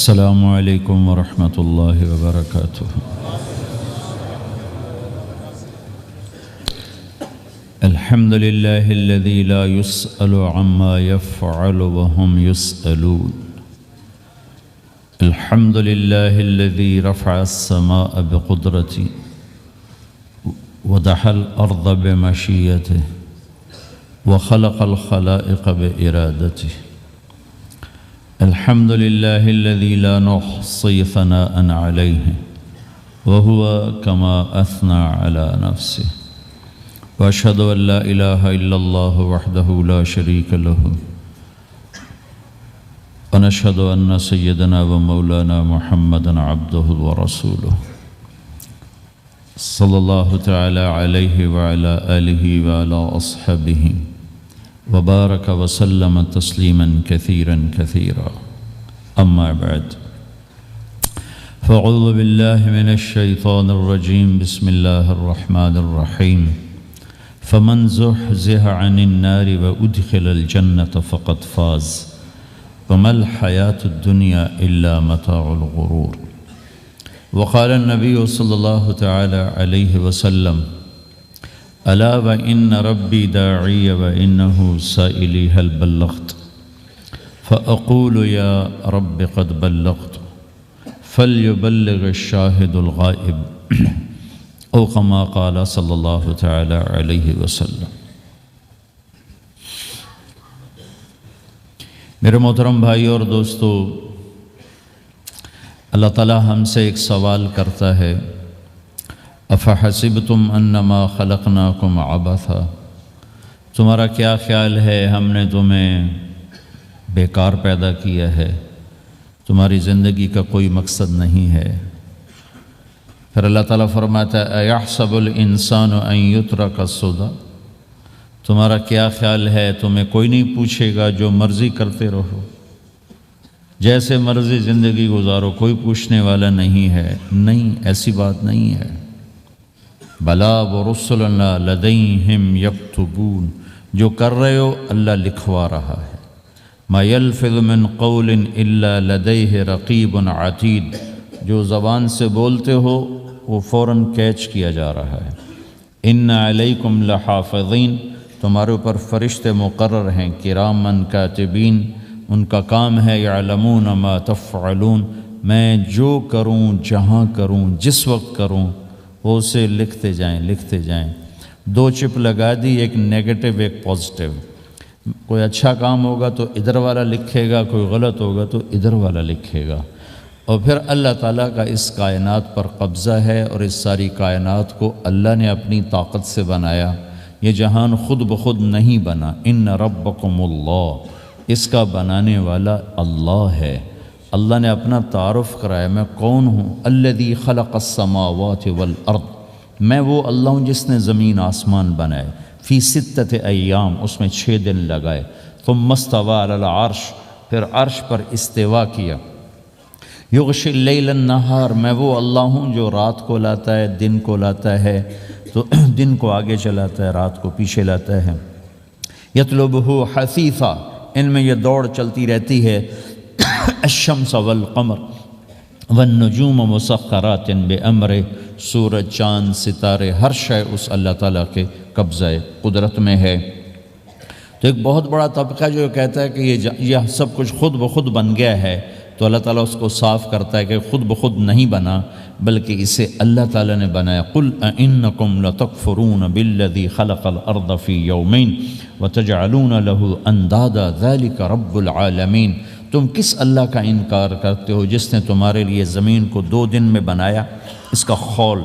السلام علیکم ورحمۃ اللہ وبرکاتہ۔ الحمد للہ الذی لا يسأل عما يفعل وهم يسألون۔ الحمد للہ الذی رفع السماء بقدرته ودحى الأرض بمشیته وخلق الخلائق بإرادته۔ الحمد للہ الذی لا نحصی ثناء علیہ وهو كما أثنى على نفسه۔ وأشهد أن لا إله إلا الله وحده لا شريك له، ونشهد أن سيدنا ومولانا محمدا عبده ورسوله صلى الله تعالى عليه وعلى آله وعلى أصحابه وبارك وسلم تسليما كثيرا كثيرا، أما بعد فأعوذ بالله من الشيطان الرجيم، بسم الله الرحمن الرحيم۔ فمن زحزح عن النار وأدخل الجنة فقد فاز وما الحياة الدنيا إلا متاع الغرور۔ وقال النبي صلى الله تعالى عليه وسلم: ألا وإن ربي داعي وإنه سائلي هل بلغت؟ فأقول يا رب قد بلغت، فليبلغ الشاهد الغائب، او كما قال صلی اللہ تعالی علیہ وسلم۔ میرے محترم بھائی اور دوستو، اللہ تعالی ہم سے ایک سوال کرتا ہے، افحسبتم انما خلقناکم عبثا، تمہارا کیا خیال ہے ہم نے تمہیں بیکار پیدا کیا ہے، تمہاری زندگی کا کوئی مقصد نہیں ہے؟ پھر اللہ تعالیٰ فرماتا ہے ایحسب الانسان ان یترک سدی، تمہارا کیا خیال ہے تمہیں کوئی نہیں پوچھے گا، جو مرضی کرتے رہو، جیسے مرضی زندگی گزارو، کوئی پوچھنے والا نہیں ہے؟ نہیں، ایسی بات نہیں ہے۔ بلا ورسلنا لدیہم یکتبون، جو کر رہے ہو اللہ لکھوا رہا ہے۔ ما یلفظ من قول الا لدیہ رقیب عتید، جو زبان سے بولتے ہو وہ فوراً کیچ کیا جا رہا ہے۔ ان علیکم لحافظین، تمہارے اوپر فرشتے مقرر ہیں، کرامن کاتبین، ان کا کام ہے یعلمون ما تفعلون، میں جو کروں، جہاں کروں، جس وقت کروں، وہ اسے لکھتے جائیں۔ دو چپ لگا دی، ایک نیگیٹو ایک پازیٹیو۔ کوئی اچھا کام ہوگا تو ادھر والا لکھے گا، کوئی غلط ہوگا تو ادھر والا لکھے گا۔ اور پھر اللہ تعالیٰ کا اس کائنات پر قبضہ ہے، اور اس ساری کائنات کو اللہ نے اپنی طاقت سے بنایا، یہ جہان خود بخود نہیں بنا۔ ان ربکم اللہ، اس کا بنانے والا اللہ ہے۔ اللہ نے اپنا تعارف کرایا، میں کون ہوں؟ الذی خلق السماوات والارض، میں وہ اللہ ہوں جس نے زمین آسمان بنائے، فی ستۃ ایام، اس میں 6 دن لگائے، ثم استوی علی العرش، پھر عرش پر استوا کیا، یغشی اللیل النہار، میں وہ اللہ ہوں جو رات کو لاتا ہے، دن کو لاتا ہے، تو دن کو آگے چلاتا ہے، رات کو پیچھے لاتا ہے، یطلبہ حثیثا، ان میں یہ دوڑ چلتی رہتی ہے، الشمس والقمر والنجوم مسخرات بامرہ، سورج، چاند، ستارے، ہر شے اس اللہ تعالیٰ کے قبضہ قدرت میں ہے۔ تو ایک بہت بڑا طبقہ جو کہتا ہے کہ یہ سب کچھ خود بخود بن گیا ہے، تو اللہ تعالیٰ اس کو صاف کرتا ہے کہ خود بخود نہیں بنا، بلکہ اسے اللہ تعالیٰ نے بنایا۔ قل اَإِنَّكُمْ لَتَكْفُرُونَ بِالَّذِي خَلَقَ الْأَرْضَ فِي يَوْمَيْنِ وَتَجْعَلُونَ لَهُ أَنْدَادًا ذَلِكَ رَبُّ الْعَالَمِينَ، تم کس اللہ کا انکار کرتے ہو جس نے تمہارے لیے زمین کو 2 دن میں بنایا، اس کا خول،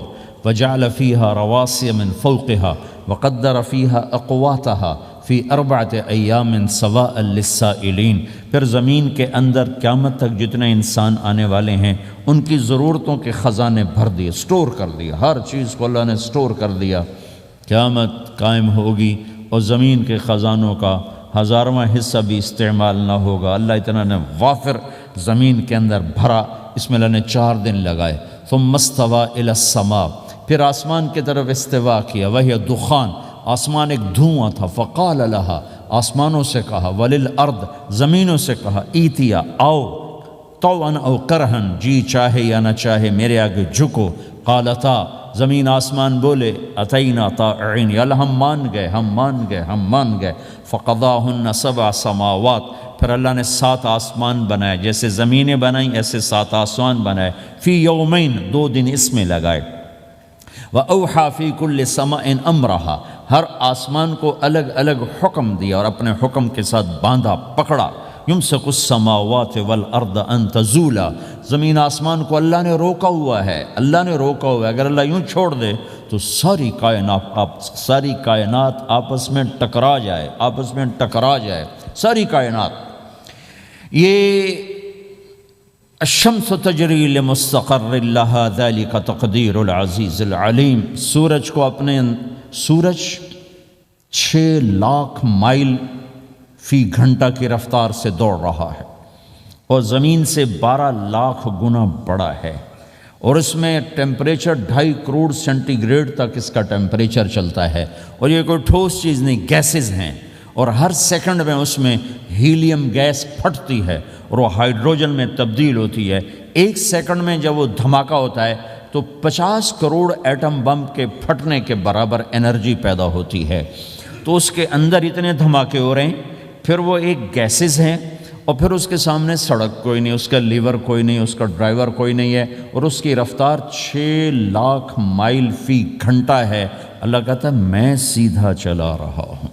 وَجَعَلَ فِيهَا رَوَاسِيَ مِنْ فَوْقِهَا وَقَدَّرَ فِيهَا أَقْوَاتَهَا فی 4 ایام سواء للسائلین، پھر زمین کے اندر قیامت تک جتنے انسان آنے والے ہیں ان کی ضرورتوں کے خزانے بھر دیے، سٹور کر دیا، ہر چیز کو اللہ نے سٹور کر دیا۔ قیامت قائم ہوگی اور زمین کے خزانوں کا 1000واں حصہ بھی استعمال نہ ہوگا۔ اللہ اتنا نے وافر زمین کے اندر بھرا، اس میں اللہ نے 4 دن لگائے۔ ثم استوى الى السماء، پھر آسمان کی طرف استوا کیا، وہی دخان، آسمان ایک دھواں تھا، فقال لها، آسمانوں سے کہا، وللارض، زمینوں سے کہا، ایتیا، آؤ، طوعا او کرہن، جی چاہے یا نہ چاہے میرے آگے جھکو۔ قالتا، زمین آسمان بولے، اتینا طائعین، یا اللہ ہم مان گئے، ہم مان گئے، ہم مان گئے۔ فقضاہن 7 سماوات، پھر اللہ نے 7 آسمان بنائے، جیسے زمینیں بنائیں ایسے 7 آسمان بنائے۔ فی یومین، 2 دن اس میں لگائے۔ وَأَوْحَى فِي كُلِّ سَمَاءٍ أَمْرَهَا، ہر آسمان کو الگ الگ حکم دیا اور اپنے حکم کے ساتھ باندھا، پکڑا۔ يُمْسِكُ السَّمَاوَاتِ وَالْأَرْضَ أَن تَزُولَا، زمین آسمان کو اللہ نے روکا ہوا ہے، اللہ نے روکا ہوا ہے۔ اگر اللہ یوں چھوڑ دے تو ساری کائنات آپس میں ٹکرا جائے، آپس میں ٹکرا جائے ساری کائنات۔ یہ الشمس تجری لمستقر لها ذلك تقدیر العزیز العلیم، سورج کو اپنے سورج 6 لاکھ مائل فی گھنٹہ کی رفتار سے دوڑ رہا ہے اور زمین سے 12 لاکھ گنا بڑا ہے، اور اس میں ٹیمپریچر 2.5 کروڑ سینٹی گریڈ تک اس کا ٹیمپریچر چلتا ہے، اور یہ کوئی ٹھوس چیز نہیں، گیسز ہیں، اور ہر سیکنڈ میں اس میں ہیلیم گیس پھٹتی ہے اور وہ ہائیڈروجن میں تبدیل ہوتی ہے۔ 1 سیکنڈ میں جب وہ دھماکہ ہوتا ہے تو 50 کروڑ ایٹم بم کے پھٹنے کے برابر انرجی پیدا ہوتی ہے۔ تو اس کے اندر اتنے دھماکے ہو رہے ہیں، پھر وہ ایک گیسز ہیں، اور پھر اس کے سامنے سڑک کوئی نہیں، اس کا لیور کوئی نہیں، اس کا ڈرائیور کوئی نہیں ہے، اور اس کی رفتار 6 لاکھ مائل فی گھنٹہ ہے۔ اللہ کہتا ہے میں سیدھا چلا رہا ہوں،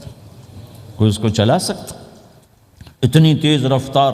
کوئی اس کو چلا سکتا؟ اتنی تیز رفتار۔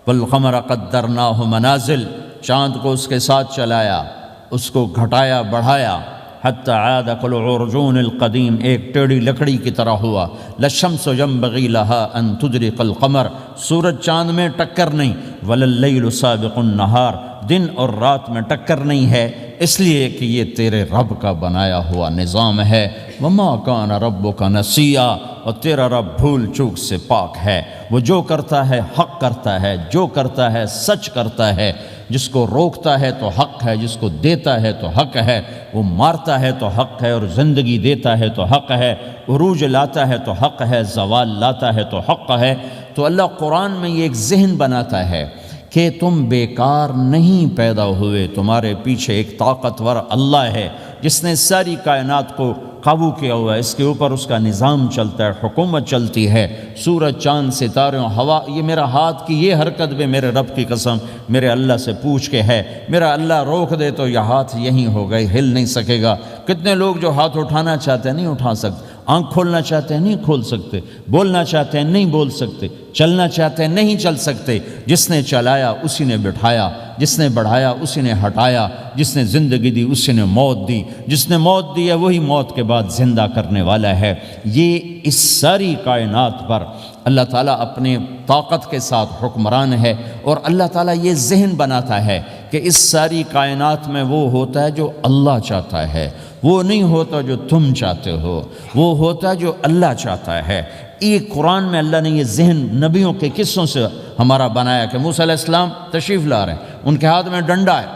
والقمر قدرناہ منازل، چاند کو اس کے ساتھ چلایا، اس کو گھٹایا بڑھایا، حتی عاد کالعرجون القدیم، ایک ٹیڑھی لکڑی کی طرح ہوا۔ للشمس ينبغي لها ان تدرك القمر، سورج چاند میں ٹکر نہیں۔ ولللیل سابق النہار، دن اور رات میں ٹکر نہیں ہے، اس لیے کہ یہ تیرے رب کا بنایا ہوا نظام ہے۔ وما کان ربک نسیا، اور تیرا رب بھول چوک سے پاک ہے۔ وہ جو کرتا ہے حق کرتا ہے، جو کرتا ہے سچ کرتا ہے، جس کو روکتا ہے تو حق ہے، جس کو دیتا ہے تو حق ہے، وہ مارتا ہے تو حق ہے، اور زندگی دیتا ہے تو حق ہے، عروج لاتا ہے تو حق ہے، زوال لاتا ہے تو حق ہے۔ تو اللہ قرآن میں یہ ایک ذہن بناتا ہے کہ تم بیکار نہیں پیدا ہوئے، تمہارے پیچھے ایک طاقتور اللہ ہے جس نے ساری کائنات کو قابو کیا ہوا ہے، اس کے اوپر اس کا نظام چلتا ہے، حکومت چلتی ہے۔ سورج، چاند، ستارے، ہوا، یہ میرا ہاتھ کی یہ حرکت بھی میرے رب کی قسم میرے اللہ سے پوچھ کے ہے۔ میرا اللہ روک دے تو یہ ہاتھ یہیں ہو گئے، ہل نہیں سکے گا۔ کتنے لوگ جو ہاتھ اٹھانا چاہتے ہیں نہیں اٹھا سکتے، آنکھ کھولنا چاہتے ہیں نہیں کھول سکتے، بولنا چاہتے ہیں نہیں بول سکتے، چلنا چاہتے ہیں نہیں چل سکتے۔ جس نے چلایا اسی نے بٹھایا، جس نے بڑھایا اسی نے ہٹایا، جس نے زندگی دی اسی نے موت دی، جس نے موت دی ہے وہی موت کے بعد زندہ کرنے والا ہے۔ یہ اس ساری کائنات پر اللہ تعالیٰ اپنے طاقت کے ساتھ حکمران ہے، اور اللہ تعالیٰ یہ ذہن بناتا ہے کہ اس ساری کائنات میں وہ ہوتا ہے جو اللہ چاہتا ہے، وہ نہیں ہوتا جو تم چاہتے ہو، وہ ہوتا ہے جو اللہ چاہتا ہے۔ یہ قرآن میں اللہ نے یہ ذہن نبیوں کے قصوں سے ہمارا بنایا کہ موسیٰ علیہ السلام تشریف لا رہے ہیں، ان کے ہاتھ میں ڈنڈا ہے،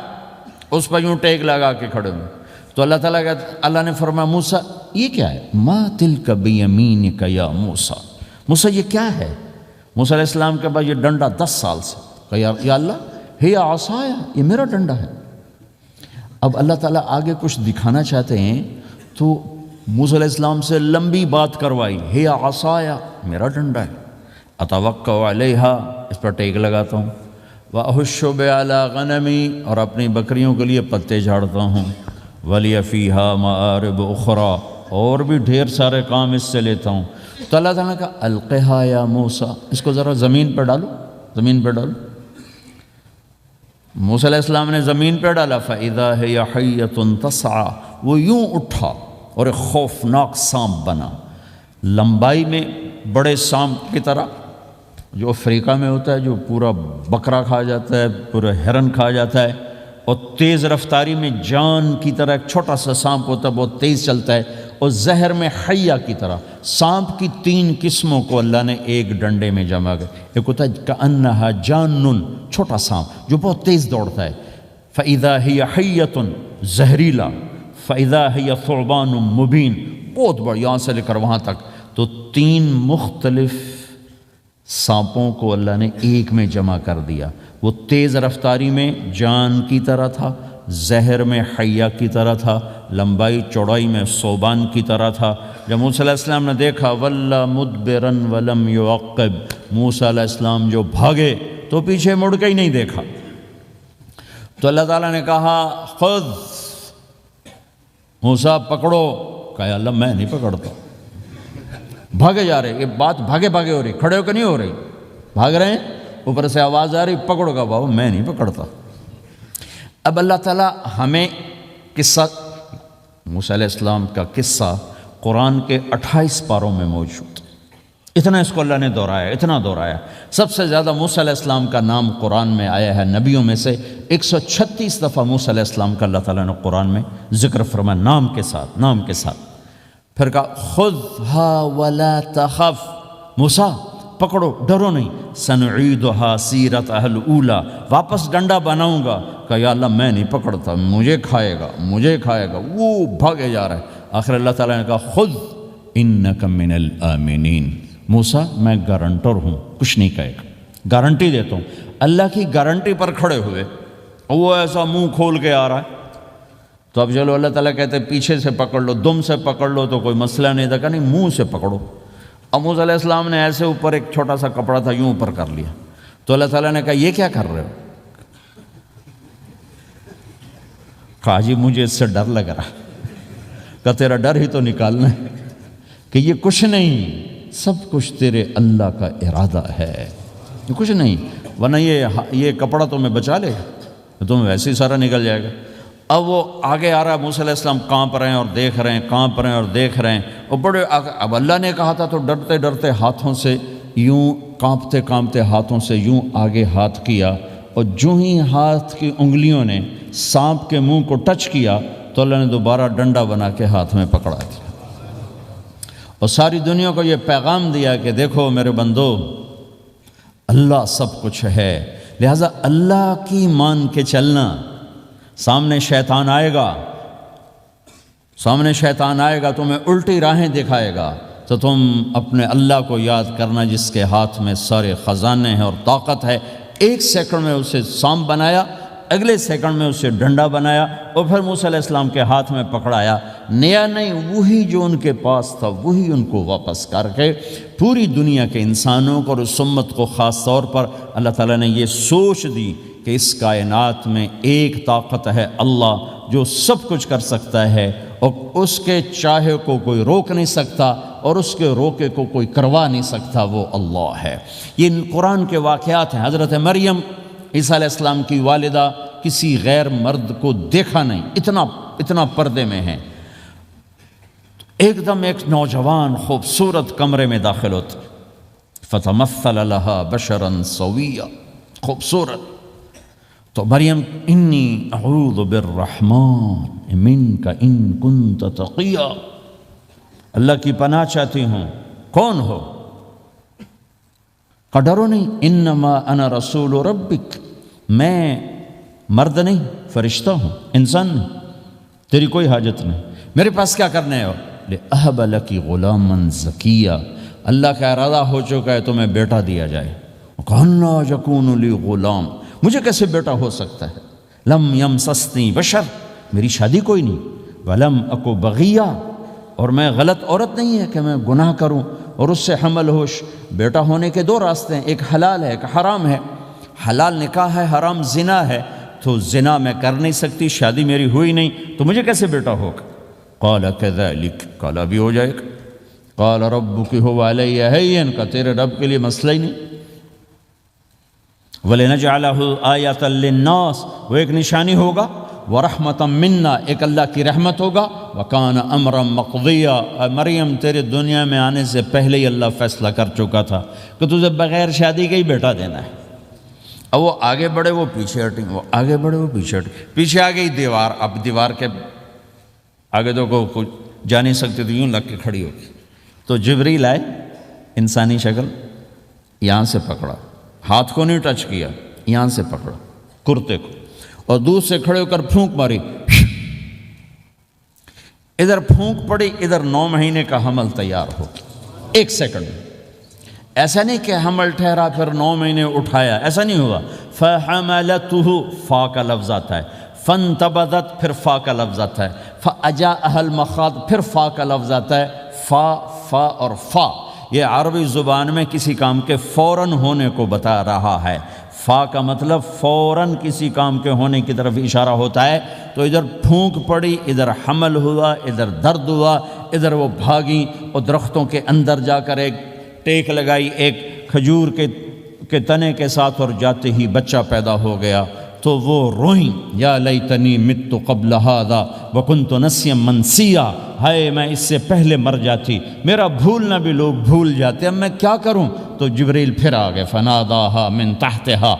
اس پر یوں ٹیک لگا کے کھڑے ہوئے، تو اللہ نے فرمایا موسیٰ یہ کیا ہے؟ ما تلک بیمینک یا موسیٰ، موسیٰ یہ کیا ہے؟ موسیٰ علیہ السلام کے بعد یہ ڈنڈا 10 سال سے، کہ یا اللہ ہی عصایا، یہ میرا ڈنڈا ہے۔ اب اللہ تعالیٰ آگے کچھ دکھانا چاہتے ہیں تو موسیٰ علیہ السلام سے لمبی بات کروائی، ہی عصایا، میرا ڈنڈا ہے، اتوکا علیہا، اس پر ٹیک لگاتا ہوں، واحش علی غنمی، اور اپنی بکریوں کے لیے پتے جھاڑتا ہوں، ولی فیہا مآرب اخرى، اور بھی ڈھیر سارے کام اس سے لیتا ہوں۔ تو اللہ تعالیٰ نے کہا القھا یا موسیٰ، اس کو ذرا زمین پہ ڈالو، زمین پہ ڈالو۔ موسیٰ علیہ السلام نے زمین پہ ڈالا، فَإِذَا هِيَ حَيَّةٌ تَسْعَىٰ، وہ یوں اٹھا اور ایک خوفناک سانپ بنا، لمبائی میں بڑے سانپ کی طرح جو افریقہ میں ہوتا ہے، جو پورا بکرا کھا جاتا ہے، پورا ہرن کھا جاتا ہے، اور تیز رفتاری میں جان کی طرح ایک چھوٹا سا سانپ ہوتا ہے، بہت تیز چلتا ہے، اور زہر میں حیہ کی طرح۔ سانپ کی 3 قسموں کو اللہ نے ایک ڈنڈے میں جمع کر، ایک ہوتا ہے کأنہا جانن، چھوٹا سانپ جو بہت تیز دوڑتا ہے، فَإِذَا هِيَ حَيَّةٌ زہریلا، فَإِذَا هِيَ ثُعْبَانٌ مُبِينٌ، بہت بڑا، یہاں سے لے کر وہاں تک۔ تو 3 مختلف سانپوں کو اللہ نے ایک میں جمع کر دیا۔ وہ تیز رفتاری میں جان کی طرح تھا، زہر میں حیہ کی طرح تھا، لمبائی چوڑائی میں ثعبان کی طرح تھا۔ جب موسیٰ علیہ السلام نے دیکھا وَلَّا مُدْبِرًا وَلَمْ يُعَقِّبْ، موسیٰ علیہ السلام جو بھاگے تو پیچھے مڑ کے ہی نہیں دیکھا، تو اللہ تعالیٰ نے کہا خذ موسیٰ پکڑو، کہا اللہ میں نہیں پکڑتا، بھاگے جا رہے، یہ بات بھاگے بھاگے ہو رہی، کھڑے ہو کے نہیں ہو رہی، بھاگ رہے ہیں، اوپر سے آواز آ رہی پکڑو گا، بابا میں نہیں پکڑتا۔ اب اللہ تعالیٰ ہمیں قصہ موسیٰ علیہ السلام کا قصہ قرآن کے 28 پاروں میں موجود، اتنا اس کو اللہ نے دہرایا، اتنا دہرایا۔ سب سے زیادہ موسیٰ علیہ السلام کا نام قرآن میں آیا ہے نبیوں میں سے، 136 دفعہ موسیٰ علیہ السلام کا اللہ تعالیٰ نے قرآن میں ذکر فرمایا، نام کے ساتھ، نام کے ساتھ۔ پھر کہا خذھا ولا تخف، موسیٰ پکڑو ڈرو نہیں، سنعیدھا سیرتھا الاولی، واپس ڈنڈا بناؤں گا، کہا یا اللہ میں نہیں پکڑتا، مجھے کھائے گا، مجھے کھائے گا، وہ بھاگے جا رہا ہے۔ آخر اللہ تعالیٰ نے کہا خذ انک من الآمنین، موسیٰ میں گارنٹر ہوں، کچھ نہیں کہے گا، گارنٹی دیتا ہوں۔ اللہ کی گارنٹی پر کھڑے ہوئے، وہ ایسا منہ کھول کے آ رہا ہے، تو اب چلو اللہ تعالیٰ کہتے ہیں پیچھے سے پکڑ لو، دم سے پکڑ لو تو کوئی مسئلہ نہیں تھا، کہ نہیں منہ سے پکڑو۔ اب موسیٰ علیہ السلام نے ایسے اوپر ایک چھوٹا سا کپڑا تھا یوں اوپر کر لیا، تو اللہ تعالیٰ نے کہا یہ کیا کر رہے ہو؟ کہا جی مجھے اس سے ڈر لگ رہا، کہ تیرا ڈر ہی تو نکالنا ہے، کہ یہ کچھ نہیں، سب کچھ تیرے اللہ کا ارادہ ہے، یہ کچھ نہیں، ورنہ یہ کپڑا تمہیں بچا لے گا، تمہیں ویسے ہی سارا نکل جائے گا۔ اب وہ آگے آ رہا ہے، موسیٰ علیہ السلام کانپ رہے ہیں اور دیکھ رہے ہیں، کانپ رہے ہیں اور دیکھ رہے ہیں، اور بڑے اب اللہ نے کہا تھا تو ڈرتے ڈرتے ہاتھوں سے یوں، کانپتے کانپتے ہاتھوں سے یوں آگے ہاتھ کیا، اور جو ہی ہاتھ کی انگلیوں نے سانپ کے منہ کو ٹچ کیا تو اللہ نے دوبارہ ڈنڈا بنا کے ہاتھ میں پکڑا دیا، اور ساری دنیا کو یہ پیغام دیا کہ دیکھو میرے بندو، اللہ سب کچھ ہے، لہٰذا اللہ کی مان کے چلنا۔ سامنے شیطان آئے گا، سامنے شیطان آئے گا، تمہیں الٹی راہیں دکھائے گا، تو تم اپنے اللہ کو یاد کرنا جس کے ہاتھ میں سارے خزانے ہیں اور طاقت ہے۔ ایک سیکنڈ میں اسے سانپ بنایا، اگلے سیکنڈ میں اسے ڈنڈا بنایا، اور پھر موسیٰ علیہ السلام کے ہاتھ میں پکڑایا، نیا نہیں، وہی جو ان کے پاس تھا وہی ان کو واپس کر کے پوری دنیا کے انسانوں کو اور اس امت کو خاص طور پر اللہ تعالیٰ نے یہ سوچ دی کہ اس کائنات میں ایک طاقت ہے اللہ جو سب کچھ کر سکتا ہے، اور اس کے چاہے کو کوئی روک نہیں سکتا اور اس کے روکے کو کوئی کروا نہیں سکتا، وہ اللہ ہے۔ یہ قرآن کے واقعات ہیں۔ حضرت مریم عیسیٰ علیہ السلام کی والدہ کسی غیر مرد کو دیکھا نہیں، اتنا پردے میں ہیں، ایک دم ایک نوجوان خوبصورت کمرے میں داخل ہوتا، فتمثل لها بشرا سویا، خوبصورت، تو مریم انی اعوذ بالرحمن منک ان کنت تقیا، اللہ کی پناہ چاہتی ہوں، کون ہو؟ کہ ڈرو نہیں، انما انا رسول ربک، میں مرد نہیں، فرشتہ ہوں، انسان نہیں، تیری کوئی حاجت نہیں، میرے پاس کیا کرنے ہو؟ لأہب لکی غلاما زکیا، اللہ کا ارادہ ہو چکا ہے تمہیں بیٹا دیا جائے۔ کہنا یکون لی غلام، مجھے کیسے بیٹا ہو سکتا ہے؟ لم یمسسنی بشر، میری شادی کوئی نہیں، ولم اکو بغیہ، اور میں غلط عورت نہیں ہے کہ میں گناہ کروں اور اس سے حمل ہوش۔ بیٹا ہونے کے دو راستے ہیں، ایک حلال ہے ایک حرام ہے، حلال نکاح ہے، حرام زنا ہے، تو زنا میں کر نہیں سکتی، شادی میری ہوئی نہیں، تو مجھے کیسے بیٹا ہوگا؟ قال کذالک، قال بھی ہو جائے گا، قال ربک هو علی ہین، کا تیرے رب کے لیے مسئلہ ہی نہیں۔ وَلِنَجْعَلَهُ آیَةً لِلنَّاسِ، وہ ایک نشانی ہوگا، وَرَحْمَةً مِنَّا، ایک اللہ کی رحمت ہوگا، وَكَانَ أَمْرًا مَقْضِيًّا، مریم تیرے دنیا میں آنے سے پہلے ہی اللہ فیصلہ کر چکا تھا کہ تجھے بغیر شادی کے ہی بیٹا دینا ہے۔ اب وہ آگے بڑھے وہ پیچھے ہٹیں، وہ آگے بڑھے وہ پیچھے ہٹیں، پیچھے آ گئی دیوار، اب دیوار کے آگے تو کوئی جا نہیں سکتے، تو یوں لگ کے کھڑی ہوگی، تو جبریل آئے، انسانی شکل، یہاں سے پکڑا، ہاتھ کو نہیں ٹچ کیا، یہاں سے پکڑا کرتے کو، اور دور سے کھڑے ہو کر پھونک ماری، ادھر پھونک پڑی، ادھر 9 مہینے کا حمل تیار ہو، ایک سیکنڈ میں، ایسا نہیں کہ حمل ٹھہرا پھر 9 مہینے اٹھایا، ایسا نہیں ہوا۔ فَحَمَلَتْهُ فا کا لفظ آتا ہے، فَانْتَبَذَتْ پھر فا کا لفظ آتا ہے، فَأَجَاءَهَا الْمَخَاضُ پھر فا کا لفظ آتا ہے۔ فا اور فا یہ عربی زبان میں کسی کام کے فوراً ہونے کو بتا رہا ہے۔ فا کا مطلب فوراً کسی کام کے ہونے کی طرف اشارہ ہوتا ہے۔ تو ادھر پھونک پڑی، ادھر حمل ہوا، ادھر درد ہوا، ادھر وہ بھاگیں اور درختوں کے اندر جا کر ایک ٹیک لگائی ایک کھجور کے تنے کے ساتھ، اور جاتے ہی بچہ پیدا ہو گیا۔ تو وہ روئیں، یا لیتنی مت قبل ھذا وکنت نسیا منسیا، ہائے میں اس سے پہلے مر جاتی، میرا بھولنا بھی لوگ بھول جاتے، اب میں کیا کروں؟ تو جبریل پھر آ گئے، فناداھا من تحتھا،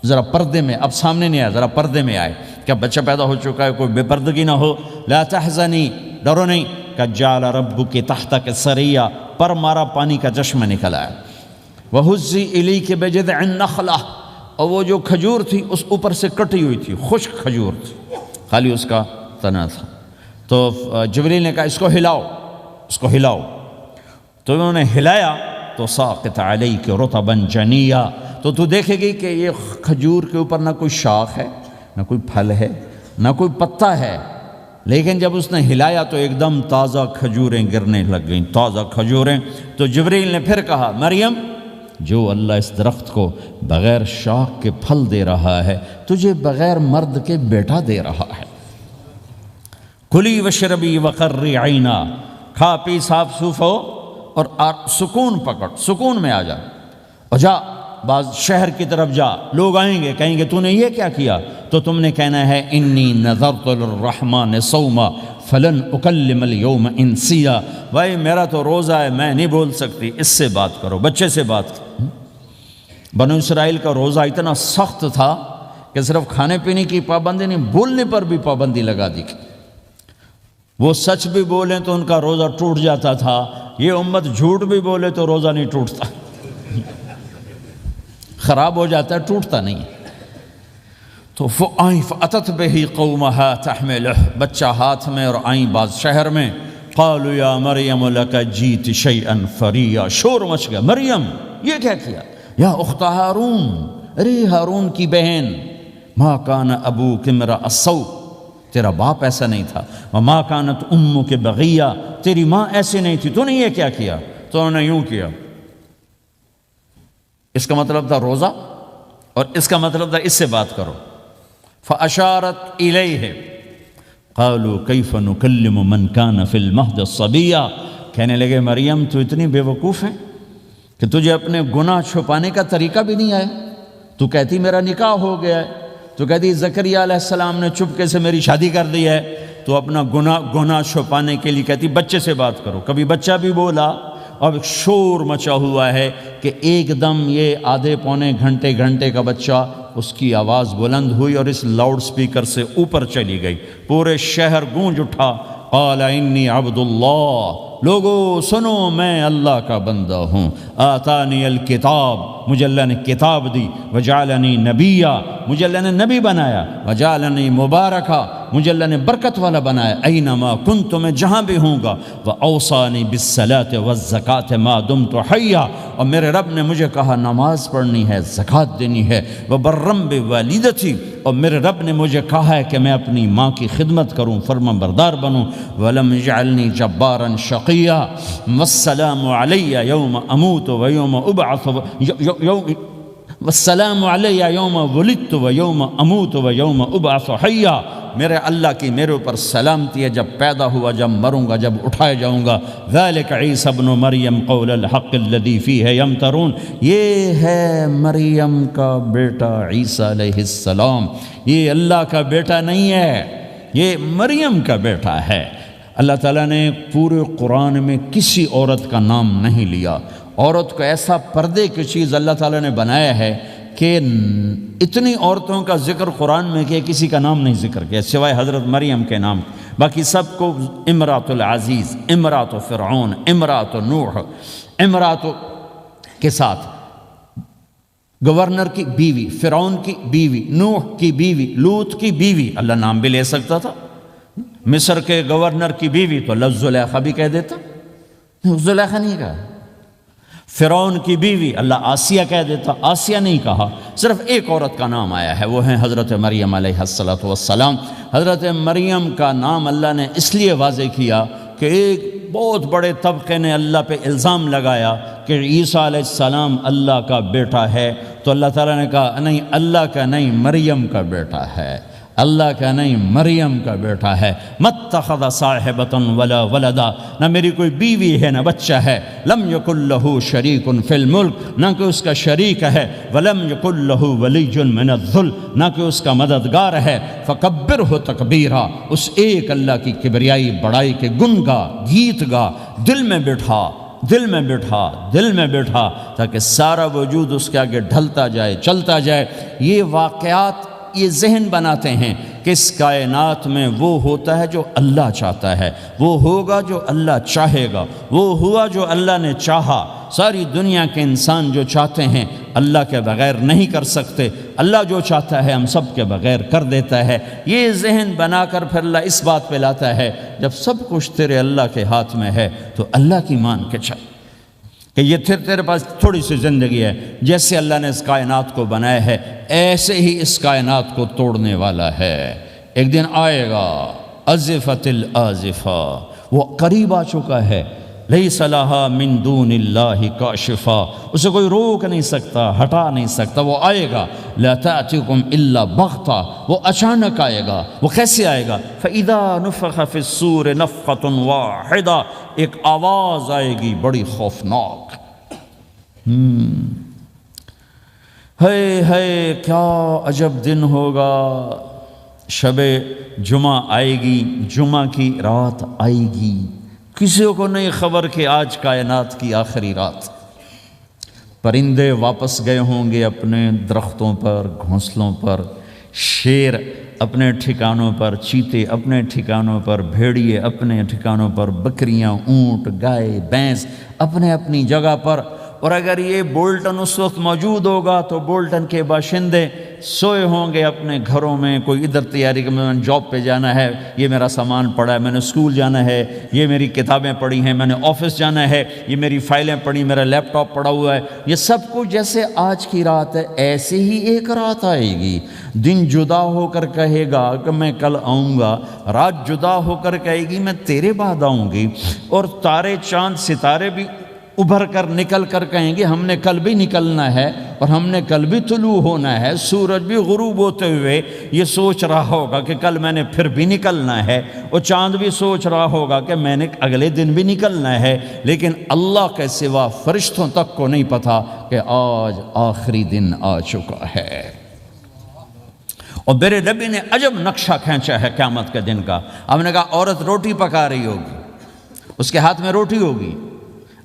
ذرا پردے میں، اب سامنے نہیں آیا، ذرا پردے میں آئے، کیا بچہ پیدا ہو چکا ہے، کوئی بے پردگی نہ ہو۔ لا تحزنی، ڈرو نہیں، قد جعل ربک تحتک سریا، پر مارا پانی کا چشمہ نکل آیا۔ وہزی الیک بجذع النخلہ، اور وہ جو کھجور تھی اس اوپر سے کٹی ہوئی تھی، خشک کھجور تھی، خالی اس کا تنا تھا۔ تو جبریل نے کہا اس کو ہلاؤ، اس کو ہلاؤ، تو انہوں نے ہلایا تو ساقط علیک رطبا جنیا، تو تو دیکھے گی کہ یہ کھجور کے اوپر نہ کوئی شاخ ہے، نہ کوئی پھل ہے، نہ کوئی پتا ہے، لیکن جب اس نے ہلایا تو ایک دم تازہ کھجوریں گرنے لگ گئیں، تازہ کھجوریں۔ تو جبریل نے پھر کہا مریم، جو اللہ اس درخت کو بغیر شاخ کے پھل دے رہا ہے، تجھے بغیر مرد کے بیٹا دے رہا ہے۔ کلی وشربی وقری عینا، کھا پی صاف صوف ہو اور سکون پکڑ، سکون میں آ جا، اور جا بعض شہر کی طرف جا، لوگ آئیں گے کہیں گے تو نے یہ کیا کیا، تو تم نے کہنا ہے انی نذرت للرحمن صوما فلن اکلم اليوم انسیا، بھائی میرا تو روزہ ہے، میں نہیں بول سکتی، اس سے بات کرو، بچے سے بات کرو۔ بنو اسرائیل کا روزہ اتنا سخت تھا کہ صرف کھانے پینے کی پابندی نہیں، بولنے پر بھی پابندی لگا دی، وہ سچ بھی بولیں تو ان کا روزہ ٹوٹ جاتا تھا، یہ امت جھوٹ بھی بولے تو روزہ نہیں ٹوٹتا، خراب ہو جاتا ہے، ٹوٹتا نہیں۔ تو آئیں فأتت بہ قومہا تحملہ، بچہ ہاتھ میں اور آئیں بعض شہر میں، قالوا یا مریم لک جیت شیئا فریا، شور مچ گیا، مریم یہ کیا کیا، یا اخت ہارون، ارے ہارون کی بہن، ما کان ابوک امرأ السوء، تیرا باپ ایسا نہیں تھا، وما کانت امک بغیہ، تیری ماں ایسی نہیں تھی، تو نے یہ کیا کیا، تو انہوں نے یوں کیا۔ اس کا مطلب تھا روزہ، اور اس کا مطلب تھا اس سے بات کرو۔ فأشارت الیہ قالوا کیف نکلم من کان فی المہد صبیا، کہنے لگے مریم تو اتنی بے وقوف ہے کہ تجھے اپنے گناہ چھپانے کا طریقہ بھی نہیں آیا، تو کہتی میرا نکاح ہو گیا ہے، تو کہتی زکریہ علیہ السلام نے چپکے سے میری شادی کر دی ہے، تو اپنا گناہ چھپانے کے لیے کہتی بچے سے بات کرو، کبھی بچہ بھی بولا۔ اب ایک شور مچا ہوا ہے کہ ایک دم یہ آدھے پونے گھنٹے کا بچہ، اس کی آواز بلند ہوئی اور اس لاؤڈ سپیکر سے اوپر چلی گئی، پورے شہر گونج اٹھا، قال انی عبد اللہ، لوگو سنو میں اللہ کا بندہ ہوں، آتانی الکتاب، مجھے اللہ نے کتاب دی، وجعلنی نبیا، مجھے اللہ نے نبی بنایا، وجعلنی مبارکا، مجھے اللہ نے برکت والا بنایا، اینما کنت، میں جہاں بھی ہوں گا، واوصانی بالصلاۃ والزکاۃ ما دمت حیا، اور میرے رب نے مجھے کہا نماز پڑھنی ہے، زکوٰۃ دینی ہے، وبرم بوالدتی، اور میرے رب نے مجھے کہا ہے کہ میں اپنی ماں کی خدمت کروں، فرما بردار بنوں، ولم یجعلنی جبارا شقیا، والسلام علی یوم اموت ویوم ابعث، والسلام علی یوم ولدت ویوم اموت ویوم ابعث حیا، میرے اللہ کی میرے اوپر سلامتی ہے، جب پیدا ہوا، جب مروں گا، جب اٹھایا جاؤں گا۔ ذالک عیسی ابن مریم قول الحق الذی فیہ یمترون، یہ ہے مریم کا بیٹا عیسیٰ علیہ السلام، یہ اللہ کا بیٹا نہیں ہے، یہ مریم کا بیٹا ہے۔ اللہ تعالیٰ نے پورے قرآن میں کسی عورت کا نام نہیں لیا، عورت کو ایسا پردے کی چیز اللہ تعالیٰ نے بنایا ہے کہ اتنی عورتوں کا ذکر قرآن میں کیا، کسی کا نام نہیں ذکر کیا سوائے حضرت مریم کے نام، باقی سب کو امرات العزیز، امرات فرعون، امرات نوح، امرات کے ساتھ گورنر کی بیوی، فرعون کی بیوی، نوح کی بیوی، لوط کی بیوی، اللہ نام بھی لے سکتا تھا، مصر کے گورنر کی بیوی تو اللہ زلیخا بھی کہہ دیتا، زلیخا نہیں کہا، فرعون کی بیوی اللہ آسیہ کہہ دیتا، آسیہ نہیں کہا، صرف ایک عورت کا نام آیا ہے، وہ ہیں حضرت مریم علیہ السلام۔ حضرت مریم کا نام اللہ نے اس لیے واضح کیا کہ ایک بہت بڑے طبقے نے اللہ پہ الزام لگایا کہ عیسیٰ علیہ السلام اللہ کا بیٹا ہے، تو اللہ تعالیٰ نے کہا نہیں، اللہ کا نہیں، مریم کا بیٹا ہے، اللہ کا نہیں، مریم کا بیٹا ہے۔ مَتَّخَذَ صَاحِبَةً وَلَا وَلَدًا، نہ میری کوئی بیوی ہے نہ بچہ ہے۔ لَمْ يَكُنْ لَهُ شَرِيكٌ فِي الْمُلْكِ، نہ کہ اس کا شریک ہے۔ وَلَمْ يَكُنْ لَهُ وَلِيٌّ مِّنَ الذُّلِّ، نہ کہ اس کا مددگار ہے۔ فَكَبِّرْهُ تَكْبِيرًا، اس ایک اللہ کی کبریائی بڑائی کے گن گا، گیت گا، دل میں بٹھا، دل میں بٹھا، دل میں بٹھا، تاکہ سارا وجود اس کے آگے ڈھلتا جائے، چلتا جائے۔ یہ واقعات یہ ذہن بناتے ہیں کہ اس کائنات میں وہ ہوتا ہے جو اللہ چاہتا ہے، وہ ہوگا جو اللہ چاہے گا، وہ ہوا جو اللہ نے چاہا۔ ساری دنیا کے انسان جو چاہتے ہیں اللہ کے بغیر نہیں کر سکتے، اللہ جو چاہتا ہے ہم سب کے بغیر کر دیتا ہے۔ یہ ذہن بنا کر پھر اللہ اس بات پہ لاتا ہے جب سب کچھ تیرے اللہ کے ہاتھ میں ہے تو اللہ کی مان کے چل کہ یہ تیرے پاس تھوڑی سی زندگی ہے، جیسے اللہ نے اس کائنات کو بنایا ہے ایسے ہی اس کائنات کو توڑنے والا ہے۔ ایک دن آئے گا، ازفت الازفہ، وہ قریب آ چکا ہے۔ لیس لہا من دون اللہ کاشفہ، اسے کوئی روک نہیں سکتا، ہٹا نہیں سکتا، وہ آئے گا۔ لا تأتیکم الا بغتہ، وہ اچانک آئے گا۔ وہ کیسے آئے گا؟ فَإِذَا نُفِخَ فِي الصُّورِ نَفْخَةٌ وَاحِدَةٌ، ایک آواز آئے گی بڑی خوفناک۔ ہے کیا عجب دن ہوگا، شب جمعہ آئے گی، جمعہ کی رات آئے گی، کسی کو نہیں خبر کہ آج کائنات کی آخری رات۔ پرندے واپس گئے ہوں گے اپنے درختوں پر، گھونسلوں پر، شیر اپنے ٹھکانوں پر، چیتے اپنے ٹھکانوں پر، بھیڑیے اپنے ٹھکانوں پر، بکریاں، اونٹ، گائے، بھینس اپنے اپنی جگہ پر۔ اور اگر یہ بولٹن اس وقت موجود ہوگا تو بولٹن کے باشندے سوئے ہوں گے اپنے گھروں میں، کوئی ادھر تیاری کہ میں نے جاب پہ جانا ہے، یہ میرا سامان پڑا ہے، میں نے اسکول جانا ہے، یہ میری کتابیں پڑھی ہیں، میں نے آفس جانا ہے، یہ میری فائلیں پڑھی، میرا لیپ ٹاپ پڑا ہوا ہے۔ یہ سب کچھ جیسے آج کی رات ہے ایسے ہی ایک رات آئے گی۔ دن جدا ہو کر کہے گا کہ میں کل آؤں گا، رات جدا ہو کر کہے گی میں تیرے بعد آؤں گی، اور تارے چاند ستارے بھی ابھر کر نکل کر کہیں گے ہم نے کل بھی نکلنا ہے اور ہم نے کل بھی طلوع ہونا ہے۔ سورج بھی غروب ہوتے ہوئے یہ سوچ رہا ہوگا کہ کل میں نے پھر بھی نکلنا ہے، اور چاند بھی سوچ رہا ہوگا کہ میں نے اگلے دن بھی نکلنا ہے۔ لیکن اللہ کے سوا فرشتوں تک کو نہیں پتا کہ آج آخری دن آ چکا ہے۔ اور میرے نبی نے عجب نقشہ کھینچا ہے قیامت کے دن کا۔ ہم نے کہا عورت روٹی پکا رہی ہوگی، اس کے ہاتھ میں روٹی ہوگی۔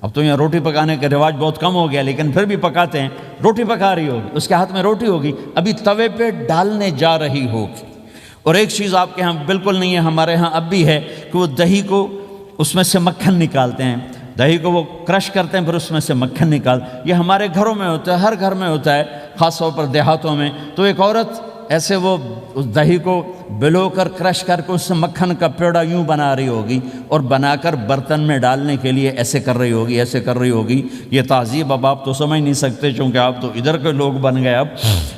اب تو یہاں روٹی پکانے کا رواج بہت کم ہو گیا، لیکن پھر بھی پکاتے ہیں۔ روٹی پکا رہی ہوگی، اس کے ہاتھ میں روٹی ہوگی، ابھی توے پہ ڈالنے جا رہی ہوگی۔ اور ایک چیز آپ کے ہاں بالکل نہیں ہے، ہمارے ہاں اب بھی ہے کہ وہ دہی کو اس میں سے مکھن نکالتے ہیں، دہی کو وہ کرش کرتے ہیں، پھر اس میں سے مکھن نکال۔ یہ ہمارے گھروں میں ہوتا ہے، ہر گھر میں ہوتا ہے، خاص طور پر دیہاتوں میں۔ تو ایک عورت ایسے وہ اس دہی کو بلو کر کرش کر کے اس سے مکھن کا پیڑا یوں بنا رہی ہوگی، اور بنا کر برتن میں ڈالنے کے لیے ایسے کر رہی ہوگی، ایسے کر رہی ہوگی۔ یہ تہذیب اب آپ تو سمجھ نہیں سکتے چونکہ آپ تو ادھر کے لوگ بن گئے اب،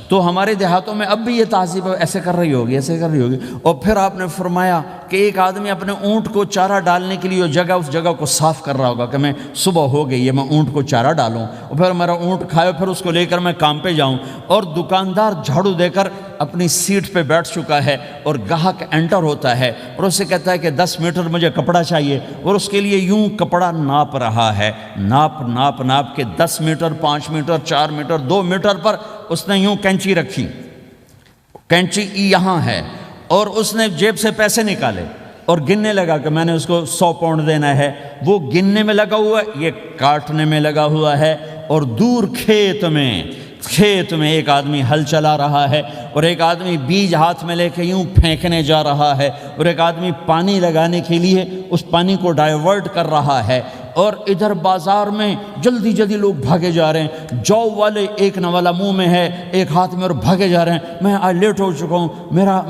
تو ہمارے دیہاتوں میں اب بھی یہ تہذیب ایسے کر رہی ہوگی، ایسے کر رہی ہوگی۔ اور پھر آپ نے فرمایا کہ ایک آدمی اپنے اونٹ کو چارہ ڈالنے کے لیے اس جگہ کو صاف کر رہا ہوگا کہ میں صبح ہو گئی ہے، میں اونٹ کو چارہ ڈالوں، اور پھر میرا اونٹ کھائے، پھر اس کو لے کر میں کام پہ جاؤں۔ اور دکاندار جھاڑو دے کر اپنی سیٹ پہ بیٹھ چکا ہے، اور گاہک انٹر ہوتا ہے اور اسے کہتا ہے کہ 10 میٹر مجھے کپڑا چاہیے، اور اس کے لیے یوں کپڑا ناپ رہا ہے، ناپ کے 10 میٹر، 5 میٹر، 4 میٹر، 2 میٹر پر اس نے یوں کینچی رکھی، کینچی یہاں ہے، اور اس نے جیب سے پیسے نکالے اور گننے لگا کہ میں نے اس کو 100 پاؤنڈ دینا ہے۔ وہ گننے میں لگا ہوا ہے، یہ کاٹنے میں لگا ہوا ہے، اور دور کھیت میں ایک آدمی ہل چلا رہا ہے، اور ایک آدمی بیج ہاتھ میں لے کے یوں پھینکنے جا رہا ہے، اور ایک آدمی پانی لگانے کے لیے اس پانی کو ڈائیورٹ کر رہا ہے۔ اور ادھر بازار میں جلدی لوگ بھاگے جا رہے ہیں، جاب والے ایک نوالا منہ میں ہے، ایک ہاتھ میں، اور بھاگے جا رہے ہیں۔ میں آج لیٹ ہو چکا ہوں،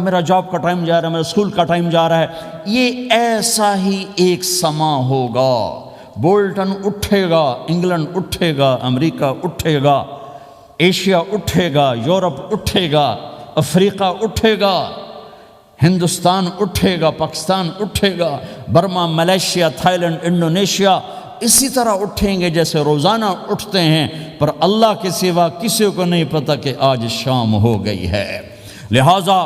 میرا جاب کا ٹائم جا رہا ہے، میرا اسکول کا ٹائم جا رہا ہے۔ یہ ایسا ہی ایک سما ہوگا، بولٹن اٹھے گا، انگلینڈ اٹھے گا، امریکہ اٹھے گا، ایشیا اٹھے گا، یورپ اٹھے گا، افریقہ اٹھے گا، ہندوستان اٹھے گا، پاکستان اٹھے گا، Burma, Malaysia, Thailand, Indonesia اسی طرح اٹھیں گے جیسے روزانہ اٹھتے ہیں، پر اللہ کے سوا کسی کو نہیں پتہ کہ آج شام ہو گئی ہے۔ لہٰذا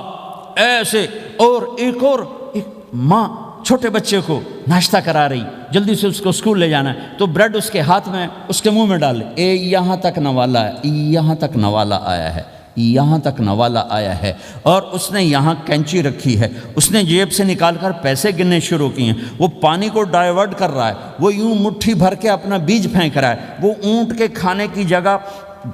ایسے ایک ماں چھوٹے بچے کو ناشتہ کرا رہی، جلدی سے اس کو اسکول لے جانا ہے، تو بریڈ اس کے ہاتھ میں، اس کے منہ میں ڈالے، یہاں تک نوالا ہے، یہاں تک نوالا آیا ہے، یہاں تک نوالا آیا ہے، اور اس نے یہاں کینچی رکھی ہے، اس نے جیب سے نکال کر پیسے گننے شروع کیے ہیں، وہ پانی کو ڈائیورٹ کر رہا ہے، وہ یوں مٹھی بھر کے اپنا بیج پھینک رہا ہے، وہ اونٹ کے کھانے کی جگہ،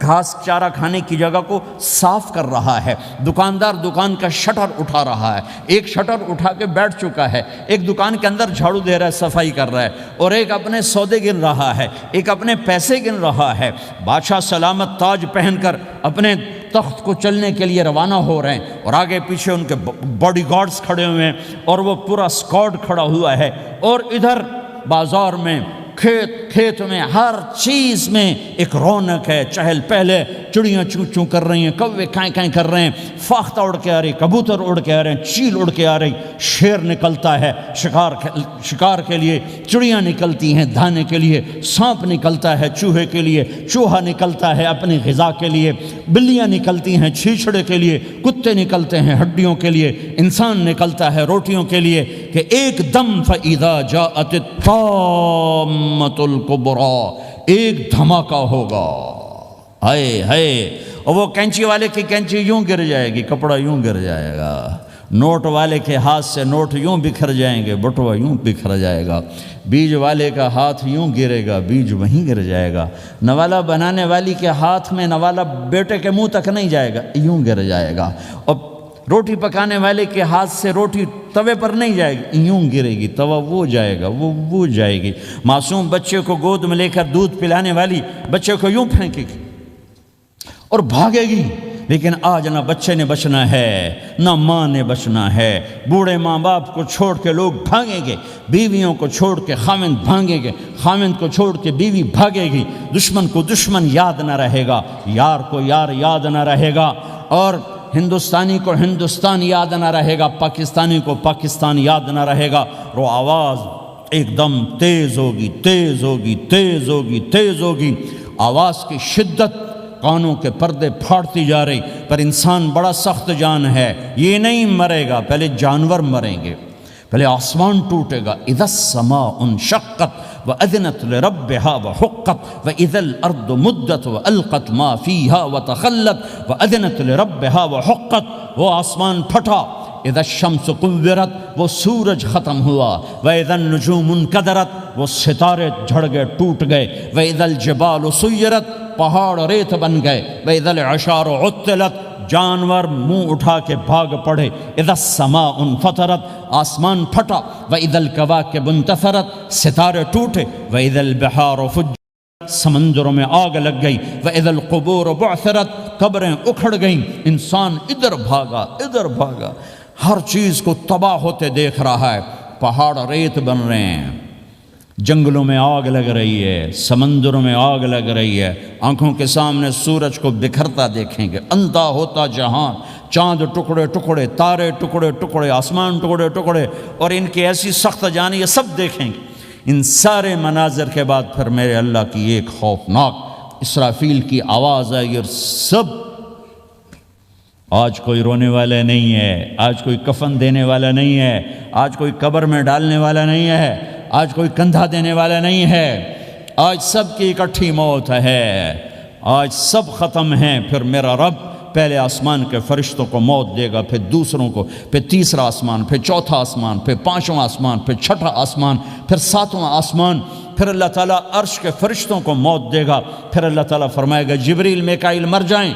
گھاس چارہ کھانے کی جگہ کو صاف کر رہا ہے، دکاندار دکان کا شٹر اٹھا رہا ہے، ایک شٹر اٹھا کے بیٹھ چکا ہے، ایک دکان کے اندر جھاڑو دے رہا ہے، صفائی کر رہا ہے، اور ایک اپنے سودے گن رہا ہے، ایک اپنے پیسے گن رہا ہے۔ بادشاہ سلامت تاج پہن کر اپنے تخت کو چلنے کے لیے روانہ ہو رہے ہیں، اور آگے پیچھے ان کے باڈی گارڈز کھڑے ہوئے ہیں، اور وہ پورا اسکواڈ کھڑا ہوا ہے، اور ادھر بازار میں، کھیت میں، ہر چیز میں ایک رونق ہے، چہل پہلے، چڑیاں چوں چوں کر رہی ہیں، کوے کائیں کائیں کر رہے ہیں، فاختہ اڑ کے آ رہی، کبوتر اڑ کے آ رہے ہیں، چیل اڑ کے آ رہی، شیر نکلتا ہے شکار کے لیے، چڑیاں نکلتی ہیں دھانے کے لیے، سانپ نکلتا ہے چوہے کے لیے، چوہا نکلتا ہے اپنی غذا کے لیے، بلیاں نکلتی ہیں چھیچڑے کے لیے، کتے نکلتے ہیں ہڈیوں کے لیے، انسان نکلتا ہے روٹیوں کے لیے، کہ ایک دم فَإِذَا جَاءَتِ الطَّامَّةُ الْكُبْرَىٰ، ایک دھماکہ ہوگا، ہائے ہائے، اور وہ کینچی والے کی کینچی یوں گر جائے گی، کپڑا یوں گر جائے گا، نوٹ والے کے ہاتھ سے نوٹ یوں بکھر جائیں گے، بٹوا یوں بکھر جائے گا، بیج والے کا ہاتھ یوں گرے گا، بیج وہیں گر جائے گا، نوالا بنانے والی کے ہاتھ میں نوالا بیٹے کے منہ تک نہیں جائے گا، یوں گر جائے گا، اور روٹی پکانے والے کے ہاتھ سے روٹی توے پر نہیں جائے گی، یوں گرے گی، توا وہ جائے گا، وہ جائے گی، معصوم بچے کو گود میں لے کر دودھ پلانے والی بچے کو یوں پھینکے گی اور بھاگے گی، لیکن آج نہ بچے نے بچنا ہے، نہ ماں نے بچنا ہے، بوڑھے ماں باپ کو چھوڑ کے لوگ بھاگیں گے، بیویوں کو چھوڑ کے خامند بھاگیں گے، خامند کو چھوڑ کے بیوی بھاگے گی، دشمن کو دشمن یاد نہ رہے گا، یار کو یار یاد نہ رہے گا، اور ہندوستانی کو ہندوستان یاد نہ رہے گا، پاکستانی کو پاکستان یاد نہ رہے گا، وہ آواز ایک دم تیز ہوگی، تیز ہوگی، تیز ہوگی، تیز ہوگی، آواز کی شدت کانوں کے پردے پھاڑتی جا رہی، پر انسان بڑا سخت جان ہے، یہ نہیں مرے گا، پہلے جانور مریں گے، پہلے آسمان ٹوٹے گا، اذا السماء انشقت وَأَذِنَتْ لِرَبِّهَا وَحُقَّتْ وَإِذَا الْأَرْضُ مُدَّتْ وَأَلْقَتْ مَا فِيهَا وَتَخَلَّتْ وَأَذِنَتْ لِرَبِّهَا وَحُقَّتْ، وہ آسمان پھٹا، اذا الشمس قُوِّرَتْ، وہ سورج ختم ہوا، وَإِذَا النُّجُومُ انْكَدَرَتْ، وہ ستارے جھڑ گئے، ٹوٹ گئے، وَإِذَا الْجِبَالُ سُيِّرَتْ، پہاڑ ریت بن گئے، وَإِذَا الْعِشَارُ عُطِّلَتْ، جانور منہ اٹھا کے بھاگ پڑے، اذا السماء انفطرت، آسمان پھٹا، وَإِذَا الْكَوَاكِبُ انتثرت، ستارے ٹوٹے، وَإِذَا الْبِحَارُ فُجِّرَتْ، سمندروں میں آگ لگ گئی، وَإِذَا الْقُبُورُ بُعْثِرَتْ، قبریں اکھڑ گئیں، انسان ادھر بھاگا ادھر بھاگا، ہر چیز کو تباہ ہوتے دیکھ رہا ہے، پہاڑ ریت بن رہے ہیں، جنگلوں میں آگ لگ رہی ہے، سمندروں میں آگ لگ رہی ہے، آنکھوں کے سامنے سورج کو بکھرتا دیکھیں گے، اندھا ہوتا جہاں، چاند ٹکڑے ٹکڑے، تارے ٹکڑے ٹکڑے، آسمان ٹکڑے ٹکڑے، اور ان کی ایسی سخت جانی، یہ سب دیکھیں گے۔ ان سارے مناظر کے بعد پھر میرے اللہ کی ایک خوفناک اسرافیل کی آواز آئی، اور سب، آج کوئی رونے والا نہیں ہے، آج کوئی کفن دینے والا نہیں ہے، آج کوئی قبر میں ڈالنے والا نہیں ہے، آج کوئی کندھا دینے والا نہیں ہے، آج سب کی اکٹھی موت ہے، آج سب ختم ہیں، پھر میرا رب پہلے آسمان کے فرشتوں کو موت دے گا، پھر دوسروں کو، پھر تیسرا آسمان، پھر چوتھا آسمان، پھر پانچواں آسمان، پھر چھٹا آسمان، پھر ساتواں آسمان، پھر اللہ تعالیٰ عرش کے فرشتوں کو موت دے گا، پھر اللہ تعالیٰ فرمائے گا جبریل میکائیل مر جائیں،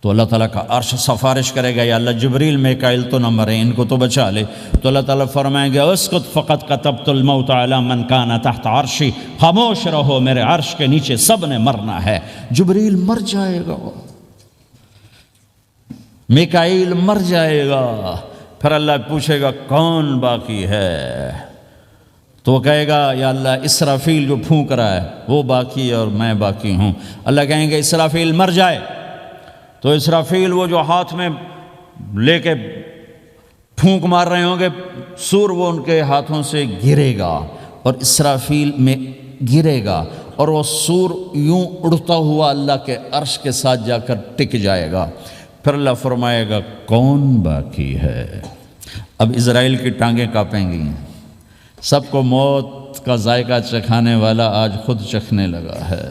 تو اللہ تعالیٰ کا عرش سفارش کرے گا، یا اللہ جبریل میکائیل تو نہ مریں، ان کو تو بچا لے، تو اللہ تعالیٰ فرمائیں گے اسکت فقط کتبت الموت علی من کان تحت عرشی، خاموش رہو، میرے عرش کے نیچے سب نے مرنا ہے، جبریل مر جائے گا، میکائیل مر جائے گا، پھر اللہ پوچھے گا کون باقی ہے، تو وہ کہے گا یا اللہ اسرافیل جو پھونک رہا ہے وہ باقی ہے اور میں باقی ہوں۔ اللہ کہیں گے اسرافیل مر جائے، تو اسرافیل وہ جو ہاتھ میں لے کے پھونک مار رہے ہوں گے سور، وہ ان کے ہاتھوں سے گرے گا اور اسرافیل میں گرے گا، اور وہ سور یوں اڑتا ہوا اللہ کے عرش کے ساتھ جا کر ٹک جائے گا۔ پھر اللہ فرمائے گا کون باقی ہے؟ اب اسرائیل کی ٹانگیں کانپیں گی، سب کو موت کا ذائقہ چکھانے والا آج خود چکھنے لگا ہے۔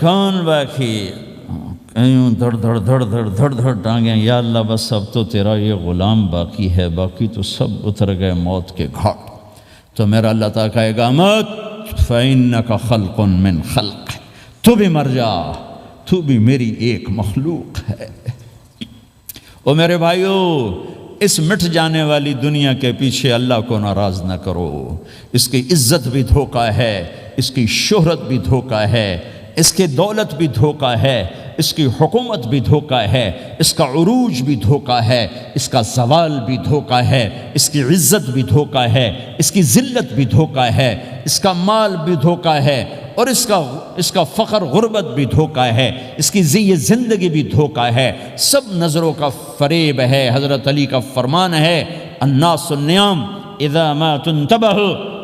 کون باقی؟ یوں دھڑ دھڑ دھڑ دھڑ دھڑ دھڑ ٹانگیں، یا اللہ بس اب تو تیرا یہ غلام باقی ہے، باقی تو سب اتر گئے موت کے گھاٹ۔ تو میرا اللہ تعالیٰ کہے گا مت فَإِنَّكَ خَلْقٌ مِّن خَلْقِ، تو بھی مر جا، تو بھی میری ایک مخلوق ہے۔ او میرے بھائیو، اس مٹ جانے والی دنیا کے پیچھے اللہ کو ناراض نہ کرو۔ اس کی عزت بھی دھوکہ ہے، اس کی شہرت بھی دھوکہ ہے، اس کی دولت بھی دھوکہ ہے، اس کی حکومت بھی دھوکہ ہے، اس کا عروج بھی دھوکہ ہے، اس کا زوال بھی دھوکہ ہے، اس کی عزت بھی دھوکہ ہے، اس کی ذلت بھی دھوکہ ہے، اس کا مال بھی دھوکہ ہے، اور اس کا فخر غربت بھی دھوکہ ہے، اس کی زندگی بھی دھوکہ ہے، سب نظروں کا فریب ہے۔ حضرت علی کا فرمان ہے الناس النیام اذا ما تنتبہ،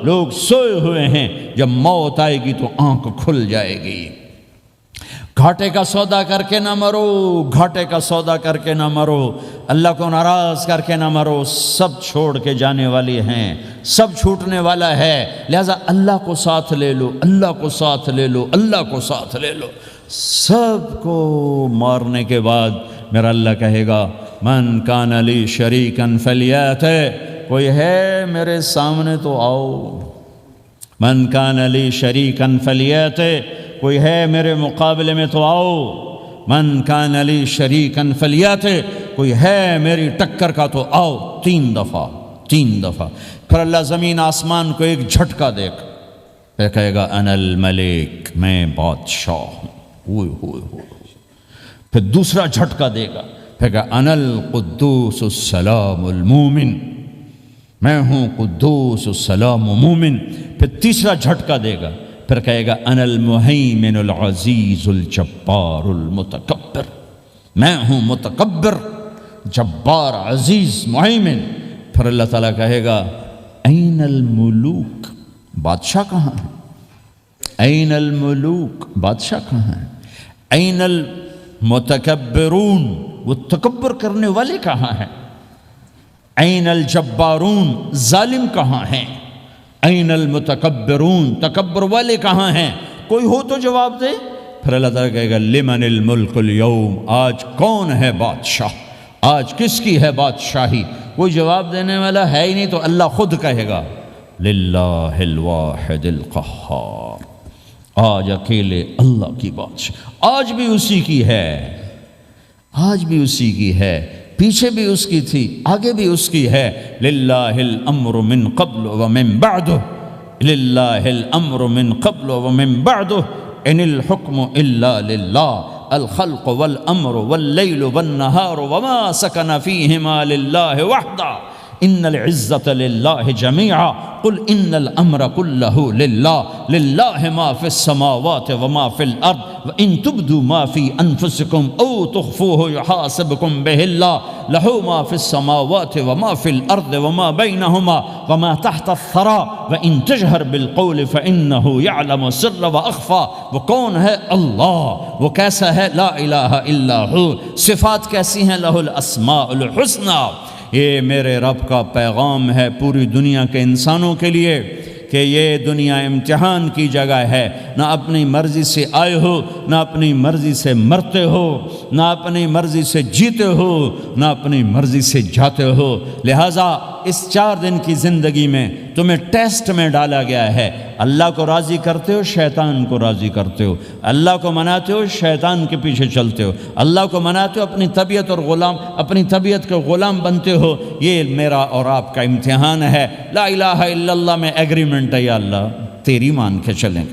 لوگ سوئے ہوئے ہیں، جب موت آئے گی تو آنکھ کھل جائے گی۔ گھاٹے کا سودا کر کے نہ مرو، گھاٹے کا سودا کر کے نہ مرو، اللہ کو ناراض کر کے نہ مرو، سب چھوڑ کے جانے والے ہیں، سب چھوٹنے والا ہے، لہذا اللہ کو ساتھ لے لو، اللہ کو ساتھ لے لو، اللہ کو ساتھ لے لو۔ سب کو مارنے کے بعد میرا اللہ کہے گا من کان لی شریکن فلیات، کوئی ہے میرے سامنے تو آؤ، من کان لی شریکن فلیات، کوئی ہے میرے مقابلے میں تو آؤ، من کان لی شریکن فلیات، کوئی ہے میری ٹکر کا تو آؤ، تین دفعہ۔ پھر اللہ زمین آسمان کو ایک جھٹکا دے گا، پھر کہے گا انا الملک، میں بادشاہ ہوں، پھر دوسرا جھٹکا دے گا، پھر کہا انا القدوس السلام المومن، میں ہوں قدوس السلام مومن، پھر تیسرا جھٹکا دے گا، پھر کہے گا انا المہیمن العزیز الجبار المتکبر، میں ہوں متکبر، جبار، عزیز، مہیمن۔ پھر اللہ تعالیٰ کہے گا این الملوک، بادشاہ کہاں ہے؟ این الملوک، بادشاہ کہاں ہے؟ این المتکبرون، وہ تکبر کرنے والے کہاں ہیں؟ این الجبارون، ظالم کہاں ہیں؟ این المتکبرون، تکبر والے کہاں ہیں؟ کوئی ہو تو جواب دے۔ پھر اللہ تعالیٰ کہے گا لمن الملک اليوم، آج کون ہے بادشاہ، آج کس کی ہے بادشاہی؟ کوئی جواب دینے والا ہے ہی نہیں، تو اللہ خود کہے گا للہ الواحد القہار، آج اکیلے اللہ کی بادشاہ، آج بھی اسی کی ہے، آج بھی اسی کی ہے، پیچھے بھی اس کی تھی، آگے بھی اس کی ہے۔ للہ الامر من قبل ومن بعد، للہ الامر من قبل ومن بعد، ان الحکم الا للہ، الخلق والامر واللیل والنہار وما سکن فیہما للہ وحدہ، ان العزت للہ جميعا، قل ان الامر كله للہ، للہ ما فی السماوات وما فی الارض، وان تبدوا ما فی انفسکم او تخفوه یحاسبکم به اللہ، لہ ما فی السماوات وما فی الارض وما بینہما وما تحت الثرى، وان تجہر بالقول فانہ یعلم السر واخفى۔ وہ کون ہے؟ اللہ۔ وہ کیسا ہے؟ لا الہ الا ہو۔ صفات کیسی ہیں؟ لہ الاسماء الحسنى۔ یہ میرے رب کا پیغام ہے پوری دنیا کے انسانوں کے لیے کہ یہ دنیا امتحان کی جگہ ہے، نہ اپنی مرضی سے آئے ہو، نہ اپنی مرضی سے مرتے ہو، نہ اپنی مرضی سے جیتے ہو، نہ اپنی مرضی سے جاتے ہو۔ لہٰذا اس 4 دن کی زندگی میں تمہیں ٹیسٹ میں ڈالا گیا ہے، اللہ کو راضی کرتے ہو، شیطان کو راضی کرتے ہو، اللہ کو مناتے ہو، شیطان کے پیچھے چلتے ہو، اللہ کو مناتے ہو، اپنی طبیعت اور اپنی طبیعت کے غلام بنتے ہو۔ یہ میرا اور آپ کا امتحان ہے۔ لا الہ الا اللہ میں ایگریمنٹ ہے، یا اللہ تیری مان کے چلیں،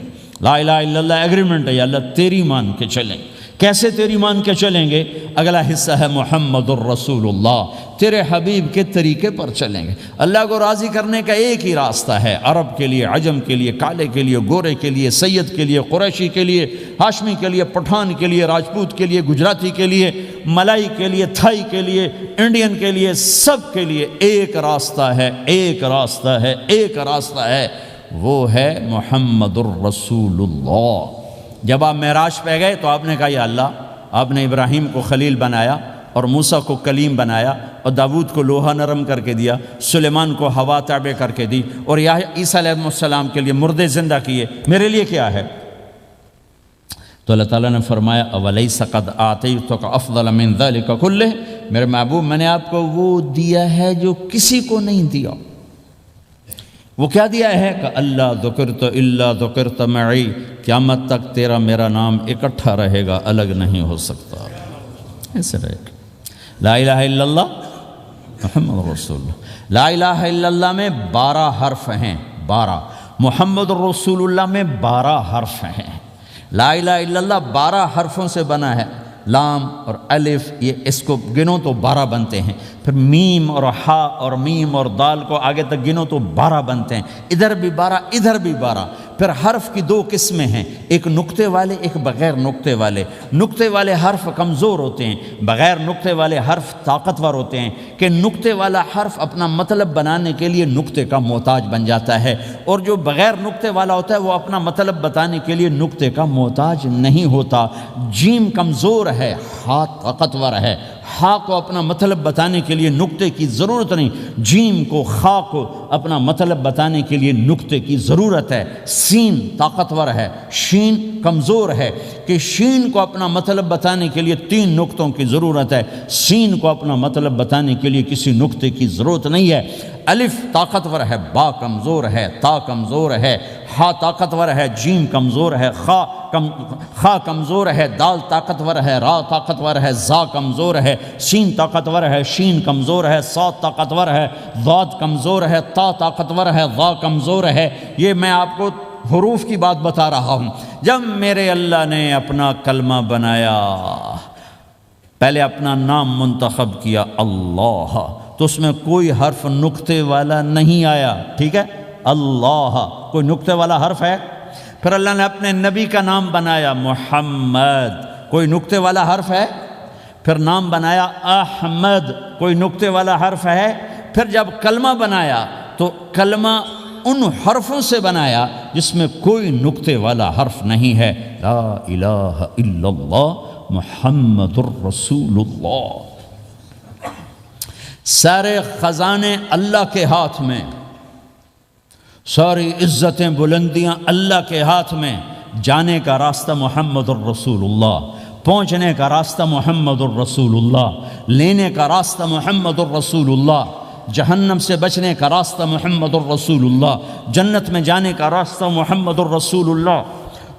لا الہ الا اللہ ایگریمنٹ ہے، یا اللہ تیری مان کے چلیں، کیسے تیری مان کے چلیں گے؟ اگلا حصہ ہے محمد الرسول اللہ، تیرے حبیب کے طریقے پر چلیں گے۔ اللہ کو راضی کرنے کا ایک ہی راستہ ہے، عرب کے لیے، عجم کے لیے، کالے کے لیے، گورے کے لیے، سید کے لیے، قریشی کے لیے، ہاشمی کے لیے، پٹھان کے لیے، راجپوت کے لیے، گجراتی کے لیے، ملائی کے لیے، تھائی کے لیے، انڈین کے لیے، سب کے لیے ایک راستہ ہے، ایک راستہ ہے، ایک راستہ ہے، وہ ہے محمد الرسول اللہ۔ جب آپ معراج پہ گئے تو آپ نے کہا یا اللہ، آپ نے ابراہیم کو خلیل بنایا اور موسیٰ کو کلیم بنایا اور داود کو لوہا نرم کر کے دیا، سلیمان کو ہوا تابع کر کے دی، اور عیسیٰ علیہ السلام کے لیے مردے زندہ کیے، میرے لیے کیا ہے؟ تو اللہ تعالیٰ نے فرمایا اولیس قد آتیتک افضل من ذلک کلہ، میرے محبوب میں نے آپ کو وہ دیا ہے جو کسی کو نہیں دیا۔ وہ کیا دیا ہے کہ اللہ ذکرت الا ذکرت معی، قیامت تک تیرا میرا نام اکٹھا رہے گا، الگ نہیں ہو سکتا، ایسے رہے گا۔ لا الہ الا اللہ محمد رسول اللہ، لا الہ الا اللہ میں 12 حرف ہیں، 12، محمد رسول اللہ میں 12 حرف ہیں۔ لا الہ الا اللہ 12 حرفوں سے بنا ہے، لام اور الف، یہ اس کو گنو تو 12 بنتے ہیں، پھر میم اور ہا اور میم اور دال کو آگے تک گنو تو 12 بنتے ہیں، ادھر بھی 12 ادھر بھی 12۔ پھر حرف کی 2 قسمیں ہیں، ایک نقطے والے، ایک بغیر نقطے والے۔ نقطے والے حرف کمزور ہوتے ہیں، بغیر نقطے والے حرف طاقتور ہوتے ہیں، کہ نقطے والا حرف اپنا مطلب بنانے کے لیے نقطے کا محتاج بن جاتا ہے، اور جو بغیر نقطے والا ہوتا ہے وہ اپنا مطلب بتانے کے لیے نقطے کا محتاج نہیں ہوتا۔ جیم کمزور ہے، ہا طاقتور ہے، ہا کو اپنا مطلب بتانے کے لیے نقطے کی ضرورت نہیں، جیم کو، خا کو اپنا مطلب بتانے کے لیے نقطے کی ضرورت ہے۔ سین طاقتور ہے، شین کمزور ہے، کہ شین کو اپنا مطلب بتانے کے لیے 3 نقطوں کی ضرورت ہے، سین کو اپنا مطلب بتانے کے لیے کسی نقطے کی ضرورت نہیں ہے۔ الف طاقتور ہے، با کمزور ہے، تا کمزور ہے، ہا طاقتور ہے، جیم کمزور ہے، خا کمزور ہے، دال طاقتور ہے، را طاقتور ہے، زا کمزور ہے، سین طاقتور ہے، شین کمزور ہے، صاد طاقتور ہے، ضاد کمزور ہے، تا طاقتور ہے، ضا کمزور ہے۔ یہ میں آپ کو حروف کی بات بتا رہا ہوں۔ جب میرے اللہ نے اپنا کلمہ بنایا، پہلے اپنا نام منتخب کیا اللہ، تو اس میں کوئی حرف نقطے والا نہیں آیا، ٹھیک ہے؟ اللہ کوئی نقطے والا حرف ہے؟ پھر اللہ نے اپنے نبی کا نام بنایا محمد، کوئی نقطے والا حرف ہے؟ پھر نام بنایا احمد، کوئی نقطے والا حرف ہے؟ پھر جب کلمہ بنایا تو کلمہ ان حرفوں سے بنایا جس میں کوئی نقطے والا حرف نہیں ہے، لا الہ الا اللہ محمد الرسول اللہ۔ سارے خزانے اللہ کے ہاتھ میں، ساری عزتیں بلندیاں اللہ کے ہاتھ میں، جانے کا راستہ محمد الرسول اللہ، پہنچنے کا راستہ محمد الرسول اللہ، لینے کا راستہ محمد الرسول اللہ، جہنم سے بچنے کا راستہ محمد الرسول اللہ، جنت میں جانے کا راستہ محمد الرسول اللہ،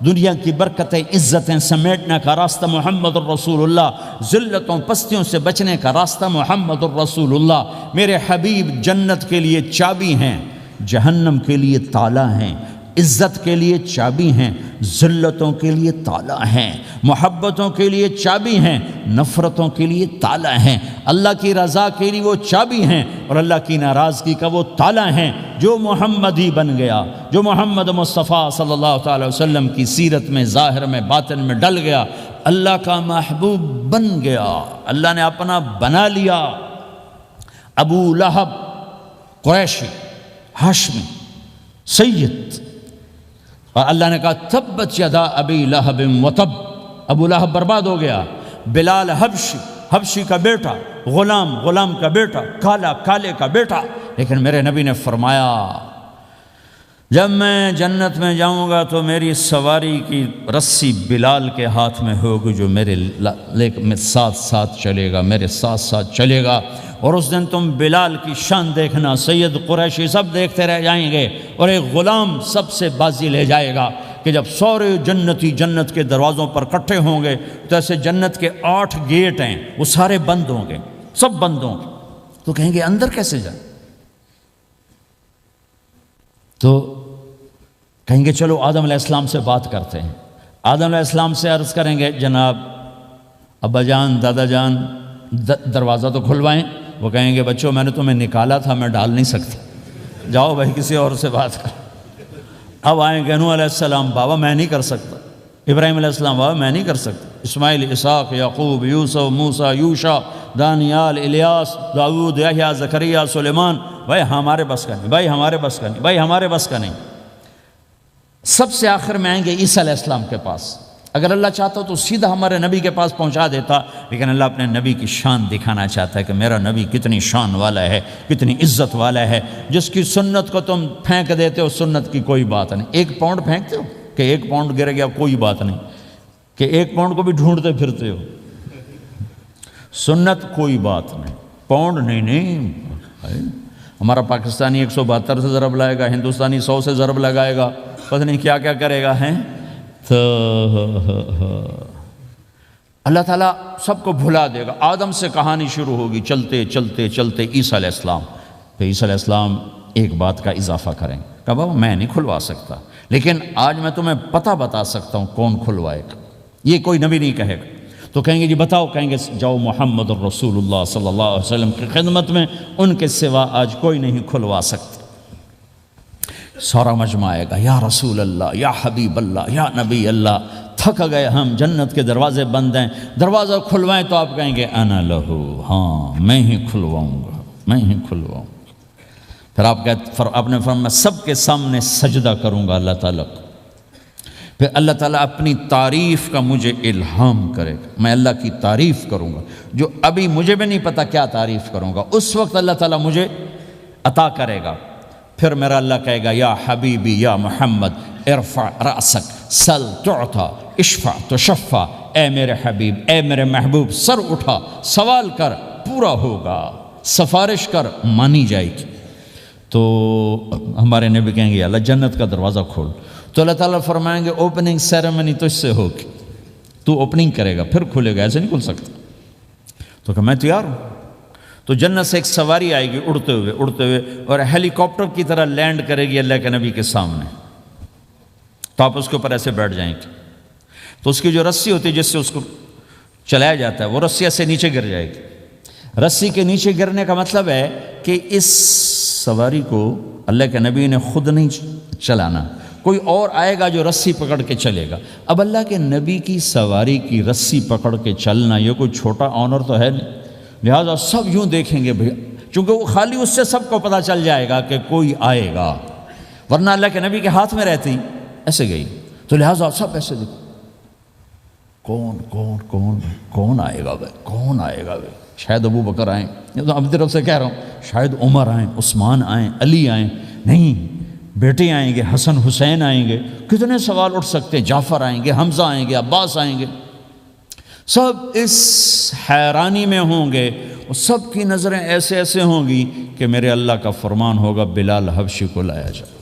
دنیا کی برکتیں عزتیں سمیٹنے کا راستہ محمد الرسول اللہ، ذلتوں پستیوں سے بچنے کا راستہ محمد الرسول اللہ۔ میرے حبیب جنت کے لیے چابی ہیں، جہنم کے لیے تالا ہیں، عزت کے لیے چابی ہیں، ذلتوں کے لیے تالا ہیں، محبتوں کے لیے چابی ہیں، نفرتوں کے لیے تالا ہیں، اللہ کی رضا کے لیے وہ چابی ہیں، اور اللہ کی ناراضگی کا وہ تالا ہیں۔ جو محمدی بن گیا، جو محمد مصطفیٰ صلی اللہ تعالی وسلم کی سیرت میں، ظاہر میں، باطن میں ڈل گیا، اللہ کا محبوب بن گیا، اللہ نے اپنا بنا لیا۔ ابو لہب قریشی، ہاشمی، سید، اور اللہ نے کہا تبت یدا ابی لہب وتب، ابو لہب برباد ہو گیا۔ بلال حبشی، حبشی کا بیٹا، غلام، غلام کا بیٹا، کالا، کالے کا بیٹا، لیکن میرے نبی نے فرمایا جب میں جنت میں جاؤں گا تو میری سواری کی رسی بلال کے ہاتھ میں ہوگی، جو میرے ساتھ ساتھ چلے گا، میرے ساتھ ساتھ چلے گا، اور اس دن تم بلال کی شان دیکھنا، سید قریشی سب دیکھتے رہ جائیں گے، اور ایک غلام سب سے بازی لے جائے گا، کہ جب سارے جنتی جنت کے دروازوں پر کٹھے ہوں گے تو ایسے جنت کے 8 گیٹ ہیں، وہ سارے بند ہوں گے، سب بند ہوں گے، تو کہیں گے اندر کیسے جائیں؟ تو کہیں گے چلو آدم علیہ السلام سے بات کرتے ہیں۔ آدم علیہ السلام سے عرض کریں گے جناب ابا جان دادا جان دروازہ تو کھلوائیں. وہ کہیں گے بچوں میں نے تمہیں نکالا تھا، میں ڈال نہیں سکتا، جاؤ بھائی کسی اور سے بات کر. اب آئیں گے نوح علیہ السلام، بابا میں نہیں کر سکتا. ابراہیم علیہ السلام، بابا میں نہیں کر سکتا. اسماعیل، اسحاق، یعقوب، یوسف، موسیٰ، یوشع، دانیال، الیاس، داؤد، یحییٰ، زکریا، سلیمان، بھائی ہمارے بس کا نہیں، بھائی ہمارے بس کا نہیں، بھائی ہمارے بس کا نہیں. سب سے آخر میں آئیں گے عیسیٰ علیہ السلام کے پاس. اگر اللہ چاہتا تو سیدھا ہمارے نبی کے پاس پہنچا دیتا، لیکن اللہ اپنے نبی کی شان دکھانا چاہتا ہے کہ میرا نبی کتنی شان والا ہے، کتنی عزت والا ہے. جس کی سنت کو تم پھینک دیتے ہو، سنت کی کوئی بات نہیں. 1 پاؤنڈ پھینکتے ہو کہ 1 پاؤنڈ گر گیا، کوئی بات نہیں. کہ 1 پاؤنڈ کو بھی ڈھونڈتے پھرتے ہو. سنت کوئی بات نہیں، پاؤنڈ نہیں. ہمارا پاکستانی 172 سے ضرب لائے گا، ہندوستانی 100 سے ضرب لگائے گا، پتہ نہیں کیا کیا کرے گا. ہیں تو اللہ تعالیٰ سب کو بھلا دے گا. آدم سے کہانی شروع ہوگی، چلتے چلتے چلتے عیسیٰ علیہ السلام. پھر عیسیٰ علیہ السلام ایک بات کا اضافہ کریں، کہ بابا میں نہیں کھلوا سکتا، لیکن آج میں تمہیں پتہ بتا سکتا ہوں کون کھلوائے گا. یہ کوئی نبی نہیں کہے گا. تو کہیں گے جی بتاؤ، کہیں گے جاؤ محمد الرسول اللہ صلی اللہ علیہ وسلم کی خدمت میں، ان کے سوا آج کوئی نہیں کھلوا سکتا. سارا مجمع آئے گا، یا رسول اللہ، یا حبیب اللہ، یا نبی اللہ، تھک گئے ہم، جنت کے دروازے بند ہیں، دروازہ کھلوائیں. تو آپ کہیں گے انا لہو، ہاں میں ہی کھلواؤں گا، میں ہی کھلواؤں گا. پھر آپ نے فرمایا سب کے سامنے سجدہ کروں گا اللہ تعالیٰ کو. پھر اللہ تعالیٰ اپنی تعریف کا مجھے الہام کرے گا، میں اللہ کی تعریف کروں گا جو ابھی مجھے بھی نہیں پتا کیا تعریف کروں گا، اس وقت اللہ تعالیٰ مجھے عطا کرے گا. پھر میرا اللہ کہے گا یا حبیبی یا محمد ارفع رأسک سل تعطا اشفع تشفع. اے میرے حبیب، اے میرے محبوب، سر اٹھا، سوال کر، پورا ہوگا، سفارش کر، مانی جائے گی. تو ہمارے نبی کہیں گے اللہ جنت کا دروازہ کھول. تو اللہ تعالیٰ فرمائیں گے اوپننگ سیریمنی تجھ سے ہوگی، تو اوپننگ کرے گا پھر کھلے گا، ایسے نہیں کھل سکتا. تو کہ میں تیار ہوں. تو جنت سے ایک سواری آئے گی اڑتے ہوئے اور ہیلی کاپٹر کی طرح لینڈ کرے گی اللہ کے نبی کے سامنے. تو آپ اس کے اوپر ایسے بیٹھ جائیں گے. تو اس کی جو رسی ہوتی ہے جس سے اس کو چلایا جاتا ہے، وہ رسی ایسے نیچے گر جائے گی. رسی کے نیچے گرنے کا مطلب ہے کہ اس سواری کو اللہ کے نبی نے خود نہیں چلانا، کوئی اور آئے گا جو رسی پکڑ کے چلے گا. اب اللہ کے نبی کی سواری کی رسی پکڑ کے چلنا یہ کوئی چھوٹا آنر تو ہے نہیں. لہٰذا سب یوں دیکھیں گے بھیا، چونکہ وہ خالی اس سے سب کو پتہ چل جائے گا کہ کوئی آئے گا، ورنہ اللہ کے نبی کے ہاتھ میں رہتی ایسے گئی. تو لہٰذا سب ایسے دیکھیں کون کون کون کون آئے گا بھائی، کون آئے گا بھائی. شاید ابو بکر آئیں، یہ تو اپنی طرف سے کہہ رہا ہوں، شاید عمر آئیں، عثمان آئیں، علی آئیں. نہیں، بیٹے آئیں گے، حسن حسین آئیں گے. کتنے سوال اٹھ سکتے ہیں. جعفر آئیں گے، حمزہ آئیں گے، عباس آئیں گے. سب اس حیرانی میں ہوں گے، اور سب کی نظریں ایسے ایسے ہوں گی کہ میرے اللہ کا فرمان ہوگا بلال حبشی کو لایا جائے،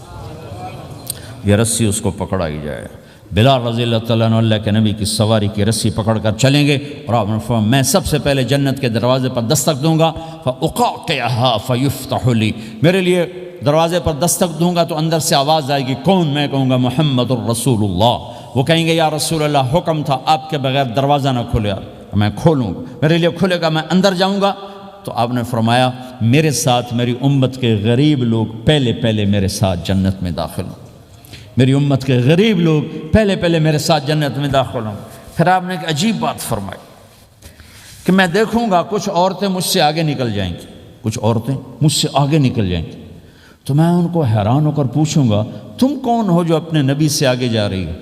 یہ رسی اس کو پکڑائی جائے. بلال رضی اللہ تعالیٰ عنہ اللہ کے نبی کی سواری کی رسی پکڑ کر چلیں گے، اور آپ نے فرمایا میں سب سے پہلے جنت کے دروازے پر دستک دوں گا، فَأُقَعْقِعَهَا فَيُفْتَحُ لِي، میرے لیے دروازے پر دستک دوں گا تو اندر سے آواز آئے گی. کون؟ میں کہوں گا محمد الرسول اللہ. وہ کہیں گے یا رسول اللہ حکم تھا آپ کے بغیر دروازہ نہ کھلے. میں کھولوں گا، میرے لیے کھلے گا، میں اندر جاؤں گا. تو آپ نے فرمایا میرے ساتھ میری امت کے غریب لوگ پہلے میرے ساتھ جنت میں داخل ہوں، میری امت کے غریب لوگ پہلے میرے ساتھ جنت میں داخل ہوں. پھر آپ نے ایک عجیب بات فرمائی کہ میں دیکھوں گا کچھ عورتیں مجھ سے آگے نکل جائیں گی، کچھ عورتیں مجھ سے آگے نکل جائیں گی. تو میں ان کو حیران ہو کر پوچھوں گا تم کون ہو جو اپنے نبی سے آگے جا رہی ہو؟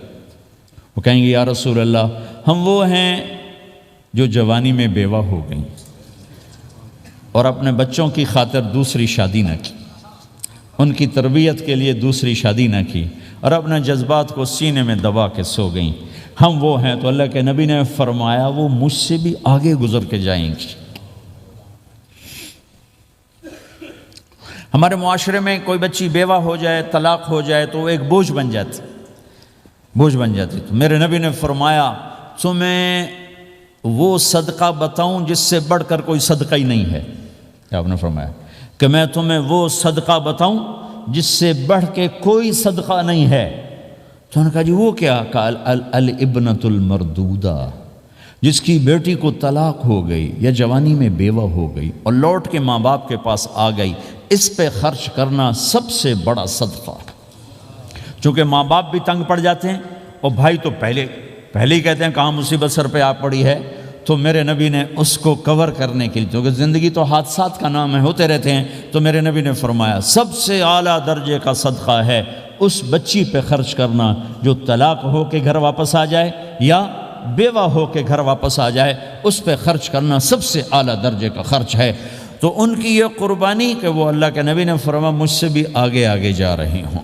وہ کہیں گے یا رسول اللہ ہم وہ ہیں جو جوانی میں بیوہ ہو گئیں اور اپنے بچوں کی خاطر دوسری شادی نہ کی، ان کی تربیت کے لیے دوسری شادی نہ کی، اور اپنے جذبات کو سینے میں دبا کے سو گئیں. ہم وہ ہیں. تو اللہ کے نبی نے فرمایا وہ مجھ سے بھی آگے گزر کے جائیں گی. ہمارے معاشرے میں کوئی بچی بیوہ ہو جائے، طلاق ہو جائے تو وہ ایک بوجھ بن جاتی، تو میرے نبی نے فرمایا تمہیں وہ صدقہ بتاؤں جس سے بڑھ کر کوئی صدقہ ہی نہیں ہے. آپ نے فرمایا کہ میں تمہیں وہ صدقہ بتاؤں جس سے بڑھ کے کوئی صدقہ نہیں ہے. تو انہوں نے کہا جی وہ کیا؟ کہا الابنۃ المردودہ، جس کی بیٹی کو طلاق ہو گئی یا جوانی میں بیوہ ہو گئی اور لوٹ کے ماں باپ کے پاس آ گئی، اس پہ خرچ کرنا سب سے بڑا صدقہ۔ چونکہ ماں باپ بھی تنگ پڑ جاتے ہیں اور بھائی تو پہلے ہی کہتے ہیں کہاں مصیبت سر پہ آ پڑی ہے، تو میرے نبی نے اس کو کور کرنے کے لیے، کیونکہ زندگی تو حادثات کا نام ہے، ہوتے رہتے ہیں، تو میرے نبی نے فرمایا سب سے اعلیٰ درجے کا صدقہ ہے اس بچی پہ خرچ کرنا جو طلاق ہو کے گھر واپس آ جائے یا بیوہ ہو کے گھر واپس آ جائے، اس پہ خرچ کرنا سب سے اعلیٰ درجے کا خرچ ہے۔ تو ان کی یہ قربانی کہ وہ اللہ کے نبی نے فرمایا مجھ سے بھی آگے آگے جا رہی ہوں۔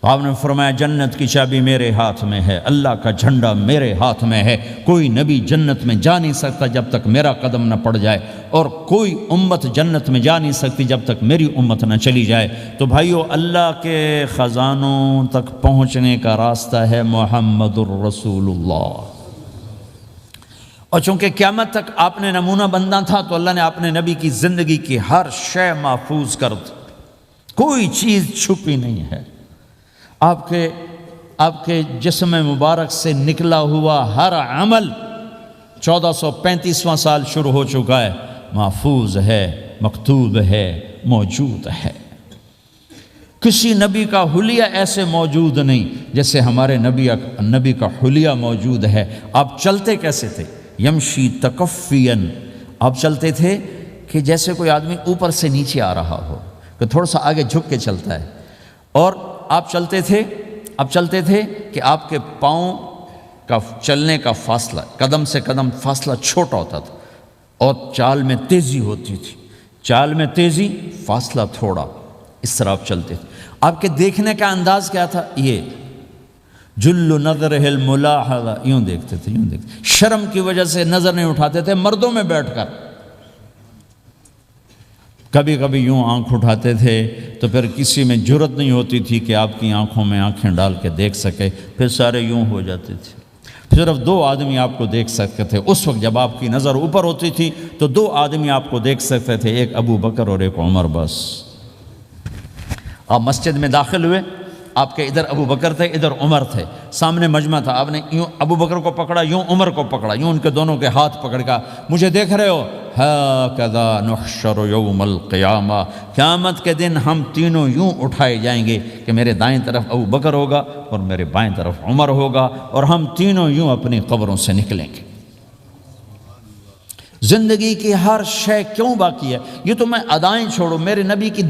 تو آپ نے فرمایا جنت کی چابی میرے ہاتھ میں ہے، اللہ کا جھنڈا میرے ہاتھ میں ہے، کوئی نبی جنت میں جا نہیں سکتا جب تک میرا قدم نہ پڑ جائے، اور کوئی امت جنت میں جا نہیں سکتی جب تک میری امت نہ چلی جائے۔ تو بھائیو، اللہ کے خزانوں تک پہنچنے کا راستہ ہے محمد الرسول اللہ، اور چونکہ قیامت تک آپ نے نمونہ بننا تھا تو اللہ نے اپنے نبی کی زندگی کی ہر شے محفوظ کر دی، کوئی چیز چھپی نہیں ہے۔ آپ کے جسم مبارک سے نکلا ہوا ہر عمل 1435واں سال شروع ہو چکا ہے، محفوظ ہے، مکتوب ہے، موجود ہے۔ کسی نبی کا حلیہ ایسے موجود نہیں جیسے ہمارے نبی کا حلیہ موجود ہے۔ آپ چلتے کیسے تھے؟ یمشی تکفین، آپ چلتے تھے کہ جیسے کوئی آدمی اوپر سے نیچے آ رہا ہو، کہ تھوڑا سا آگے جھک کے چلتا ہے، اور آپ چلتے تھے کہ آپ کے پاؤں کا چلنے کا فاصلہ، قدم سے قدم فاصلہ چھوٹا ہوتا تھا، اور چال میں تیزی ہوتی تھی، چال میں تیزی، فاصلہ تھوڑا، اس طرح آپ چلتے تھے۔ آپ کے دیکھنے کا انداز کیا تھا؟ یہ جل نظرہ الملاحظہ، یوں دیکھتے تھے، شرم کی وجہ سے نظر نہیں اٹھاتے تھے مردوں میں بیٹھ کر، کبھی کبھی یوں آنکھ اٹھاتے تھے تو پھر کسی میں جرت نہیں ہوتی تھی کہ آپ کی آنکھوں میں آنکھیں ڈال کے دیکھ سکے، پھر سارے یوں ہو جاتے تھے، صرف 2 آدمی آپ کو دیکھ سکتے تھے۔ اس وقت جب آپ کی نظر اوپر ہوتی تھی تو 2 آدمی آپ کو دیکھ سکتے تھے، ایک ابو بکر اور ایک عمر، بس۔ آپ مسجد میں داخل ہوئے، آپ کے ادھر ابو بکر تھے، ادھر عمر تھے، سامنے مجمع تھا، آپ نے یوں ابو بکر کو پکڑا، یوں عمر کو پکڑا، یوں ان کے دونوں کے ہاتھ پکڑ کا، مجھے دیکھ رہے ہو؟ ہاکذا نحشر یوم القیامہ، قیامت کے دن ہم تینوں یوں اٹھائے جائیں گے کہ میرے دائیں طرف ابو بکر ہوگا اور میرے بائیں طرف عمر ہوگا، اور ہم تینوں یوں اپنی قبروں سے نکلیں گے۔ زندگی کی ہر شے کیوں باقی ہے؟ یہ تو میں ادائیں چھوڑو، میرے نبی کی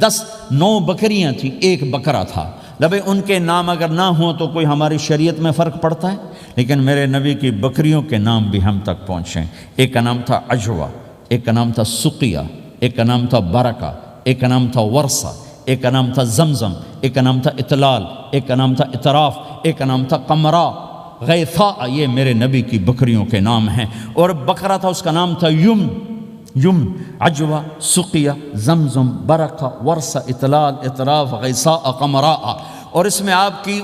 9 بکریاں تھیں، 1 بکرا تھا، لبے ان کے نام اگر نہ ہوں تو کوئی ہماری شریعت میں فرق پڑتا ہے، لیکن میرے نبی کی بکریوں کے نام بھی ہم تک پہنچے۔ ایک کا نام تھا عجوہ، ایک کا نام تھا سقیہ، ایک کا نام تھا برکہ، ایک کا نام تھا ورثہ، ایک کا نام تھا زمزم، ایک کا نام تھا اطلال، ایک کا نام تھا اطراف، ایک کا نام تھا قمرا، غیثاء۔ یہ میرے نبی کی بکریوں کے نام ہیں، اور بکرا تھا اس کا نام تھا یم، عجوہ، سقیہ، زمزم، برکہ، ورثہ، اطلال، اطراف، غیثاء، قمراء۔ اور اس میں آپ کی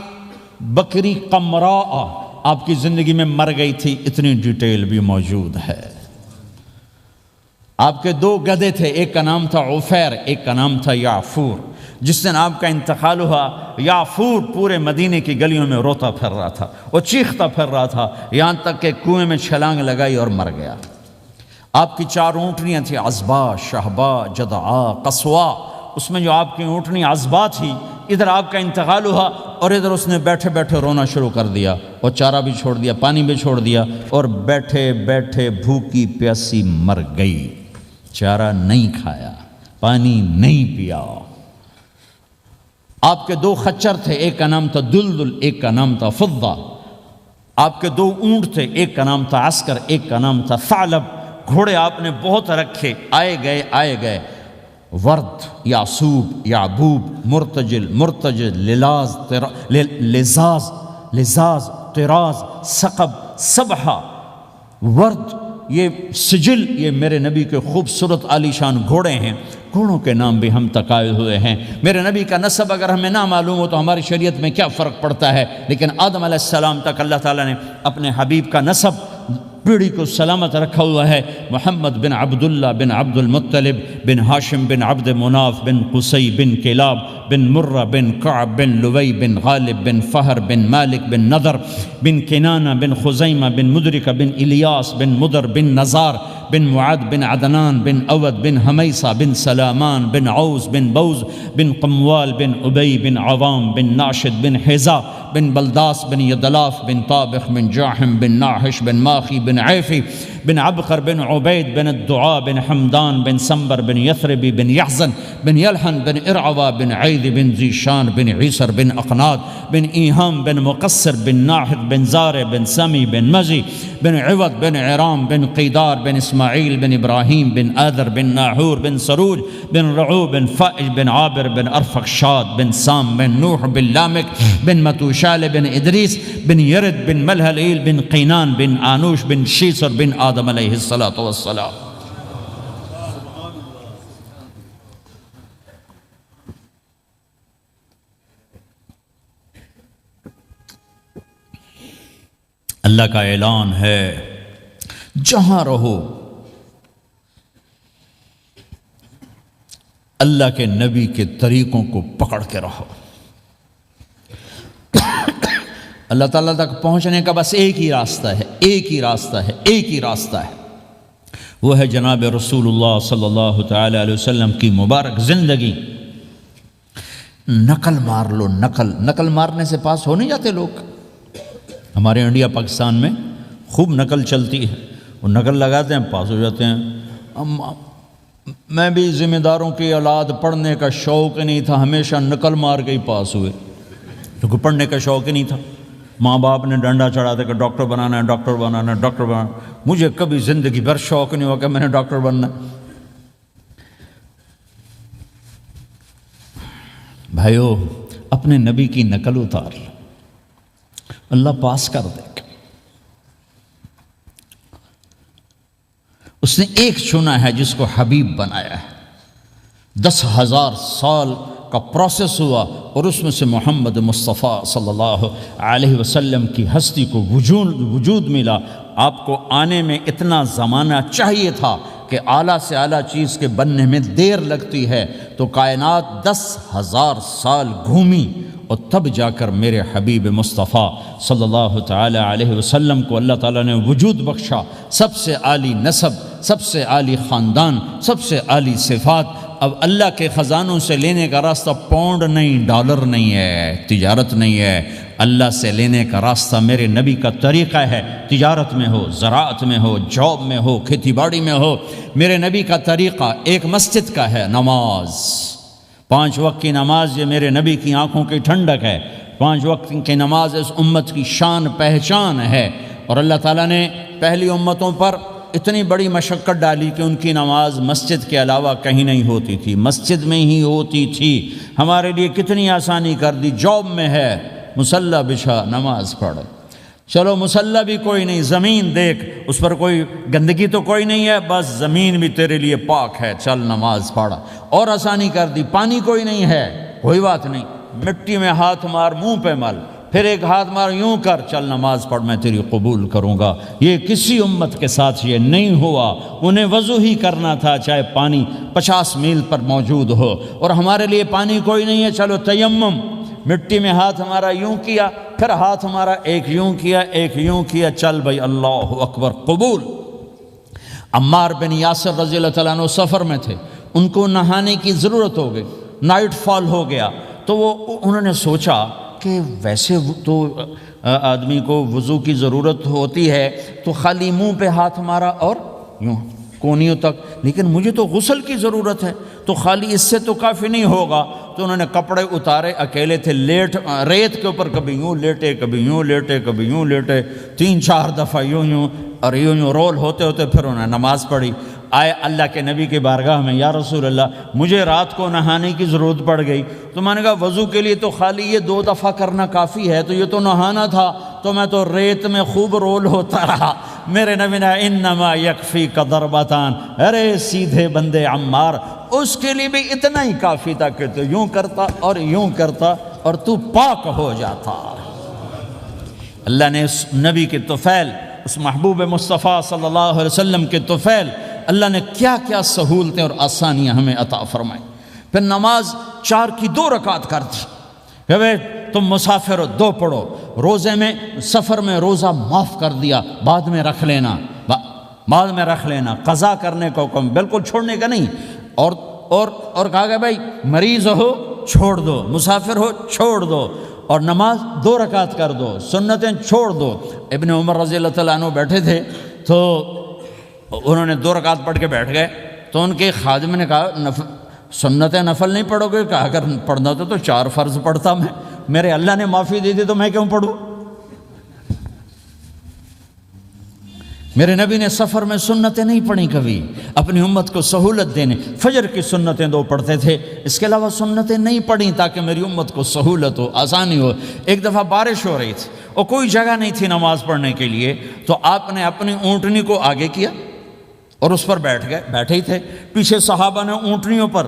بکری قمراء آپ کی زندگی میں مر گئی تھی، اتنی ڈیٹیل بھی موجود ہے۔ آپ کے 2 گدھے تھے، ایک کا نام تھا عفیر، ایک کا نام تھا یعفور۔ جس دن آپ کا انتقال ہوا، یعفور پورے مدینے کی گلیوں میں روتا پھر رہا تھا اور چیختا پھر رہا تھا، یہاں تک کہ کنویں میں چھلانگ لگائی اور مر گیا۔ آپ کی 4 اونٹنیاں تھیں، عزبا، شہبا، جدعا، قصوا۔ اس میں جو آپ کی اونٹنی عزبا تھی، ادھر آپ کا انتقال ہوا اور ادھر اس نے بیٹھے بیٹھے رونا شروع کر دیا، اور چارہ بھی چھوڑ دیا، پانی بھی چھوڑ دیا، اور بیٹھے بیٹھے بھوکی پیاسی مر گئی، چارہ نہیں کھایا، پانی نہیں پیا۔ آپ کے 2 خچر تھے، ایک کا نام تھا دلدل، ایک کا نام تھا فضہ۔ آپ کے 2 اونٹ تھے، ایک کا نام تھا عسکر، ایک کا نام تھا ثعلب۔ گھوڑے آپ نے بہت رکھے، آئے گئے، ورد، یعصوب، یعبوب، مرتجل، لزاز، طراز، ثقب، سبحہ، ورد، یہ سجل، یہ میرے نبی کے خوبصورت عالی شان گھوڑے ہیں۔ گھوڑوں کے نام بھی ہم تک آئے ہوئے ہیں۔ میرے نبی کا نسب اگر ہمیں نہ معلوم ہو تو ہماری شریعت میں کیا فرق پڑتا ہے، لیکن آدم علیہ السلام تک اللہ تعالیٰ نے اپنے حبیب کا نسب پیڑھی کو سلامت رکھا ہوا ہے۔ محمد بن عبداللہ بن عبد المطلب بن ہاشم بن عبد مناف بن قصی بن کلاب بن مرہ بن کعب بن لوی بن غالب بن فہر بن مالک بن نضر بن کنانہ بن خزیمہ بن مدرکہ بن الیاس بن مدر بن نزار بن معد بن عدنان بن اود بن حمیصہ بن سلامان بن عوز بن بوز بن قموال بن ابی بن عوام بن ناشد بن حزا بن بلداس بن یدلاف بن طابخ بن جاحم بن ناحش بن ماخی بن عیفی بن عبقر بن عبید بن الدعاء بن حمدان بن سنبر بن یثربی بن یحزن بن یلحن بن ارعوا بن عید بن ذیشان بن عیسر بن اقناد بن ایہام بن مقصر بن ناحد بن زار بن سمی بن مزی بن عوض بن عرام بن قیدار بن اسماعیل بن ابراہیم بن آدر بن ناحور بن سروج بن رعو بن فائج بن عابر بن ارفقشاد بن سام بن نوح بن لامک بن متوشال بن ادریس بن یرد بن ملہلیل بن قینان بن آنوش بن شیسر بن آدم علیہ السلام۔ اللہ کا اعلان ہے جہاں رہو اللہ کے نبی کے طریقوں کو پکڑ کے رہو۔ اللہ تعالیٰ تک پہنچنے کا بس ایک ہی راستہ ہے، ایک ہی راستہ ہے، ایک ہی راستہ ہے، وہ ہے جناب رسول اللہ صلی اللہ تعالی علیہ وسلم کی مبارک زندگی۔ نقل مار لو، نقل مارنے سے پاس ہو نہیں جاتے لوگ۔ ہمارے انڈیا پاکستان میں خوب نقل چلتی ہے، وہ نقل لگاتے ہیں پاس ہو جاتے ہیں۔ میں بھی ذمہ داروں کی اولاد، پڑھنے کا شوق نہیں تھا، ہمیشہ نقل مار کے ہی پاس ہوئے، کیونکہ پڑھنے کا شوق ہی نہیں تھا۔ ماں باپ نے ڈنڈا چڑھا دیا کہ ڈاکٹر بنانا ہے، ڈاکٹر بنانا ہے، ڈاکٹر بنانا ہے۔ مجھے کبھی زندگی بھر شوق نہیں ہوا کہ میں نے ڈاکٹر بننا ہے۔ بھائیو، اپنے نبی کی نقل اتار لو، اللہ پاس کر دے گا۔ اس نے ایک چنا ہے جس کو حبیب بنایا ہے۔ 10,000 سال کا پروسیس ہوا اور اس میں سے محمد مصطفیٰ صلی اللہ علیہ وسلم کی ہستی کو وجود ملا۔ آپ کو آنے میں اتنا زمانہ چاہیے تھا کہ اعلیٰ سے اعلیٰ چیز کے بننے میں دیر لگتی ہے، تو کائنات 10,000 سال گھومی اور تب جا کر میرے حبیب مصطفیٰ صلی اللہ تعالی علیہ وسلم کو اللہ تعالیٰ نے وجود بخشا۔ سب سے عالی نسب، سب سے عالی خاندان، سب سے عالی صفات۔ اب اللہ کے خزانوں سے لینے کا راستہ پاؤنڈ نہیں، ڈالر نہیں ہے، تجارت نہیں ہے۔ اللہ سے لینے کا راستہ میرے نبی کا طریقہ ہے۔ تجارت میں ہو، زراعت میں ہو، جاب میں ہو، کھیتی باڑی میں ہو، میرے نبی کا طریقہ ایک مسجد کا ہے، نماز۔ 5 وقت کی نماز یہ میرے نبی کی آنکھوں کی ٹھنڈک ہے۔ 5 وقت کی نماز اس امت کی شان پہچان ہے۔ اور اللہ تعالیٰ نے پہلی امتوں پر اتنی بڑی مشقت ڈالی کہ ان کی نماز مسجد کے علاوہ کہیں نہیں ہوتی تھی، مسجد میں ہی ہوتی تھی۔ ہمارے لیے کتنی آسانی کر دی، جاب میں ہے، مصلی بچھا، نماز پڑھ۔ چلو مصلی بھی کوئی نہیں، زمین دیکھ، اس پر کوئی گندگی تو کوئی نہیں ہے، بس زمین بھی تیرے لیے پاک ہے، چل نماز پڑھ۔ اور آسانی کر دی، پانی کوئی نہیں ہے، کوئی بات نہیں، مٹی میں ہاتھ مار، منہ پہ مل، پھر ایک ہاتھ مار، یوں کر، چل نماز پڑھ، میں تیری قبول کروں گا۔ یہ کسی امت کے ساتھ یہ نہیں ہوا۔ انہیں وضو ہی کرنا تھا چاہے پانی 50 میل پر موجود ہو، اور ہمارے لیے پانی کوئی نہیں ہے، چلو تیمم، مٹی میں ہاتھ ہمارا یوں کیا، پھر ہاتھ ہمارا ایک یوں کیا، ایک یوں کیا، چل بھائی اللہ اکبر، قبول۔ عمار بن یاسر رضی اللہ تعالیٰ عنہ سفر میں تھے، ان کو نہانے کی ضرورت ہو گئی، نائٹ فال ہو گیا، تو انہوں نے سوچا کہ ویسے تو آدمی کو وضو کی ضرورت ہوتی ہے تو خالی منہ پہ ہاتھ مارا اور یوں کونیوں تک، لیکن مجھے تو غسل کی ضرورت ہے، تو خالی اس سے تو کافی نہیں ہوگا۔ تو انہوں نے کپڑے اتارے، اکیلے تھے، ریت کے اوپر کبھی یوں لیٹے، کبھی یوں لیٹے، کبھی یوں لیٹے، 3-4 دفعہ یوں اور یوں رول ہوتے ہوتے پھر انہوں نے نماز پڑھی۔ آئے اللہ کے نبی کی بارگاہ میں، یا رسول اللہ مجھے رات کو نہانے کی ضرورت پڑ گئی۔ تو میں نے کہا وضو کے لیے تو خالی یہ 2 دفعہ کرنا کافی ہے، تو یہ تو نہانا تھا، تو میں تو ریت میں خوب رول ہوتا رہا۔ میرے نبی نے انما یکفیک ضربتان، ارے سیدھے بندے عمار، اس کے لیے بھی اتنا ہی کافی تھا کہ تو یوں کرتا اور یوں کرتا اور تو پاک ہو جاتا۔ اللہ نے اس نبی کے طفیل اس محبوب مصطفیٰ صلی اللہ علیہ وسلم کے طفیل اللہ نے کیا کیا سہولتیں اور آسانیاں ہمیں عطا فرمائیں۔ پھر نماز 4 کی 2 رکعت کر دی کہ بھئی تم مسافر ہو 2 پڑھو، روزے میں سفر میں روزہ معاف کر دیا، بعد میں رکھ لینا، بعد میں رکھ لینا، قضا کرنے کو حکم، بالکل چھوڑنے کا نہیں۔ اور کہا کہ بھائی مریض ہو چھوڑ دو، مسافر ہو چھوڑ دو، اور نماز 2 رکعت کر دو، سنتیں چھوڑ دو۔ ابن عمر رضی اللہ تعالیٰ عنہ بیٹھے تھے تو انہوں نے 2 رکعت پڑھ کے بیٹھ گئے، تو ان کے خادم نے کہا سنتیں نفل نہیں پڑھو گے؟ کہا اگر پڑھنا تو 4 فرض پڑھتا میں، میرے اللہ نے معافی دی تھی تو میں کیوں پڑھوں؟ میرے نبی نے سفر میں سنتیں نہیں پڑھی کبھی، اپنی امت کو سہولت دینے، فجر کی سنتیں 2 پڑھتے تھے، اس کے علاوہ سنتیں نہیں پڑھیں تاکہ میری امت کو سہولت ہو، آسانی ہو۔ ایک دفعہ بارش ہو رہی تھی اور کوئی جگہ نہیں تھی نماز پڑھنے کے لیے، تو آپ نے اپنی اونٹنی کو آگے کیا اور اس پر بیٹھ گئے، بیٹھے ہی تھے، پیچھے صحابہ نے اونٹنیوں پر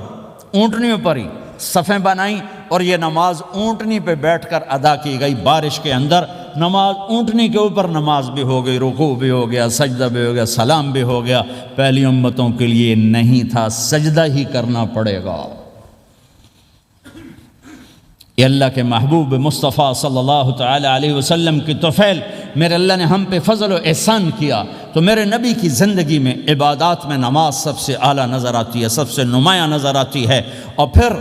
ہی صفیں بنائیں، اور یہ نماز اونٹنی پہ بیٹھ کر ادا کی گئی۔ بارش کے اندر نماز اونٹنی کے اوپر نماز بھی ہو گئی، رکوع بھی ہو گیا، سجدہ بھی ہو گیا، سلام بھی ہو گیا۔ پہلی امتوں کے لیے نہیں تھا، سجدہ ہی کرنا پڑے گا۔ یہ اللہ کے محبوب مصطفیٰ صلی اللہ تعالی علیہ وسلم کی طفیل، میرے اللہ نے ہم پہ فضل و احسان کیا، تو میرے نبی کی زندگی میں عبادات میں نماز سب سے اعلیٰ نظر آتی ہے، سب سے نمایاں نظر آتی ہے۔ اور پھر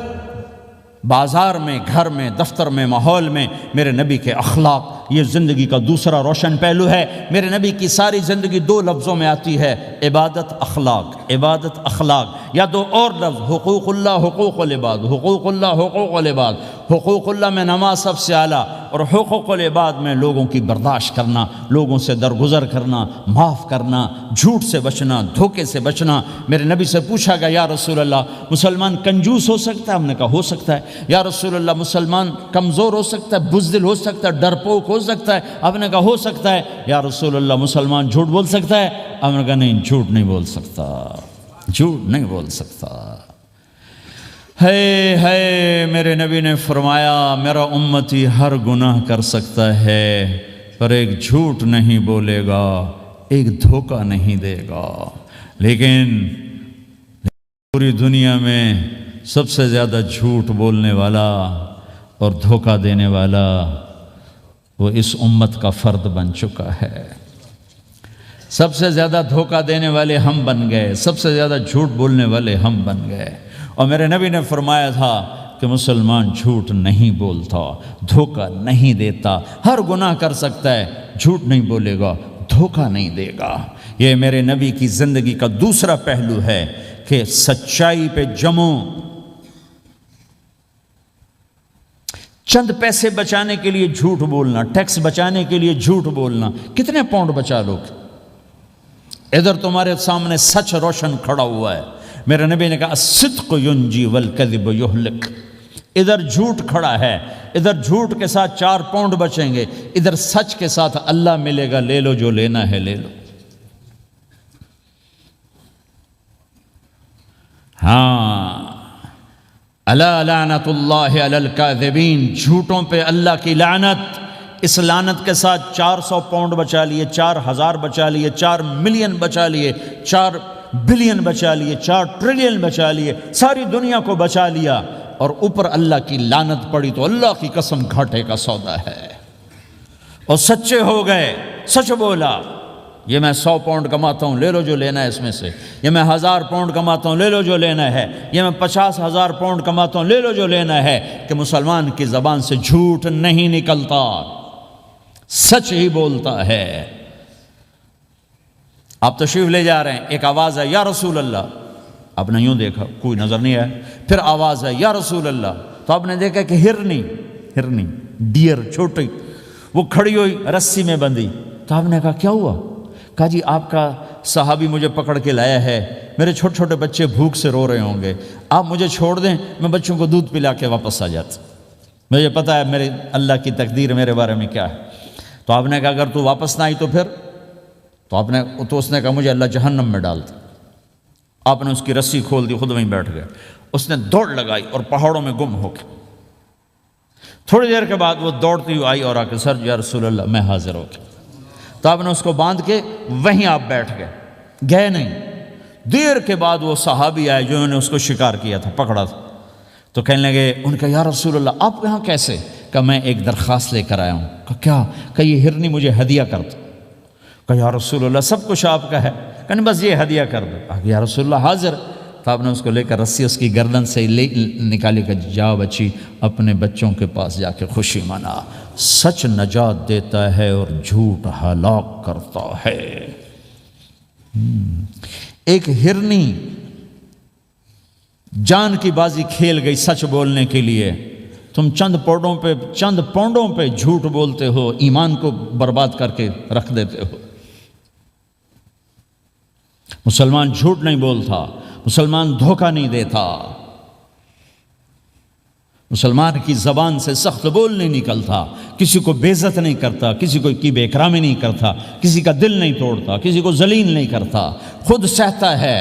بازار میں، گھر میں، دفتر میں، ماحول میں میرے نبی کے اخلاق، یہ زندگی کا دوسرا روشن پہلو ہے۔ میرے نبی کی ساری زندگی 2 لفظوں میں آتی ہے، عبادت اخلاق، عبادت اخلاق، یا 2 اور لفظ، حقوق اللہ، حقوق العباد، حقوق اللہ، حقوق العباد۔ حقوق اللہ میں نماز سب سے اعلیٰ، اور حقوق العباد میں لوگوں کی برداشت کرنا، لوگوں سے درگزر کرنا، معاف کرنا، جھوٹ سے بچنا، دھوکے سے بچنا۔ میرے نبی سے پوچھا گیا یا رسول اللہ مسلمان کنجوس ہو سکتا ہے؟ ہم نے کہا ہو سکتا ہے۔ یا رسول اللہ مسلمان کمزور ہو سکتا ہے، بزدل ہو سکتا ہے، ڈرپوک ہو سکتا ہے؟ آپ نے کہا ہو سکتا ہے۔ یا رسول اللہ مسلمان جھوٹ بول سکتا ہے؟ آپ نے کہا نہیں، جھوٹ نہیں بول سکتا، جھوٹ نہیں بول سکتا۔ ہے میرے نبی نے فرمایا میرا امتی ہر گناہ کر سکتا ہے، پر ایک جھوٹ نہیں بولے گا، ایک دھوکہ نہیں دے گا۔ لیکن پوری دنیا میں سب سے زیادہ جھوٹ بولنے والا اور دھوکہ دینے والا وہ اس امت کا فرد بن چکا ہے۔ سب سے زیادہ دھوکہ دینے والے ہم بن گئے، سب سے زیادہ جھوٹ بولنے والے ہم بن گئے۔ اور میرے نبی نے فرمایا تھا کہ مسلمان جھوٹ نہیں بولتا، دھوکہ نہیں دیتا، ہر گناہ کر سکتا ہے، جھوٹ نہیں بولے گا، دھوکہ نہیں دے گا۔ یہ میرے نبی کی زندگی کا دوسرا پہلو ہے کہ سچائی پہ جمو۔ چند پیسے بچانے کے لیے جھوٹ بولنا، ٹیکس بچانے کے لیے جھوٹ بولنا، کتنے پاؤنڈ بچا لو گے؟ ادھر تمہارے سامنے سچ روشن کھڑا ہوا ہے۔ میرے نبی نے کہا الصدق ینجی والکذب یہلک۔ ادھر جھوٹ کھڑا ہے، ادھر جھوٹ کے ساتھ 4 پاؤنڈ بچیں گے، ادھر سچ کے ساتھ اللہ ملے گا، لے لو جو لینا ہے لے لو۔ ہاں، الا لعنت اللہ علی الکاذبین، جھوٹوں پہ اللہ کی لعنت۔ اس لعنت کے ساتھ 400 پاؤنڈ بچا لیے، 4000 بچا لیے، 4 ملین بچا لیے، 4 بلین بچا لیے، 4 ٹریلین بچا لیے، ساری دنیا کو بچا لیا، اور اوپر اللہ کی لعنت پڑی تو اللہ کی قسم گھاٹے کا سودا ہے۔ اور سچے ہو گئے، سچ بولا، یہ میں 100 پاؤنڈ کماتا ہوں، لے لو جو لینا ہے اس میں سے، یہ میں 1000 پاؤنڈ کماتا ہوں، لے لو جو لینا ہے، یہ میں 50,000 پاؤنڈ کماتا ہوں، لے لو جو لینا ہے۔ کہ مسلمان کی زبان سے جھوٹ نہیں نکلتا، سچ ہی بولتا ہے۔ آپ تشریف لے جا رہے ہیں، ایک آواز ہے یا رسول اللہ، آپ نے یوں دیکھا کوئی نظر نہیں آیا، پھر آواز ہے یا رسول اللہ، تو آپ نے دیکھا کہ ہرنی ڈیئر چھوٹی وہ کھڑی ہوئی رسی میں بندھی، تو آپ نے کہا کیا ہوا؟ کہا جی آپ کا صحابی مجھے پکڑ کے لایا ہے، میرے چھوٹے چھوٹے بچے بھوک سے رو رہے ہوں گے، آپ مجھے چھوڑ دیں، میں بچوں کو دودھ پلا کے واپس آ جاتا، مجھے پتہ ہے میرے اللہ کی تقدیر میرے بارے میں کیا ہے۔ تو آپ نے کہا اگر تو واپس نہ آئی تو پھر؟ تو اس نے کہا مجھے اللہ جہنم میں ڈال دے۔ آپ نے اس کی رسی کھول دی، خود وہیں بیٹھ گئے۔ اس نے دوڑ لگائی اور پہاڑوں میں گم ہو گیا۔ تھوڑی دیر کے بعد وہ دوڑتی ہوئی آئی اور آ کے سر یا رسول اللہ میں حاضر ہو گیا۔ تو آپ نے اس کو باندھ کے وہیں آپ بیٹھ گئے نہیں۔ دیر کے بعد وہ صحابی آئے جو انہوں نے اس کو شکار کیا تھا، پکڑا تھا، تو کہنے لگے، ان کا یا رسول اللہ آپ یہاں کیسے؟ کہ میں ایک درخواست لے کر آیا ہوں۔ کہ کیا؟ کہ یہ ہرنی مجھے ہدیہ کر دو۔ کہ یا رسول اللہ سب کچھ آپ کا ہے، کہ نہیں بس یہ ہدیہ کر دو۔ کہ یا رسول اللہ حاضر۔ تو آپ نے اس کو لے کر رسی اس کی گردن سے نکالی کہ جاؤ بچی اپنے بچوں کے پاس جا کے خوشی منا، سچ نجات دیتا ہے اور جھوٹ ہلاک کرتا ہے۔ ایک ہرنی جان کی بازی کھیل گئی سچ بولنے کے لیے، تم چند پونڈوں پہ جھوٹ بولتے ہو، ایمان کو برباد کر کے رکھ دیتے ہو۔ مسلمان جھوٹ نہیں بولتا، مسلمان دھوکہ نہیں دیتا، مسلمان کی زبان سے سخت بول نہیں نکلتا، کسی کو بے عزت نہیں کرتا، کسی کو کی بے اکرامی نہیں کرتا، کسی کا دل نہیں توڑتا، کسی کو ذلیل نہیں کرتا، خود سہتا ہے،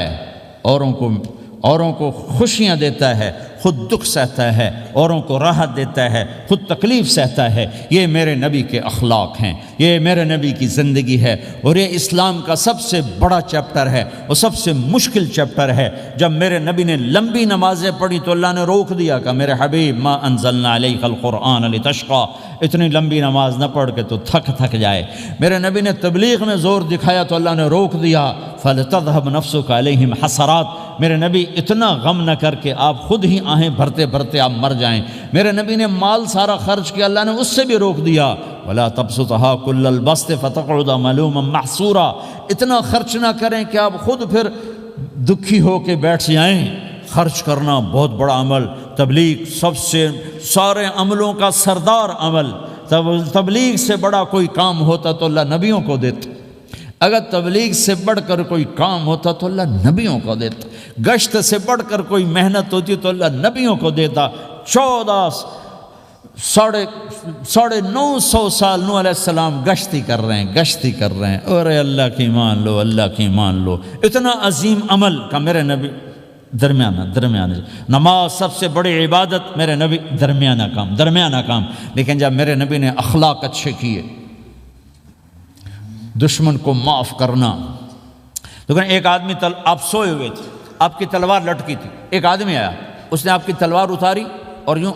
اوروں کو خوشیاں دیتا ہے، خود دکھ سہتا ہے، اوروں کو راحت دیتا ہے، خود تکلیف سہتا ہے۔ یہ میرے نبی کے اخلاق ہیں، یہ میرے نبی کی زندگی ہے، اور یہ اسلام کا سب سے بڑا چیپٹر ہے اور سب سے مشکل چیپٹر ہے۔ جب میرے نبی نے لمبی نمازیں پڑھی تو اللہ نے روک دیا کہ میرے حبیب ما انزلنا علیک القرآن لتشقى، اتنی لمبی نماز نہ پڑھ کے تو تھک جائے۔ میرے نبی نے تبلیغ میں زور دکھایا تو اللہ نے روک دیا، فَلْتَذْهَبْ نَفْسُكَ عَلَيْهِمْ حَسَرَاتٍ، میرے نبی اتنا غم نہ کر کے آپ خود ہی آہیں بھرتے بھرتے آپ مر جائیں۔ میرے نبی نے مال سارا خرچ کیا، اللہ نے اس سے بھی روک دیا، وَلَا تَبْسُطْهَا كُلَّ الْبَسْطِ فَتَقْعُدَ مَلُومًا مَحْسُورًا، اتنا خرچ نہ کریں کہ آپ خود پھر دکھی ہو کے بیٹھ جائیں۔ خرچ کرنا بہت بڑا عمل، تبلیغ سب سے سارے عملوں کا سردار عمل، تبلیغ سے بڑا کوئی کام ہوتا تو اللہ نبیوں کو دیتا، اگر تبلیغ سے بڑھ کر کوئی کام ہوتا تو اللہ نبیوں کو دیتا، گشت سے بڑھ کر کوئی محنت ہوتی تو اللہ نبیوں کو دیتا۔ 950 سال نوح علیہ السلام گشتی کر رہے ہیں، اور اللہ کی مان لو، اللہ کی مان لو، اتنا عظیم عمل کا میرے نبی درمیانہ نماز سب سے بڑی عبادت، میرے نبی درمیانہ کام، لیکن جب میرے نبی نے اخلاق اچھے کیے، دشمن کو معاف کرنا۔ لیکن ایک آدمی آپ سوئے ہوئے تھے، آپ کی تلوار لٹکی تھی، ایک آدمی آیا، اس نے آپ کی تلوار اتاری اور یوں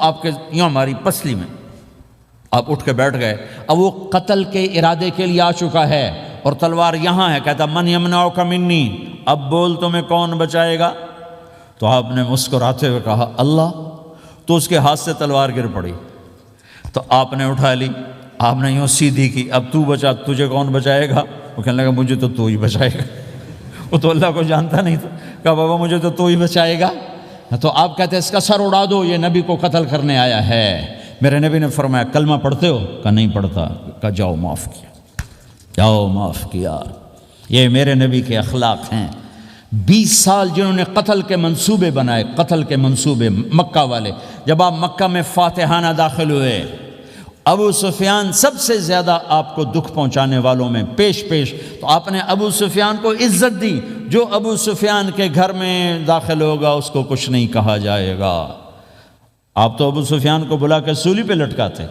ہماری پسلی میں آپ اٹھ کے بیٹھ گئے۔ اب وہ قتل کے ارادے کے لیے آ چکا ہے اور تلوار یہاں ہے، کہتا من یمنعک منی، اب بول تمہیں کون بچائے گا؟ تو آپ نے مسکراتے ہوئے کہا اللہ، تو اس کے ہاتھ سے تلوار گر پڑی، تو آپ نے اٹھا لی، آپ نے یوں سیدھی کی، اب تو بچا، تجھے کون بچائے گا؟ وہ کہنے لگا مجھے تو ہی بچائے گا، وہ تو اللہ کو جانتا نہیں تھا، کہا بابا مجھے تو ہی بچائے گا۔ تو آپ کہتے ہیں اس کا سر اڑا دو، یہ نبی کو قتل کرنے آیا ہے۔ میرے نبی نے فرمایا کلمہ پڑھتے ہو؟ کہا نہیں پڑھتا۔ کہا جاؤ معاف کیا۔ یہ میرے نبی کے اخلاق ہیں۔ 20 سال جنہوں نے قتل کے منصوبے بنائے، مکہ والے، جب آپ مکہ میں فاتحانہ داخل ہوئے، ابو سفیان سب سے زیادہ آپ کو دکھ پہنچانے والوں میں پیش تو آپ نے ابو سفیان کو عزت دی۔ جو ابو سفیان کے گھر میں داخل ہوگا اس کو کچھ نہیں کہا جائے گا۔ آپ تو ابو سفیان کو بلا کے سولی پہ لٹکاتے،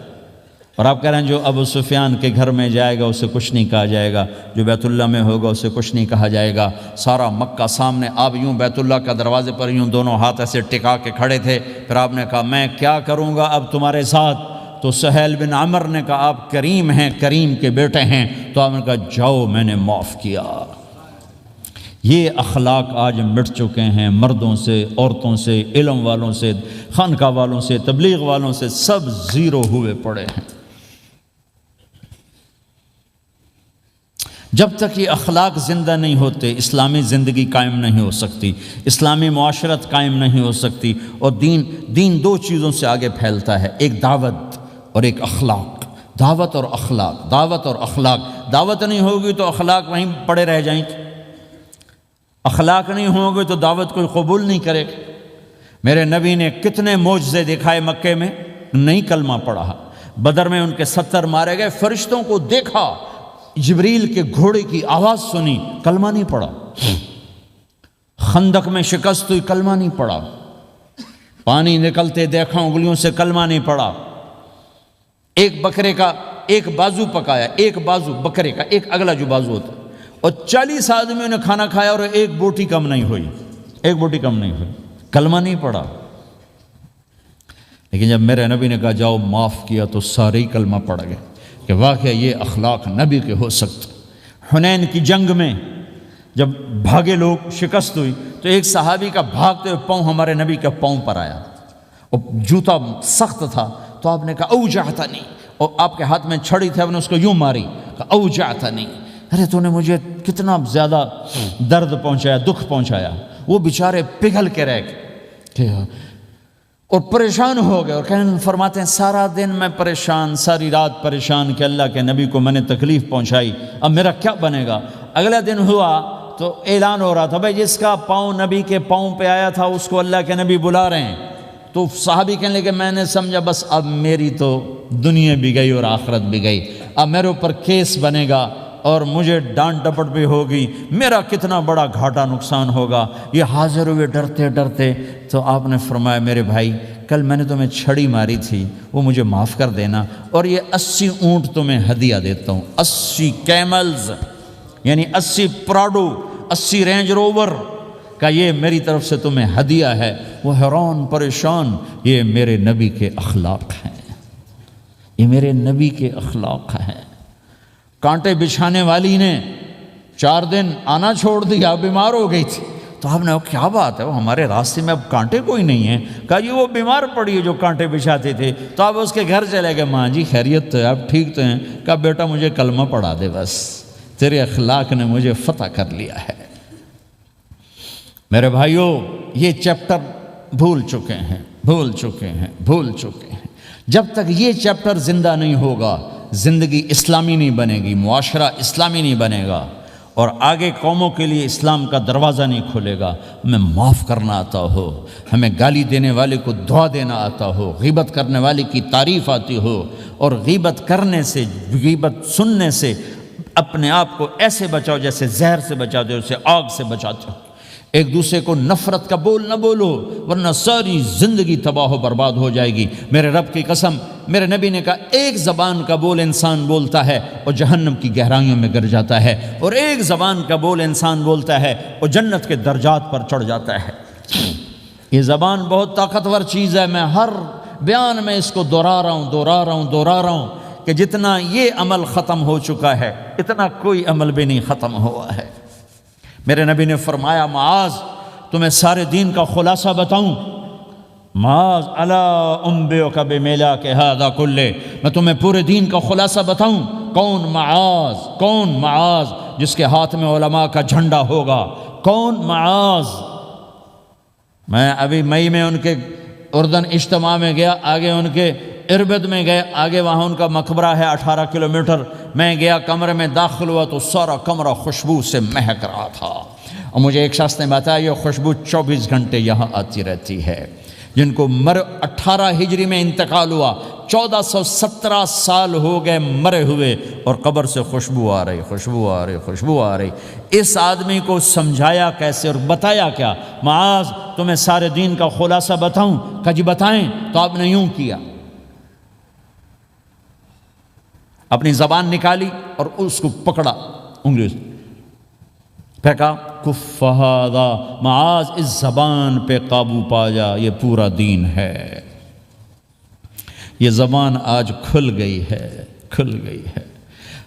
اور آپ کہہ رہے ہیں جو ابو سفیان کے گھر میں جائے گا اسے کچھ نہیں کہا جائے گا، جو بیت اللہ میں ہوگا اسے کچھ نہیں کہا جائے گا۔ سارا مکہ سامنے، آپ یوں بیت اللہ کا دروازے پر یوں دونوں ہاتھ ایسے ٹکا کے کھڑے تھے۔ پھر آپ نے کہا میں کیا کروں گا اب تمہارے ساتھ؟ تو سہیل بن عمر نے کہا آپ کریم ہیں، کریم کے بیٹے ہیں۔ تو آپ نے کہا جاؤ میں نے معاف کیا۔ یہ اخلاق آج مٹ چکے ہیں، مردوں سے، عورتوں سے، علم والوں سے، خانقاہ والوں سے، تبلیغ والوں سے، سب زیرو ہوئے پڑے ہیں۔ جب تک یہ اخلاق زندہ نہیں ہوتے اسلامی زندگی قائم نہیں ہو سکتی، اسلامی معاشرت قائم نہیں ہو سکتی، اور دین دو چیزوں سے آگے پھیلتا ہے، ایک دعوت اور ایک اخلاق۔ دعوت اور اخلاق، دعوت نہیں ہوگی تو اخلاق وہیں پڑے رہ جائیں گے، اخلاق نہیں ہوں گے تو دعوت کوئی قبول نہیں کرے گا۔ میرے نبی نے کتنے معجزے دکھائے مکے میں، نہیں کلمہ پڑھا۔ بدر میں ان کے 70 مارے گئے، فرشتوں کو دیکھا، جبریل کے گھوڑے کی آواز سنی، کلمہ نہیں پڑھا۔ خندق میں شکست ہوئی، کلمہ نہیں پڑھا۔ پانی نکلتے دیکھا انگلیوں سے، کلمہ نہیں پڑھا۔ ایک بکرے کا ایک بازو پکایا، ایک بازو بکرے کا، ایک اگلا جو بازو ہوتا، اور 40 آدمیوں نے کھانا کھایا اور ایک بوٹی کم نہیں ہوئی، ایک بوٹی کم نہیں ہوئی، کلمہ نہیں پڑا۔ لیکن جب میرے نبی نے کہا جاؤ معاف کیا تو سارے ہی کلمہ پڑ گئے کہ واقعہ یہ اخلاق نبی کے ہو سکتے۔ حنین کی جنگ میں جب بھاگے لوگ، شکست ہوئی، تو ایک صحابی کا بھاگتے ہوئے پاؤں ہمارے نبی کے پاؤں پر آیا، اور جوتا سخت تھا، تو آپ نے کہا اوجعتنی، اور آپ کے ہاتھ میں چھڑی تھی، آپ نے اس کو یوں ماری، کہا اوجعتنی، ارے تو نے مجھے کتنا زیادہ درد پہنچایا، دکھ پہنچایا۔ وہ بیچارے پگھل کے رہ گئے اور پریشان ہو گئے، اور فرماتے ہیں سارا دن میں پریشان، ساری رات پریشان کہ اللہ کے نبی کو میں نے تکلیف پہنچائی، اب میرا کیا بنے گا۔ اگلا دن ہوا تو اعلان ہو رہا تھا بھائی جس کا پاؤں نبی کے پاؤں پہ آیا تھا اس کو اللہ کے نبی بلا رہے ہیں۔ تو صحابی کہنے لگے میں نے سمجھا بس اب میری تو دنیا بھی گئی اور آخرت بھی گئی، اب میرے اوپر کیس بنے گا اور مجھے ڈانٹ ڈپٹ بھی ہوگی، میرا کتنا بڑا گھاٹا نقصان ہوگا۔ یہ حاضر ہوئے ڈرتے ڈرتے، تو آپ نے فرمایا میرے بھائی کل میں نے تمہیں چھڑی ماری تھی، وہ مجھے معاف کر دینا، اور یہ 80 اونٹ تمہیں ہدیہ دیتا ہوں، 80 کیملز یعنی 80 پراڈو، 80 رینج روور کا یہ میری طرف سے تمہیں ہدیہ ہے۔ وہ حیران پریشان، یہ میرے نبی کے اخلاق ہیں، یہ میرے نبی کے اخلاق ہیں۔ کانٹے بچھانے والی نے 4 دن آنا چھوڑ دیا، بیمار ہو گئی تھی، تو آپ نے کہا کیا بات ہے، وہ ہمارے راستے میں اب کانٹے کوئی نہیں ہیں؟ کہا یہ وہ بیمار پڑی ہے جو کانٹے بچھاتے تھے۔ تو آپ اس کے گھر چلے گئے، ماں جی خیریت تو ہے، آپ ٹھیک تو ہیں؟ کہا بیٹا مجھے کلمہ پڑھا دے، بس تیرے اخلاق نے مجھے فتح کر لیا ہے۔ میرے بھائیوں یہ چیپٹر بھول چکے ہیں، بھول چکے ہیں، بھول چکے ہیں۔ جب تک یہ چیپٹر زندہ نہیں ہوگا زندگی اسلامی نہیں بنے گی، معاشرہ اسلامی نہیں بنے گا، اور آگے قوموں کے لیے اسلام کا دروازہ نہیں کھلے گا۔ ہمیں معاف کرنا آتا ہو، ہمیں گالی دینے والے کو دعا دینا آتا ہو، غیبت کرنے والے کی تعریف آتی ہو، اور غیبت کرنے سے، غیبت سننے سے اپنے آپ کو ایسے بچاؤ جیسے زہر سے بچاتے ہو، اسے آگ سے بچاتے ہو۔ ایک دوسرے کو نفرت کا بول نہ بولو ورنہ ساری زندگی تباہ و برباد ہو جائے گی۔ میرے رب کی قسم، میرے نبی نے کہا ایک زبان کا بول انسان بولتا ہے اور جہنم کی گہرائیوں میں گر جاتا ہے، اور ایک زبان کا بول انسان بولتا ہے اور جنت کے درجات پر چڑھ جاتا ہے۔ یہ زبان بہت طاقتور چیز ہے، میں ہر بیان میں اس کو دہرا رہا ہوں کہ جتنا یہ عمل ختم ہو چکا ہے اتنا کوئی عمل بھی نہیں ختم ہوا ہے۔ میرے نبی نے فرمایا معاذ تمہیں سارے دین کا خلاصہ بتاؤں؟ معاذ الا انبئک بملاک ھذا کلہ، میں تمہیں پورے دین کا خلاصہ بتاؤں؟ کون معاذ؟ کون معاذ جس کے ہاتھ میں علماء کا جھنڈا ہوگا؟ کون معاذ؟ میں ابھی مئی میں ان کے اردن اجتماع میں گیا، آگے ان کے اربد میں گئے، آگے وہاں ان کا مقبرہ ہے 18 کلومیٹر۔ میں گیا کمرے میں داخل ہوا تو سارا کمرہ خوشبو سے مہک رہا تھا، اور مجھے ایک شخص نے بتایا یہ خوشبو 24 گھنٹے یہاں آتی رہتی ہے۔ جن کو 18 ہجری میں انتقال ہوا، 1417 سال ہو گئے مرے ہوئے، اور قبر سے خوشبو آ رہی، خوشبو آ رہی، خوشبو آ رہی۔ اس آدمی کو سمجھایا کیسے اور بتایا کیا؟ معاذ تمہیں سارے دین کا خلاصہ بتاؤں؟ کہا جی بتائیں۔ تو آپ نے یوں کیا، اپنی زبان نکالی اور اس کو پکڑا انگلی سے، پھر کہا کف ھذا، معاذ اس زبان پہ قابو پا جا، یہ پورا دین ہے۔ یہ زبان آج کھل گئی ہے، کھل گئی ہے۔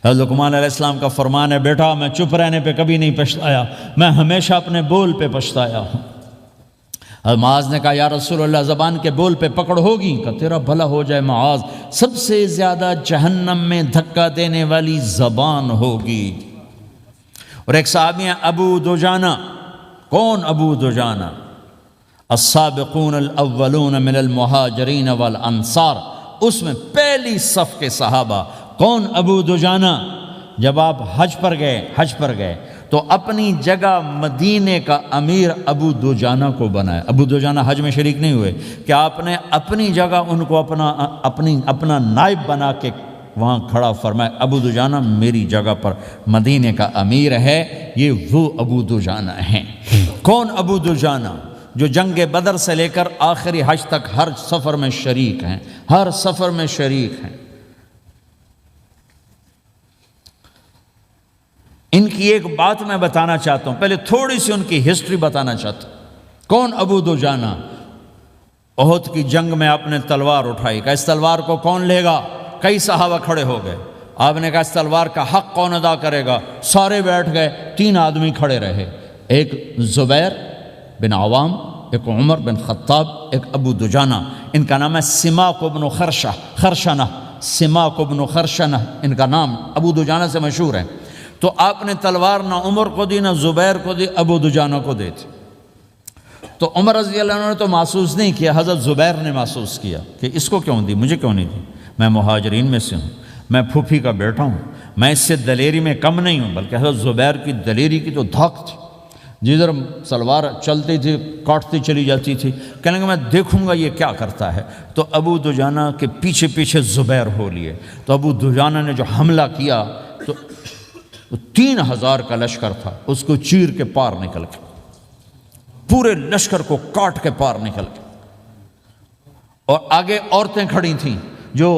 حضرت لقمان علیہ السلام کا فرمان ہے بیٹا میں چپ رہنے پہ کبھی نہیں پچھتایا، میں ہمیشہ اپنے بول پہ پچھتایا ہوں۔ معاذ نے کہا یا رسول اللہ زبان کے بول پہ پکڑ ہوگی؟ کہ تیرا بھلا ہو جائے معاذ، سب سے زیادہ جہنم میں دھکا دینے والی زبان ہوگی۔ اور ایک صحابی ہیں ابو دجانہ۔ کون ابو دجانہ؟ السابقون الاولون من المہاجرین والانصار، اس میں پہلی صف کے صحابہ۔ کون ابو دجانہ؟ جب آپ حج پر گئے تو اپنی جگہ مدینے کا امیر ابو دجانہ کو بنایا۔ ابو دجانہ حج میں شریک نہیں ہوئے کہ آپ نے اپنی جگہ ان کو اپنا نائب بنا کے وہاں کھڑا فرمایا ابو دجانہ میری جگہ پر مدینے کا امیر ہے، یہ وہ ابو دجانہ ہیں۔ کون ابو دجانہ؟ جو جنگ بدر سے لے کر آخری حج تک ہر سفر میں شریک ہیں، ہر سفر میں شریک ہیں۔ ان کی ایک بات میں بتانا چاہتا ہوں، پہلے تھوڑی سی ان کی ہسٹری بتانا چاہتا ہوں۔ کون ابو دجانہ؟ احد کی جنگ میں آپ نے تلوار اٹھائی، کہ اس تلوار کو کون لے گا؟ کئی صحابہ کھڑے ہو گئے۔ آپ نے کہا اس تلوار کا حق کون ادا کرے گا؟ سارے بیٹھ گئے، 3 آدمی کھڑے رہے، ایک زبیر بن عوام، ایک عمر بن خطاب، ایک ابو دجانہ۔ ان کا نام ہے سماک بن خرشنہ، سماک بن خرشنہ ان کا نام ابو دجانہ سے مشہور ہے۔ تو آپ نے تلوار نہ عمر کو دی، نہ زبیر کو دی، ابو دجانہ کو دی تھی۔ تو عمر رضی اللہ عنہ نے تو محسوس نہیں کیا، حضرت زبیر نے محسوس کیا کہ اس کو کیوں دی، مجھے کیوں نہیں دی؟ میں مہاجرین میں سے ہوں، میں پھوپھی کا بیٹا ہوں، میں اس سے دلیری میں کم نہیں ہوں۔ بلکہ حضرت زبیر کی دلیری کی تو دھاک تھی، جدھر سلوار چلتی تھی کاٹتی چلی جاتی تھی، کہنے کہ میں دیکھوں گا یہ کیا کرتا ہے۔ تو ابو دجانہ کے پیچھے پیچھے زبیر ہو لیے۔ تو ابو دجانہ نے جو حملہ کیا تو 3000 کا لشکر تھا، اس کو چیر کے پار نکل گیا، پورے لشکر کو کاٹ کے پار نکل گیا۔ اور آگے عورتیں کھڑی تھیں جو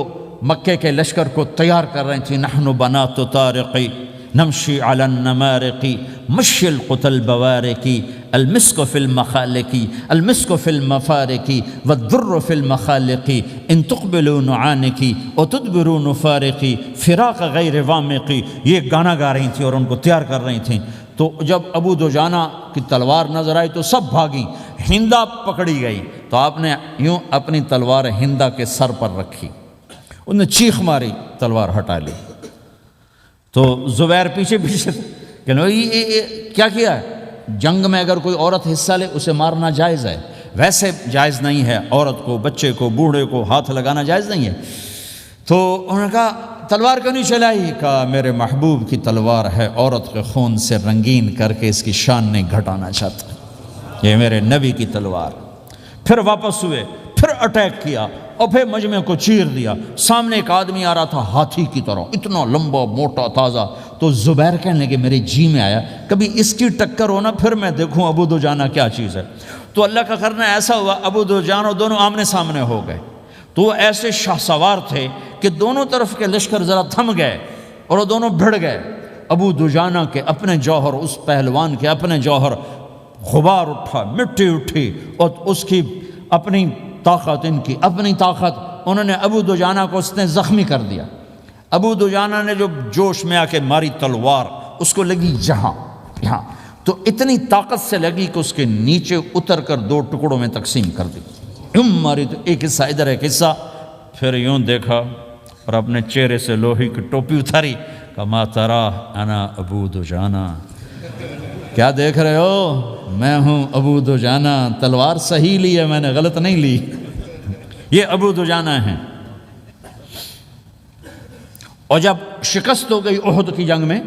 مکے کے لشکر کو تیار کر رہی تھیں، نحن بنات طارقی نمشی علی النمارق مشی القتل بوارقی المسک فی المخالق المسک فی المفارق والدر فی المخالق ان تقبلوا نعانقی وتدبروا نفارقی فراق غیر وامقی۔ یہ گانا گا رہی تھیں اور ان کو تیار کر رہی تھیں۔ تو جب ابو دجانہ کی تلوار نظر آئی تو سب بھاگیں، ہندا پکڑی گئی۔ تو آپ نے یوں اپنی تلوار ہندا کے سر پر رکھی، انہوں نے چیخ ماری، تلوار ہٹا لی۔ تو زبیر پیچھے پیچھے کہ یہ کیا کیا ہے؟ جنگ میں اگر کوئی عورت حصہ لے اسے مارنا جائز ہے، ویسے جائز نہیں ہے، عورت کو، بچے کو، بوڑھے کو ہاتھ لگانا جائز نہیں ہے۔ تو انہوں نے کہا تلوار کیوں نہیں چلائی؟ کہا میرے محبوب کی تلوار ہے، عورت کے خون سے رنگین کر کے اس کی شان نہیں گھٹانا چاہتا، یہ میرے نبی کی تلوار۔ پھر واپس ہوئے، پھر اٹیک کیا اور پھر مجمع کو چیر دیا۔ سامنے ایک آدمی آ رہا تھا ہاتھی کی طرح، اتنا لمبا موٹا تازہ۔ تو زبیر کہنے لگے میرے جی میں آیا کبھی اس کی ٹکر ہونا، پھر میں دیکھوں ابو دجانہ کیا چیز ہے۔ تو اللہ کا کرنا ایسا ہوا، ابو دجانہ دونوں آمنے سامنے ہو گئے۔ تو وہ ایسے شاہ سوار تھے کہ دونوں طرف کے لشکر ذرا تھم گئے اور وہ دونوں بھڑ گئے۔ ابو دجانہ کے اپنے جوہر، اس پہلوان کے اپنے جوہر، غبار اٹھا، مٹی اٹھی، اور اس کی اپنی طاقت، ان کی اپنی طاقت، انہوں نے ابو دجانہ کو اس نے زخمی کر دیا۔ ابو دجانہ نے جو جوش میں آ کے ماری تلوار، اس کو لگی یہاں، تو اتنی طاقت سے لگی کہ اس کے نیچے اتر کر 2 ٹکڑوں میں تقسیم کر دی۔ ماری تو ایک حصہ ادھر، ایک حصہ، پھر یوں دیکھا اور اپنے چہرے سے لوہی کی ٹوپی اتاری، کہا ما ترا انا ابو دجانہ، کیا دیکھ رہے ہو؟ میں ہوں ابو دجانہ، تلوار صحیح لی ہے میں نے، غلط نہیں لی۔ یہ ابو دجانہ ہیں۔ اور جب شکست ہو گئی احد کی جنگ میں،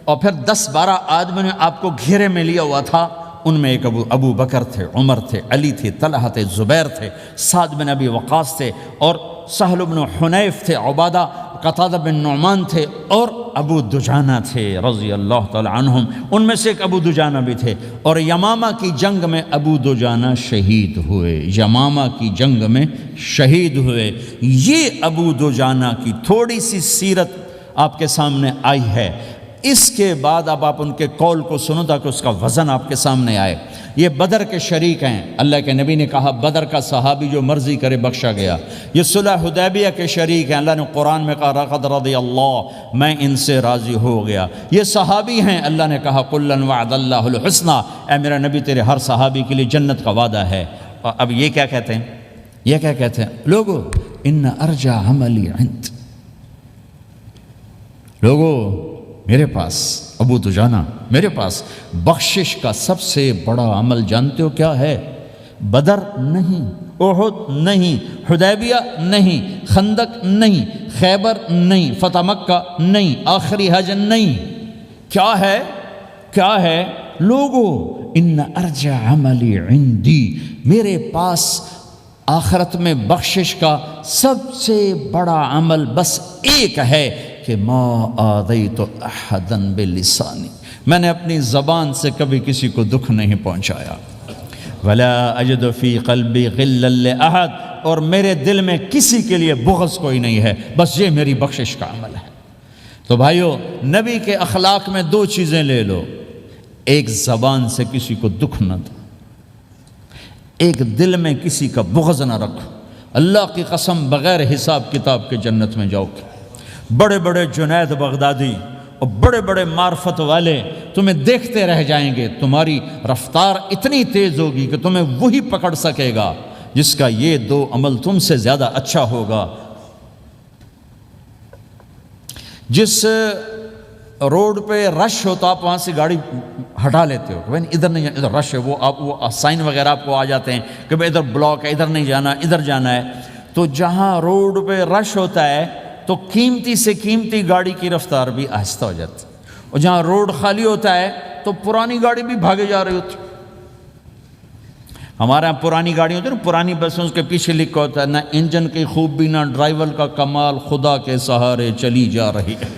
اور پھر 10-12 آدمیوں نے آپ کو گھیرے میں لیا ہوا تھا، ان میں ایک ابو بکر تھے، عمر تھے، علی تھے، طلحہ تھے، زبیر تھے، سعد بن ابی وقاص تھے، اور سہل بن حنیف تھے، عبادہ قتادہ بن نعمان تھے، اور ابو دجانہ تھے رضی اللہ تعالی عنہم۔ ان میں سے ایک ابو دجانہ بھی تھے۔ اور یمامہ کی جنگ میں ابو دجانہ شہید ہوئے، یمامہ کی جنگ میں شہید ہوئے۔ یہ ابو دجانہ کی تھوڑی سی سیرت آپ کے سامنے آئی ہے۔ اس کے بعد اب آپ ان کے قول کو سنو تاکہ اس کا وزن آپ کے سامنے آئے۔ یہ بدر کے شریک ہیں، اللہ کے نبی نے کہا بدر کا صحابی جو مرضی کرے بخشا گیا۔ یہ صلح حدیبیہ کے شریک ہیں، اللہ نے قرآن میں کہا لقد رضی اللہ، میں ان سے راضی ہو گیا۔ یہ صحابی ہیں، اللہ نے کہا کلا وعد اللہ الحسنی، اے میرا نبی تیرے ہر صحابی کے لیے جنت کا وعدہ ہے۔ اور اب یہ کیا کہتے ہیں؟ یہ کیا کہتے ہیں لوگو؟ ان ارجع عملی عند، لوگو میرے پاس، ابو دجانہ میرے پاس بخشش کا سب سے بڑا عمل جانتے ہو کیا ہے؟ بدر نہیں، احد نہیں، حدیبیہ نہیں، خندق نہیں، خیبر نہیں، فتح مکہ نہیں، آخری حج نہیں۔ کیا ہے؟ کیا ہے لوگو؟ ان ارجع عملی عندی، میرے پاس آخرت میں بخشش کا سب سے بڑا عمل بس ایک ہے کہ ما آذیت احدا بلسانی، میں نے اپنی زبان سے کبھی کسی کو دکھ نہیں پہنچایا۔ ولا اجد فی قلبی غلا لاحد، اور میرے دل میں کسی کے لیے بغض کوئی نہیں ہے، بس یہ میری بخشش کا عمل ہے۔ تو بھائیو، نبی کے اخلاق میں دو چیزیں لے لو، ایک زبان سے کسی کو دکھ نہ دو، ایک دل میں کسی کا بغض نہ رکھو۔ اللہ کی قسم بغیر حساب کتاب کے جنت میں جاؤ گے۔ بڑے بڑے جنید بغدادی اور بڑے بڑے معرفت والے تمہیں دیکھتے رہ جائیں گے، تمہاری رفتار اتنی تیز ہوگی کہ تمہیں وہی پکڑ سکے گا جس کا یہ دو عمل تم سے زیادہ اچھا ہوگا۔ جس روڈ پہ رش ہوتا آپ وہاں سے گاڑی ہٹا لیتے ہو کہ بھائی ادھر نہیں جانا، ادھر رش ہے، وہ سائن وغیرہ آپ کو آ جاتے ہیں کہ بھائی ادھر بلاک ہے، ادھر نہیں جانا، ادھر جانا ہے۔ تو جہاں روڈ پہ رش ہوتا ہے تو قیمتی سے قیمتی گاڑی کی رفتار بھی آہستہ ہو جاتی ہے، اور جہاں روڈ خالی ہوتا ہے تو پرانی گاڑی بھی بھاگے جا رہی ہوتی ہے۔ ہمارے یہاں پرانی گاڑی ہوتی ہے نا، پرانی بسوں کے پیچھے لکھا ہوتا ہے نہ انجن کی خوبی نہ ڈرائیور کا کمال، خدا کے سہارے چلی جا رہی ہے۔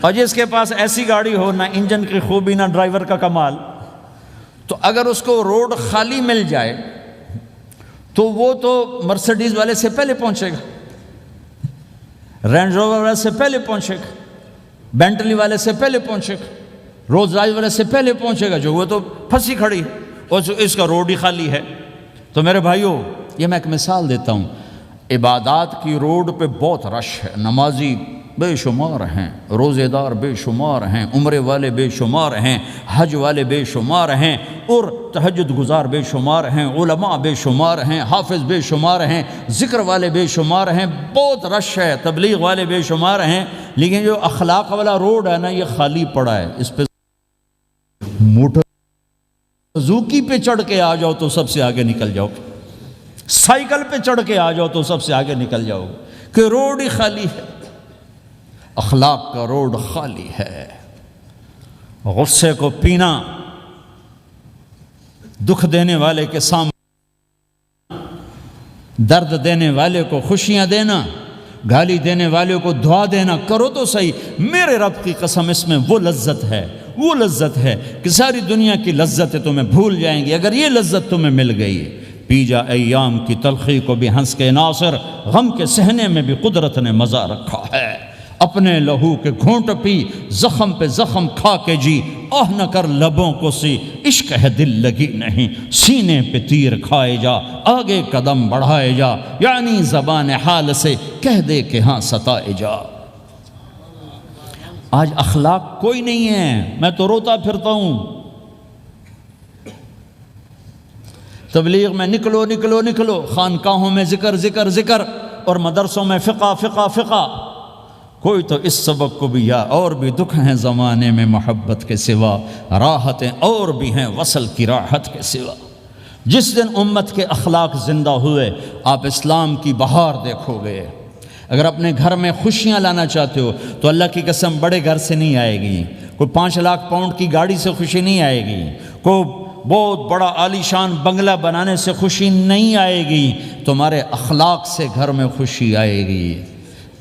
اور جس کے پاس ایسی گاڑی ہو، نہ انجن کی خوبی نہ ڈرائیور کا کمال، تو اگر اس کو روڈ خالی مل جائے تو وہ تو مرسیڈیز والے سے پہلے پہنچے گا، رینج روور والے سے پہلے پہنچے گا، بینٹلی والے سے پہلے پہنچے گا، رولز رائس والے سے پہلے پہنچے گا، جو وہ تو پھنسی کھڑی ہے اور اس کا روڈ ہی خالی ہے۔ تو میرے بھائیوں، یہ میں ایک مثال دیتا ہوں، عبادات کی روڈ پہ بہت رش ہے، نمازی بے شمار ہیں، روزے دار بے شمار ہیں، عمرے والے بے شمار ہیں، حج والے بے شمار ہیں، اور تہجد گزار بے شمار ہیں، علماء بے شمار ہیں، حافظ بے شمار ہیں، ذکر والے بے شمار ہیں، بہت رش ہے، تبلیغ والے بے شمار ہیں، لیکن جو اخلاق والا روڈ ہے نا، یہ خالی پڑا ہے۔ اس پہ موٹر سوزوکی پہ چڑھ کے آ جاؤ تو سب سے آگے نکل جاؤ، سائیکل پہ چڑھ کے آ جاؤ تو سب سے آگے نکل جاؤ، کہ روڈ ہی خالی ہے۔ اخلاق کا روڈ خالی ہے۔ غصے کو پینا، دکھ دینے والے کے سامنے، درد دینے والے کو خوشیاں دینا، گالی دینے والے کو دعا دینا، کرو تو صحیح۔ میرے رب کی قسم، اس میں وہ لذت ہے کہ ساری دنیا کی لذتیں تمہیں بھول جائیں گی اگر یہ لذت تمہیں مل گئی۔ پی جا ایام کی تلخی کو بھی ہنس کے ناصر، غم کے سہنے میں بھی قدرت نے مزہ رکھا ہے۔ اپنے لہو کے گھونٹ پی، زخم پہ زخم کھا کے جی، آہ نہ کر لبوں کو سی، عشق ہے دل لگی نہیں، سینے پہ تیر کھائے جا، آگے قدم بڑھائے جا، یعنی زبان حال سے کہہ دے کہ ہاں ستائے جا۔ آج اخلاق کوئی نہیں ہے، میں تو روتا پھرتا ہوں۔ تبلیغ میں نکلو نکلو نکلو، خانقاہوں میں ذکر ذکر ذکر، اور مدرسوں میں فقہ فقہ فقہ۔ کوئی تو اس سبق کو بھی، یا اور بھی دکھ ہیں زمانے میں محبت کے سوا، راحتیں اور بھی ہیں وصل کی راحت کے سوا۔ جس دن امت کے اخلاق زندہ ہوئے، آپ اسلام کی بہار دیکھو گے۔ اگر اپنے گھر میں خوشیاں لانا چاہتے ہو تو اللہ کی قسم بڑے گھر سے نہیں آئے گی، کوئی 5 لاکھ پاؤنڈ کی گاڑی سے خوشی نہیں آئے گی، کوئی بہت بڑا عالی شان بنگلہ بنانے سے خوشی نہیں آئے گی، تمہارے اخلاق سے گھر میں خوشی آئے گی۔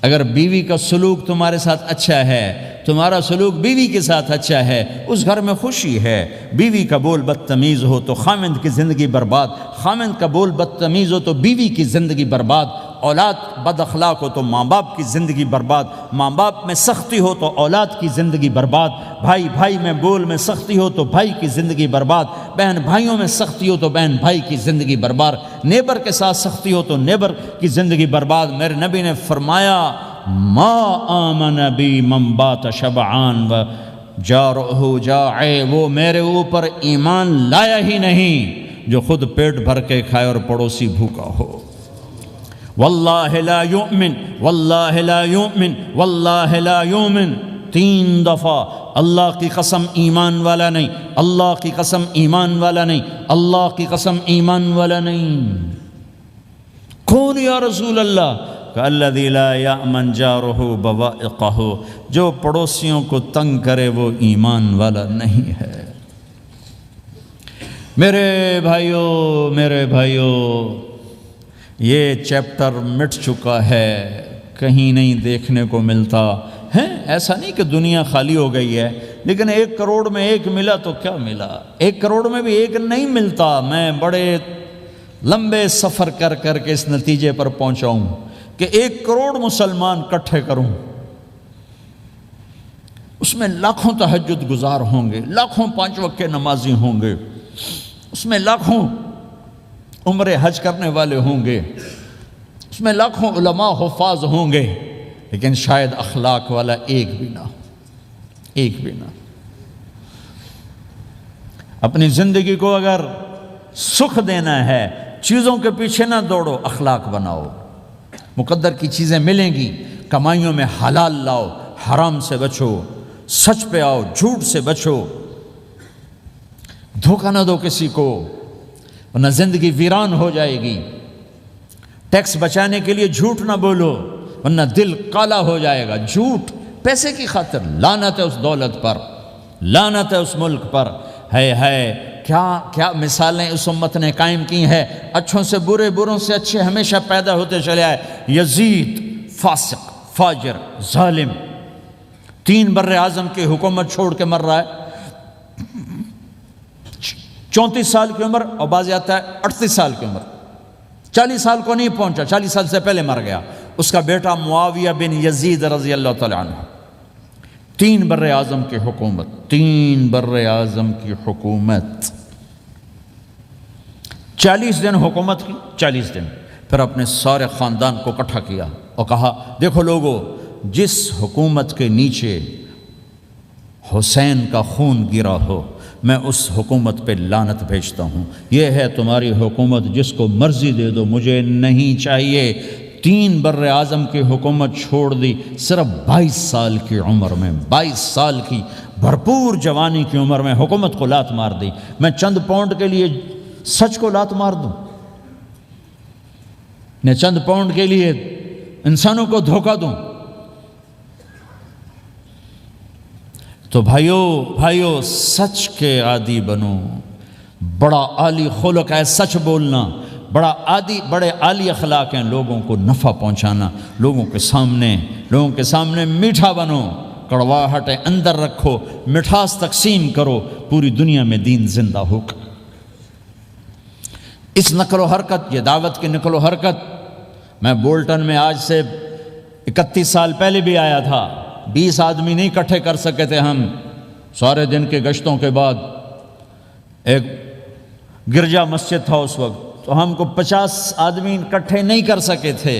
اگر بیوی کا سلوک تمہارے ساتھ اچھا ہے، تمہارا سلوک بیوی کے ساتھ اچھا ہے، اس گھر میں خوشی ہے۔ بیوی کا بول بدتمیز ہو تو خامند کی زندگی برباد، خامند کا بول بدتمیز ہو تو بیوی کی زندگی برباد، اولاد بد اخلاق ہو تو ماں باپ کی زندگی برباد، ماں باپ میں سختی ہو تو اولاد کی زندگی برباد، بھائی بھائی میں بول میں سختی ہو تو بھائی کی زندگی برباد، بہن بھائیوں میں سختی ہو تو بہن بھائی کی زندگی برباد، نیبر کے ساتھ سختی ہو تو نیبر کی زندگی برباد۔ میرے نبی نے فرمایا، ما آمن بی من بات شبعان و جارہ جائع، وہ میرے اوپر ایمان لایا ہی نہیں جو خود پیٹ بھر کے کھائے اور پڑوسی بھوکا ہو۔ واللہ لا یؤمن، واللہ لا یؤمن، واللہ لا یؤمن، 3 دفعہ اللہ کی قسم ایمان والا نہیں، اللہ کی قسم ایمان والا نہیں، اللہ کی قسم ایمان والا نہیں۔ کون یا رسول اللہ؟ الذی لا یأمن جارہ بوائقہ، جو پڑوسیوں کو تنگ کرے وہ ایمان والا نہیں ہے۔ میرے بھائیو، یہ چیپٹر مٹ چکا ہے، کہیں نہیں دیکھنے کو ملتا ہے۔ ایسا نہیں کہ دنیا خالی ہو گئی ہے، لیکن 1 کروڑ میں 1 ملا تو کیا ملا، 1 کروڑ میں بھی 1 نہیں ملتا۔ میں بڑے لمبے سفر کر کے اس نتیجے پر پہنچا ہوں کہ 1 کروڑ مسلمان اکٹھے کروں اس میں لاکھوں تہجد گزار ہوں گے، لاکھوں 5 وقت کے نمازی ہوں گے، اس میں لاکھوں عمرے حج کرنے والے ہوں گے، اس میں لاکھوں علماء حفاظ ہوں گے، لیکن شاید اخلاق والا ایک بھی نہ، ایک بھی نہ۔ اپنی زندگی کو اگر سکھ دینا ہے، چیزوں کے پیچھے نہ دوڑو، اخلاق بناؤ۔ مقدر کی چیزیں ملیں گی، کمائیوں میں حلال لاؤ، حرام سے بچو، سچ پہ آؤ، جھوٹ سے بچو، دھوکہ نہ دو کسی کو، ورنہ زندگی ویران ہو جائے گی۔ ٹیکس بچانے کے لیے جھوٹ نہ بولو، ورنہ دل کالا ہو جائے گا۔ جھوٹ پیسے کی خاطر، لعنت ہے اس دولت پر، لعنت ہے اس ملک پر۔ ہے کیا مثالیں اس امت نے قائم کی ہیں۔ اچھوں سے برے، بروں سے اچھے ہمیشہ پیدا ہوتے چلے آئے۔ یزید فاسق، فاجر، ظالم، 3 بر اعظم کی حکومت چھوڑ کے مر رہا ہے، 34 سال کی عمر، اور بعض آتا ہے 38 سال کی عمر، 40 سال کو نہیں پہنچا، 40 سال سے پہلے مر گیا۔ اس کا بیٹا معاویہ بن یزید رضی اللہ تعالیٰ عنہ، 3 بر اعظم کی حکومت، 3 بر اعظم کی حکومت، 40 دن حکومت کی، 40 دن، پھر اپنے سارے خاندان کو اکٹھا کیا اور کہا دیکھو لوگو، جس حکومت کے نیچے حسین کا خون گرا ہو، میں اس حکومت پہ لعنت بھیجتا ہوں۔ یہ ہے تمہاری حکومت، جس کو مرضی دے دو، مجھے نہیں چاہیے۔ 3 بر اعظم کی حکومت چھوڑ دی، صرف 22 سال کی عمر میں، 22 سال کی بھرپور جوانی کی عمر میں حکومت کو لات مار دی۔ میں چند پاؤنڈ کے لیے سچ کو لات مار دوں، میں چند پاؤنڈ کے لیے انسانوں کو دھوکہ دوں؟ تو بھائیو سچ کے عادی بنو۔ بڑا عالی خلق ہے سچ بولنا، بڑے عالی اخلاق ہیں لوگوں کو نفع پہنچانا، لوگوں کے سامنے میٹھا بنو، کڑواہٹ اندر رکھو، مٹھاس تقسیم کرو، پوری دنیا میں دین زندہ ہوگا۔ اس نقل و حرکت، یہ دعوت کی نقل و حرکت، میں بولٹن میں آج سے 31 سال پہلے بھی آیا تھا، 20 آدمی نہیں اکٹھے کر سکے تھے ہم، سارے دن کے گشتوں کے بعد۔ ایک گرجا مسجد تھا اس وقت، تو ہم کو 50 آدمی اکٹھے نہیں کر سکے تھے۔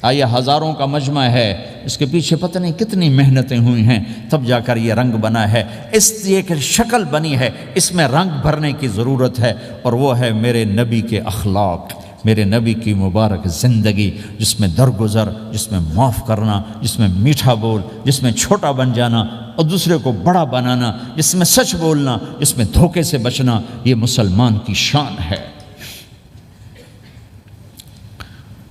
آئیے ہزاروں کا مجمع ہے، اس کے پیچھے پتہ نہیں کتنی محنتیں ہوئی ہیں، تب جا کر یہ رنگ بنا ہے، اس ایک شکل بنی ہے، اس میں رنگ بھرنے کی ضرورت ہے، اور وہ ہے میرے نبی کے اخلاق، میرے نبی کی مبارک زندگی، جس میں درگزر، جس میں معاف کرنا، جس میں میٹھا بول، جس میں چھوٹا بن جانا اور دوسرے کو بڑا بنانا، جس میں سچ بولنا، جس میں دھوکے سے بچنا، یہ مسلمان کی شان ہے۔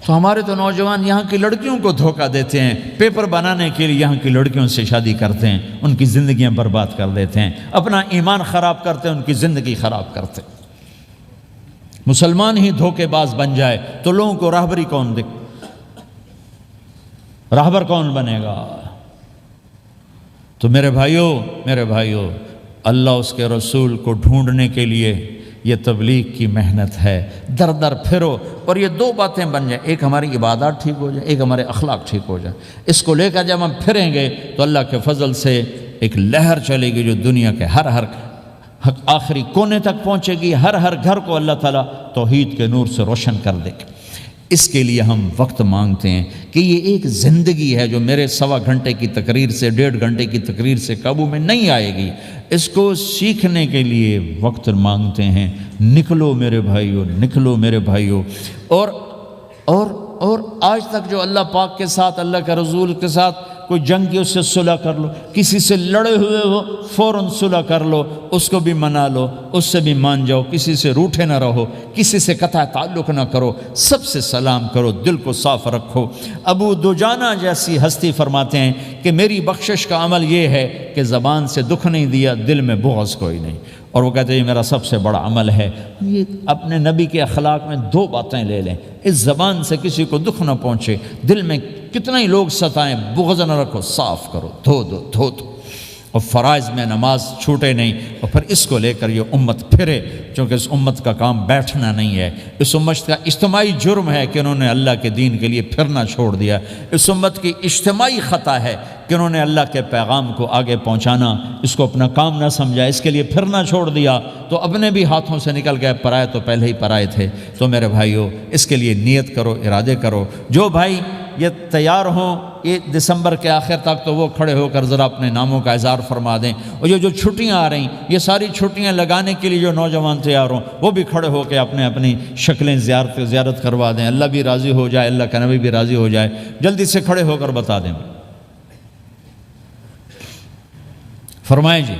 تو ہمارے تو نوجوان یہاں کی لڑکیوں کو دھوکہ دیتے ہیں، پیپر بنانے کے لیے یہاں کی لڑکیوں سے شادی کرتے ہیں، ان کی زندگیاں برباد کر دیتے ہیں، اپنا ایمان خراب کرتے ہیں، ان کی زندگی خراب کرتے ہیں۔ مسلمان ہی دھوکے باز بن جائے تو لوگوں کو راہبری راہبر کون بنے گا؟ تو میرے بھائیو، اللہ اس کے رسول کو ڈھونڈنے کے لیے یہ تبلیغ کی محنت ہے، در در پھرو، اور یہ 2 باتیں بن جائیں، ایک ہماری عبادات ٹھیک ہو جائے، ایک ہمارے اخلاق ٹھیک ہو جائے۔ اس کو لے کر جب ہم پھریں گے تو اللہ کے فضل سے ایک لہر چلے گی جو دنیا کے ہر آخری کونے تک پہنچے گی، ہر گھر کو اللہ تعالیٰ توحید کے نور سے روشن کر دے گا۔ اس کے لیے ہم وقت مانگتے ہیں کہ یہ ایک زندگی ہے جو میرے 1.25 گھنٹے کی تقریر سے، 1.5 گھنٹے کی تقریر سے قابو میں نہیں آئے گی۔ اس کو سیکھنے کے لیے وقت مانگتے ہیں۔ نکلو میرے بھائیو، اور آج تک جو اللہ پاک کے ساتھ، اللہ کے رسول کے ساتھ کوئی جنگ کی، اس سے صلح کر لو، کسی سے لڑے ہوئے ہو فوراً صلح کر لو، اس کو بھی منا لو، اس سے بھی مان جاؤ، کسی سے روٹھے نہ رہو، کسی سے قطع تعلق نہ کرو، سب سے سلام کرو، دل کو صاف رکھو۔ ابو دجانہ جیسی ہستی فرماتے ہیں کہ میری بخشش کا عمل یہ ہے کہ زبان سے دکھ نہیں دیا، دل میں بغض کوئی نہیں، اور وہ کہتے ہیں یہ میرا سب سے بڑا عمل ہے۔ یہ اپنے نبی کے اخلاق میں 2 باتیں لے لیں، اس زبان سے کسی کو دکھ نہ پہنچے، دل میں کتنے ہی لوگ ستائیں، بغض نہ رکھو، صاف کرو، دھو دو، اور فرائض میں نماز چھوٹے نہیں، اور پھر اس کو لے کر یہ امت پھرے، چونکہ اس امت کا کام بیٹھنا نہیں ہے، اس امت کا اجتماعی جرم ہے کہ انہوں نے اللہ کے دین کے لیے پھرنا چھوڑ دیا، اس امت کی اجتماعی خطا ہے کہ انہوں نے اللہ کے پیغام کو آگے پہنچانا اس کو اپنا کام نہ سمجھا، اس کے لیے پھرنا چھوڑ دیا تو اپنے بھی ہاتھوں سے نکل گئے، پرائے تو پہلے ہی پرائے تھے۔ تو میرے بھائیو اس کے لیے نیت کرو، ارادے کرو۔ جو بھائی یہ تیار ہوں یہ دسمبر کے آخر تک تو وہ کھڑے ہو کر ذرا اپنے ناموں کا اظہار فرما دیں، اور یہ جو چھٹیاں آ رہی یہ ساری چھٹیاں لگانے کے لیے جو نوجوان تیار ہوں وہ بھی کھڑے ہو کے اپنی شکلیں زیارت کروا دیں، اللہ بھی راضی ہو جائے، اللہ کا نبی بھی راضی ہو جائے۔ جلدی سے کھڑے ہو کر بتا دیں، فرمائیں جی۔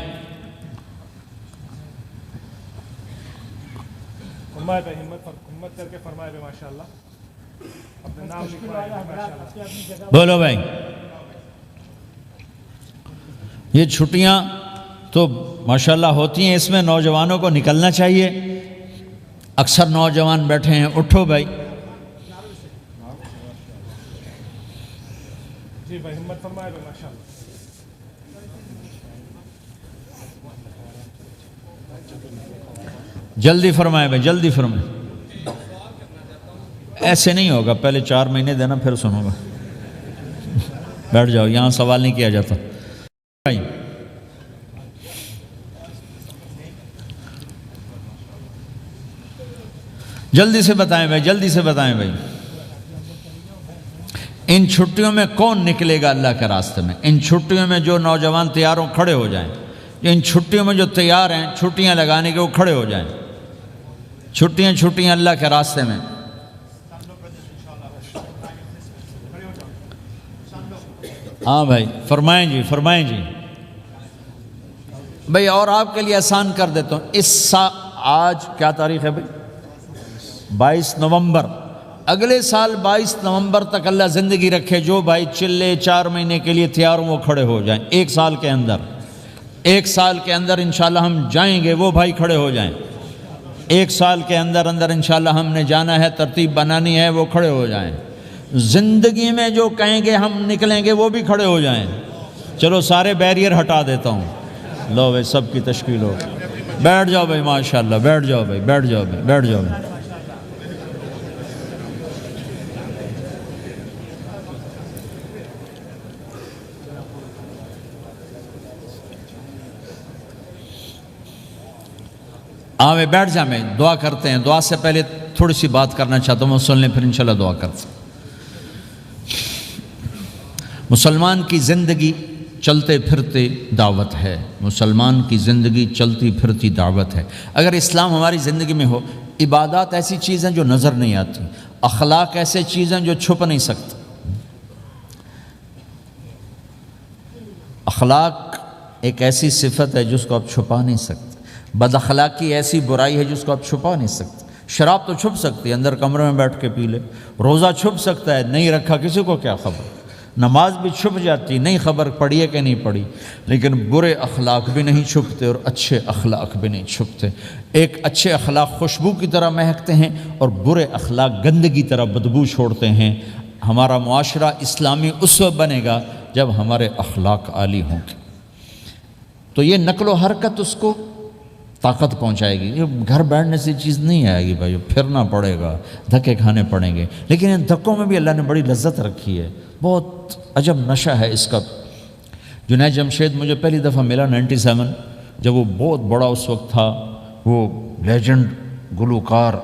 فرمائے پہ ہمت کر کے فرمائے پہ ماشاءاللہ اپنے نام لکھوائے ماشاءاللہ۔ بولو بھائی، یہ چھٹیاں تو ماشاءاللہ ہوتی ہیں، اس میں نوجوانوں کو نکلنا چاہیے۔ اکثر نوجوان بیٹھے ہیں، اٹھو بھائی۔ جی بھائی ہمت فرمائے پہ ماشاءاللہ۔ جلدی فرمائے بھائی، جلدی فرمائے۔ ایسے نہیں ہوگا، پہلے 4 مہینے دینا پھر سنو گا۔ بیٹھ جاؤ، یہاں سوال نہیں کیا جاتا بھائی۔ جلدی سے بتائیں بھائی، جلدی سے بتائیں بھائی۔ ان چھٹیوں میں کون نکلے گا اللہ کے راستے میں؟ ان چھٹیوں میں جو نوجوان تیار ہوں کھڑے ہو جائیں۔ ان چھٹیوں میں جو تیار ہیں چھٹیاں لگانے کے وہ کھڑے ہو جائیں۔ چھٹیاں اللہ کے راستے میں۔ ہاں بھائی فرمائیں جی، فرمائیں جی بھائی۔ اور آپ کے لیے آسان کر دیتا ہوں، آج کیا تاریخ ہے بھائی؟ 22 نومبر۔ اگلے سال 22 نومبر تک اللہ زندگی رکھے، جو بھائی چلے 4 مہینے کے لیے تیار ہوں وہ کھڑے ہو جائیں۔ 1 سال کے اندر، 1 سال کے اندر انشاءاللہ ہم جائیں گے، وہ بھائی کھڑے ہو جائیں۔ 1 سال کے اندر انشاءاللہ ہم نے جانا ہے، ترتیب بنانی ہے، وہ کھڑے ہو جائیں۔ زندگی میں جو کہیں گے ہم نکلیں گے وہ بھی کھڑے ہو جائیں۔ چلو سارے بیریئر ہٹا دیتا ہوں، لو بھائی سب کی تشکیل ہو، بیٹھ جاؤ بھائی ماشاءاللہ، بیٹھ جاؤ بھائی، بیٹھ جاؤ بھائی، بیٹھ جاؤ بھائی۔ ہاں بھائی بیٹھ جائیں، میں دعا کرتے ہیں۔ دعا سے پہلے تھوڑی سی بات کرنا چاہتا ہوں، سن لیں پھر انشاءاللہ دعا کرتے ہیں۔ مسلمان کی زندگی چلتے پھرتے دعوت ہے، مسلمان کی زندگی چلتی پھرتی دعوت ہے۔ اگر اسلام ہماری زندگی میں ہو، عبادات ایسی چیزیں جو نظر نہیں آتی، اخلاق ایسے چیزیں جو چھپ نہیں سکتی۔ اخلاق ایک ایسی صفت ہے جس کو آپ چھپا نہیں سکتے، بد اخلاقی ایسی برائی ہے جس کو آپ چھپا نہیں سکتے۔ شراب تو چھپ سکتی ہے، اندر کمرے میں بیٹھ کے پی لے۔ روزہ چھپ سکتا ہے، نہیں رکھا کسی کو کیا خبر۔ نماز بھی چھپ جاتی، نہیں خبر پڑھی ہے کہ نہیں پڑھی۔ لیکن برے اخلاق بھی نہیں چھپتے اور اچھے اخلاق بھی نہیں چھپتے۔ ایک اچھے اخلاق خوشبو کی طرح مہکتے ہیں اور برے اخلاق گندگی طرح بدبو چھوڑتے ہیں۔ ہمارا معاشرہ اسلامی اس وقت بنے گا جب ہمارے اخلاق عالی ہوں گے، تو یہ نقل و حرکت اس کو طاقت پہنچائے گی۔ یہ گھر بیٹھنے سے چیز نہیں آئے گی بھائی، پھرنا پڑے گا، دھکے کھانے پڑیں گے۔ لیکن ان دھکوں میں بھی اللہ نے بڑی لذت رکھی ہے، بہت عجب نشہ ہے اس کا۔ جنید جمشید مجھے پہلی دفعہ ملا 97، جب وہ بہت بڑا اس وقت تھا، وہ لیجنڈ گلوکار۔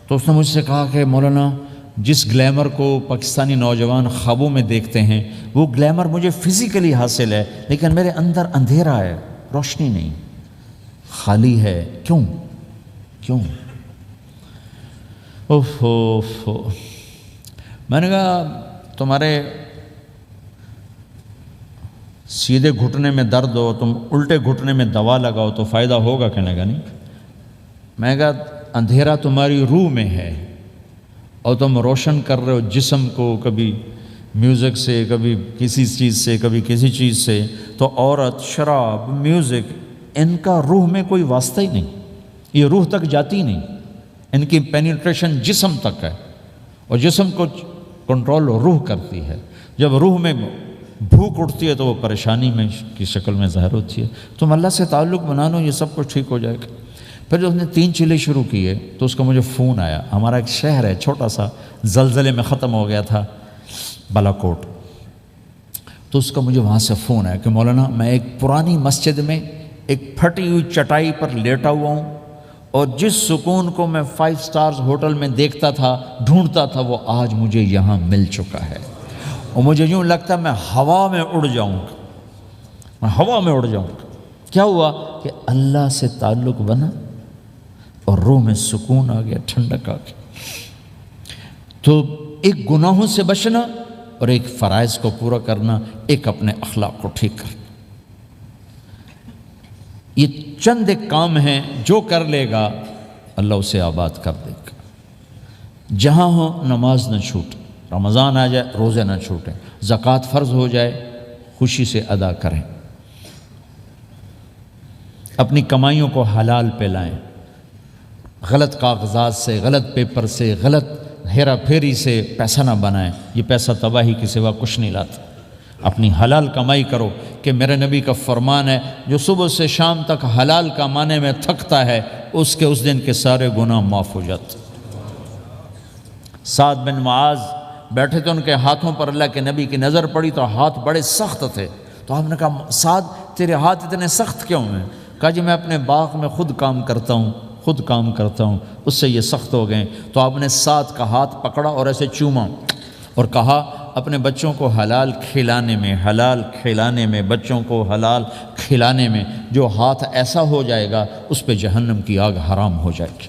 تو اس نے مجھ سے کہا کہ مولانا جس گلیمر کو پاکستانی نوجوان خوابوں میں دیکھتے ہیں وہ گلیمر مجھے فزیکلی حاصل ہے، لیکن میرے اندر اندھیرا ہے، روشنی نہیں، خالی ہے۔ کیوں؟ میں نے کہا تمہارے سیدھے گھٹنے میں درد ہو، تم الٹے گھٹنے میں دوا لگاؤ تو فائدہ ہوگا، کہنے گا نہیں۔ میں نے کہا اندھیرا تمہاری روح میں ہے اور تم روشن کر رہے ہو جسم کو، کبھی میوزک سے، کبھی کسی چیز سے، کبھی کسی چیز سے۔ تو عورت، شراب، میوزک، ان کا روح میں کوئی واسطہ ہی نہیں، یہ روح تک جاتی نہیں، ان کی پینیٹریشن جسم تک ہے اور جسم کو کنٹرول روح کرتی ہے۔ جب روح میں بھوک اٹھتی ہے تو وہ پریشانی میں کی شکل میں ظاہر ہوتی ہے۔ تم اللہ سے تعلق بنا لو، یہ سب کچھ ٹھیک ہو جائے گا۔ پھر جو اس نے 3 چیلے شروع کیے تو اس کا مجھے فون آیا۔ ہمارا ایک شہر ہے چھوٹا سا، زلزلے میں ختم ہو گیا تھا، بالا کوٹ۔ تو تو اس کا مجھے وہاں سے فون آیا کہ مولانا میں ایک پرانی مسجد میں ایک پھٹی ہوئی چٹائی پر لیٹا ہوا ہوں، اور جس سکون کو میں 5 سٹارز ہوٹل میں دیکھتا تھا، ڈھونڈتا تھا، وہ آج مجھے یہاں مل چکا ہے، اور مجھے یوں لگتا میں ہوا میں اڑ جاؤں گا، میں ہوا میں اڑ جاؤں گا۔ کیا ہوا کہ اللہ سے تعلق بنا اور روح میں سکون آ گیا، ٹھنڈک آ گئی۔ تو ایک گناہوں سے بچنا اور ایک فرائض کو پورا کرنا، ایک اپنے اخلاق کو ٹھیک کرنا، یہ چند ایک کام ہیں جو کر لے گا اللہ اسے آباد کر دے گا۔ جہاں ہو نماز نہ چھوٹے، رمضان آ جائے روزے نہ چھوٹیں، زکوٰۃ فرض ہو جائے خوشی سے ادا کریں، اپنی کمائیوں کو حلال پہ لائیں، غلط کاغذات سے، غلط پیپر سے، غلط ہیرا پھیری سے پیسہ نہ بنائیں، یہ پیسہ تباہی کے سوا کچھ نہیں لاتا۔ اپنی حلال کمائی کرو، کہ میرے نبی کا فرمان ہے جو صبح سے شام تک حلال کمانے میں تھکتا ہے اس دن کے سارے گناہ معاف ہو جاتے۔ سعد بن معاذ بیٹھے تھے، ان کے ہاتھوں پر اللہ کے نبی کی نظر پڑی تو ہاتھ بڑے سخت تھے، تو آپ نے کہا سعد تیرے ہاتھ اتنے سخت کیوں ہیں؟ کہا جی میں اپنے باغ میں خود کام کرتا ہوں، اس سے یہ سخت ہو گئے۔ تو آپ نے سعد کا ہاتھ پکڑا اور ایسے چوما اور کہا اپنے بچوں کو حلال کھلانے میں بچوں کو حلال کھلانے میں جو ہاتھ ایسا ہو جائے گا اس پہ جہنم کی آگ حرام ہو جائے گی۔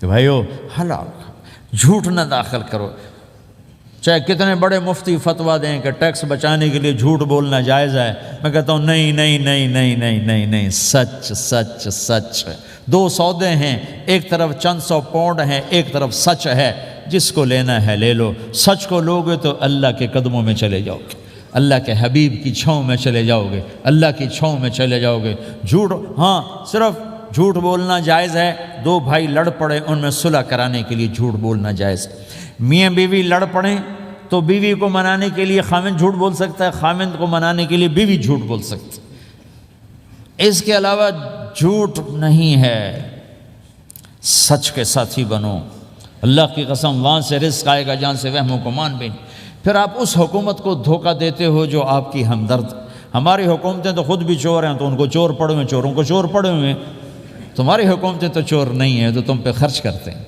کہ بھائیو حلال، جھوٹ نہ داخل کرو، چاہے کتنے بڑے مفتی فتویٰ دیں کہ ٹیکس بچانے کے لیے جھوٹ بولنا جائز ہے، میں کہتا ہوں نہیں، سچ۔ 2 سودے ہیں، ایک طرف چند 100 پاؤنڈ ہیں، ایک طرف سچ ہے، جس کو لینا ہے لے لو۔ سچ کو لوگے تو اللہ کے قدموں میں چلے جاؤ گے، اللہ کے حبیب کی چھاؤں میں چلے جاؤ گے، اللہ کی چھاؤں میں چلے جاؤ گے۔ جھوٹ، ہاں صرف جھوٹ بولنا جائز ہے، 2 بھائی لڑ پڑے ان میں صلح کرانے کے لیے جھوٹ بولنا جائز ہے۔ میاں بیوی لڑ پڑیں تو بیوی کو منانے کے لیے خامند جھوٹ بول سکتا ہے، خامند کو منانے کے لیے بیوی جھوٹ بول سکتی ہے۔ اس کے علاوہ جھوٹ نہیں ہے، سچ کے ساتھی بنو۔ اللہ کی قسم وہاں سے رزق آئے گا جہاں سے وہم و گمان بھی نہیں۔ پھر آپ اس حکومت کو دھوکہ دیتے ہو جو آپ کی ہمدرد۔ ہماری حکومتیں تو خود بھی چور ہیں تو ان کو چور پڑے ہوئے، چوروں کو چور پڑے ہوئے ہیں۔ تمہاری حکومتیں تو چور نہیں ہیں، تو تم پہ خرچ کرتے ہیں۔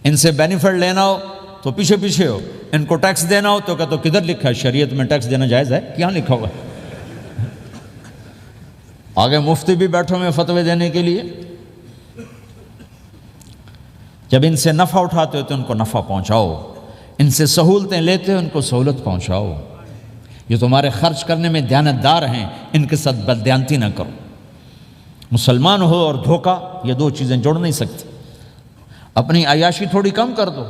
ان سے بینیفٹ لینا ہو تو پیچھے ہو، ان کو ٹیکس دینا ہو تو کدھر لکھا ہے شریعت میں ٹیکس دینا جائز ہے؟ کیا لکھا ہوا ہے؟ آگے مفتی بھی بیٹھے ہوئے فتوے دینے کے لیے۔ جب ان سے نفع اٹھاتے ہو تو ان کو نفع پہنچاؤ، ان سے سہولتیں لیتے ہو ان کو سہولت پہنچاؤ۔ یہ تمہارے خرچ کرنے میں دیانتدار ہیں، ان کے ساتھ بددیانتی نہ کرو۔ مسلمان ہو اور دھوکہ، یہ 2 چیزیں جوڑ نہیں سکتی۔ اپنی عیاشی تھوڑی کم کر دو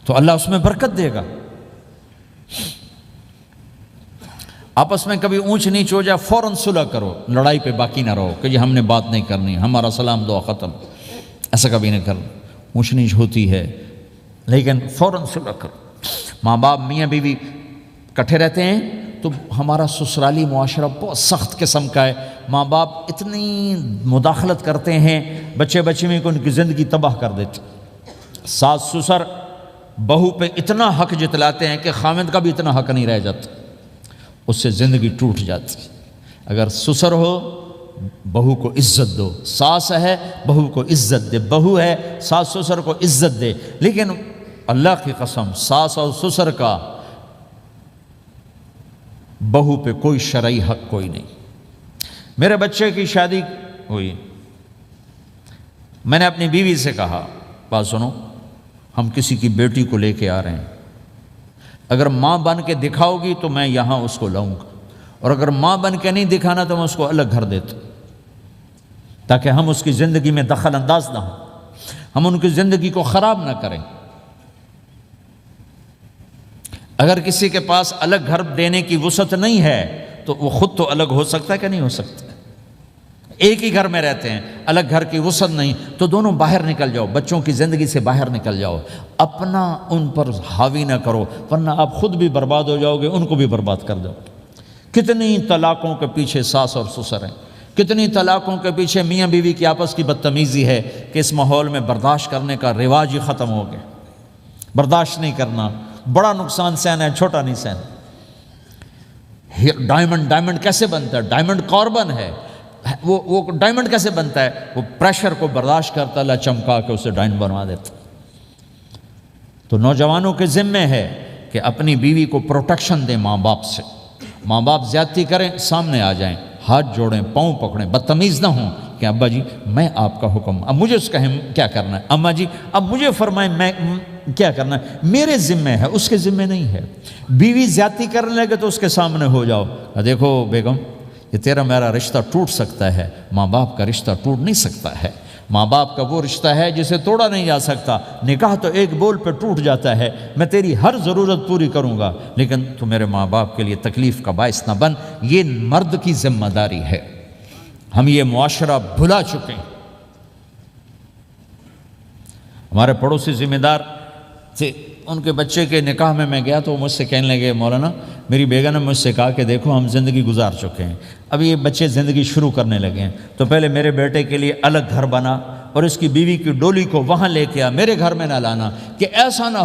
تو اللہ اس میں برکت دے گا۔ آپس میں کبھی اونچ نیچ ہو جائے فوراً صلح کرو، لڑائی پہ باقی نہ رہو کہ جی ہم نے بات نہیں کرنی، ہمارا سلام دعا ختم، ایسا کبھی نہ کرو۔ اونچ نیچ ہوتی ہے لیکن فوراً صلح کرو۔ ماں باپ میاں بیوی کٹھے رہتے ہیں تو ہمارا سسرالی معاشرہ بہت سخت قسم کا ہے، ماں باپ اتنی مداخلت کرتے ہیں بچے میں کہ ان کی زندگی تباہ کر دیتے۔ ساس سسر بہو پہ اتنا حق جتلاتے ہیں کہ خامد کا بھی اتنا حق نہیں رہ جاتا، اس سے زندگی ٹوٹ جاتی۔ اگر سسر ہو بہو کو عزت دو، ساس ہے بہو کو عزت دے، بہو ہے ساس سسر کو عزت دے۔ لیکن اللہ کی قسم ساس اور سسر کا بہو پہ کوئی شرعی حق کوئی نہیں۔ میرے بچے کی شادی ہوئی، میں نے اپنی بیوی سے کہا بات سنو، ہم کسی کی بیٹی کو لے کے آ رہے ہیں، اگر ماں بن کے دکھاؤ گی تو میں یہاں اس کو لاؤں گا، اور اگر ماں بن کے نہیں دکھانا تو میں اس کو الگ گھر دیتا ہوں، تاکہ ہم اس کی زندگی میں دخل انداز نہ ہوں، ہم ان کی زندگی کو خراب نہ کریں۔ اگر کسی کے پاس الگ گھر دینے کی وسعت نہیں ہے تو وہ خود تو الگ ہو سکتا ہے کہ نہیں ہو سکتا؟ ایک ہی گھر میں رہتے ہیں، الگ گھر کی وسعت نہیں، تو دونوں باہر نکل جاؤ، بچوں کی زندگی سے باہر نکل جاؤ، اپنا ان پر حاوی نہ کرو، ورنہ آپ خود بھی برباد ہو جاؤ گے، ان کو بھی برباد کر دو۔ کتنی طلاقوں کے پیچھے ساس اور سسر ہیں، کتنی طلاقوں کے پیچھے میاں بیوی کی آپس کی بدتمیزی ہے کہ اس ماحول میں برداشت کرنے کا رواج ہی ختم ہو گیا۔ برداشت نہیں کرنا، بڑا نقصان سہنا ہے، چھوٹا نہیں سہنا۔ ڈائمنڈ کیسے بنتا ہے؟ ڈائمنڈ کاربن ہے، وہ ڈائمنڈ کیسے بنتا ہے؟ وہ پریشر کو برداشت کرتا، اللہ چمکا کے اسے ڈائمنڈ بنوا دیتا۔ تو نوجوانوں کے ذمے ہے کہ اپنی بیوی کو پروٹیکشن دیں ماں باپ سے۔ ماں باپ زیادتی کریں، سامنے آ جائیں، ہاتھ جوڑیں، پاؤں پکڑیں، بدتمیز نہ ہوں کہ ابا جی میں آپ کا حکم، اب مجھے اس کا کیا کرنا ہے، اماں جی اب مجھے فرمائیں میں کیا کرنا ہے، میرے ذمے ہے، اس کے ذمے نہیں ہے۔ بیوی زیادتی کرنے لگے تو اس کے سامنے ہو جاؤ، دیکھو بیگم یہ تیرا میرا رشتہ ٹوٹ سکتا ہے، ماں باپ کا رشتہ ٹوٹ نہیں سکتا ہے۔ ماں باپ کا وہ رشتہ ہے جسے توڑا نہیں جا سکتا، نکاح تو ایک بول پہ ٹوٹ جاتا ہے، میں تیری ہر ضرورت پوری کروں گا لیکن تو میرے ماں باپ کے لیے تکلیف کا باعث نہ بن۔ یہ مرد کی ذمہ داری ہے، ہم یہ معاشرہ بھلا چکے ہیں۔ ہمارے پڑوسی ذمہ دار تھے، ان کے بچے کے نکاح میں گیا تو وہ مجھ سے کہنے لگے مولانا میری بیگم نے مجھ سے کہا کہ دیکھو ہم زندگی گزار چکے ہیں، اب یہ بچے زندگی شروع کرنے لگے ہیں، تو پہلے میرے بیٹے کے لیے الگ گھر بنا اور اس کی بیوی کی ڈولی کو وہاں لے کے آ، میرے گھر میں نہ لانا، کہ ایسا نہ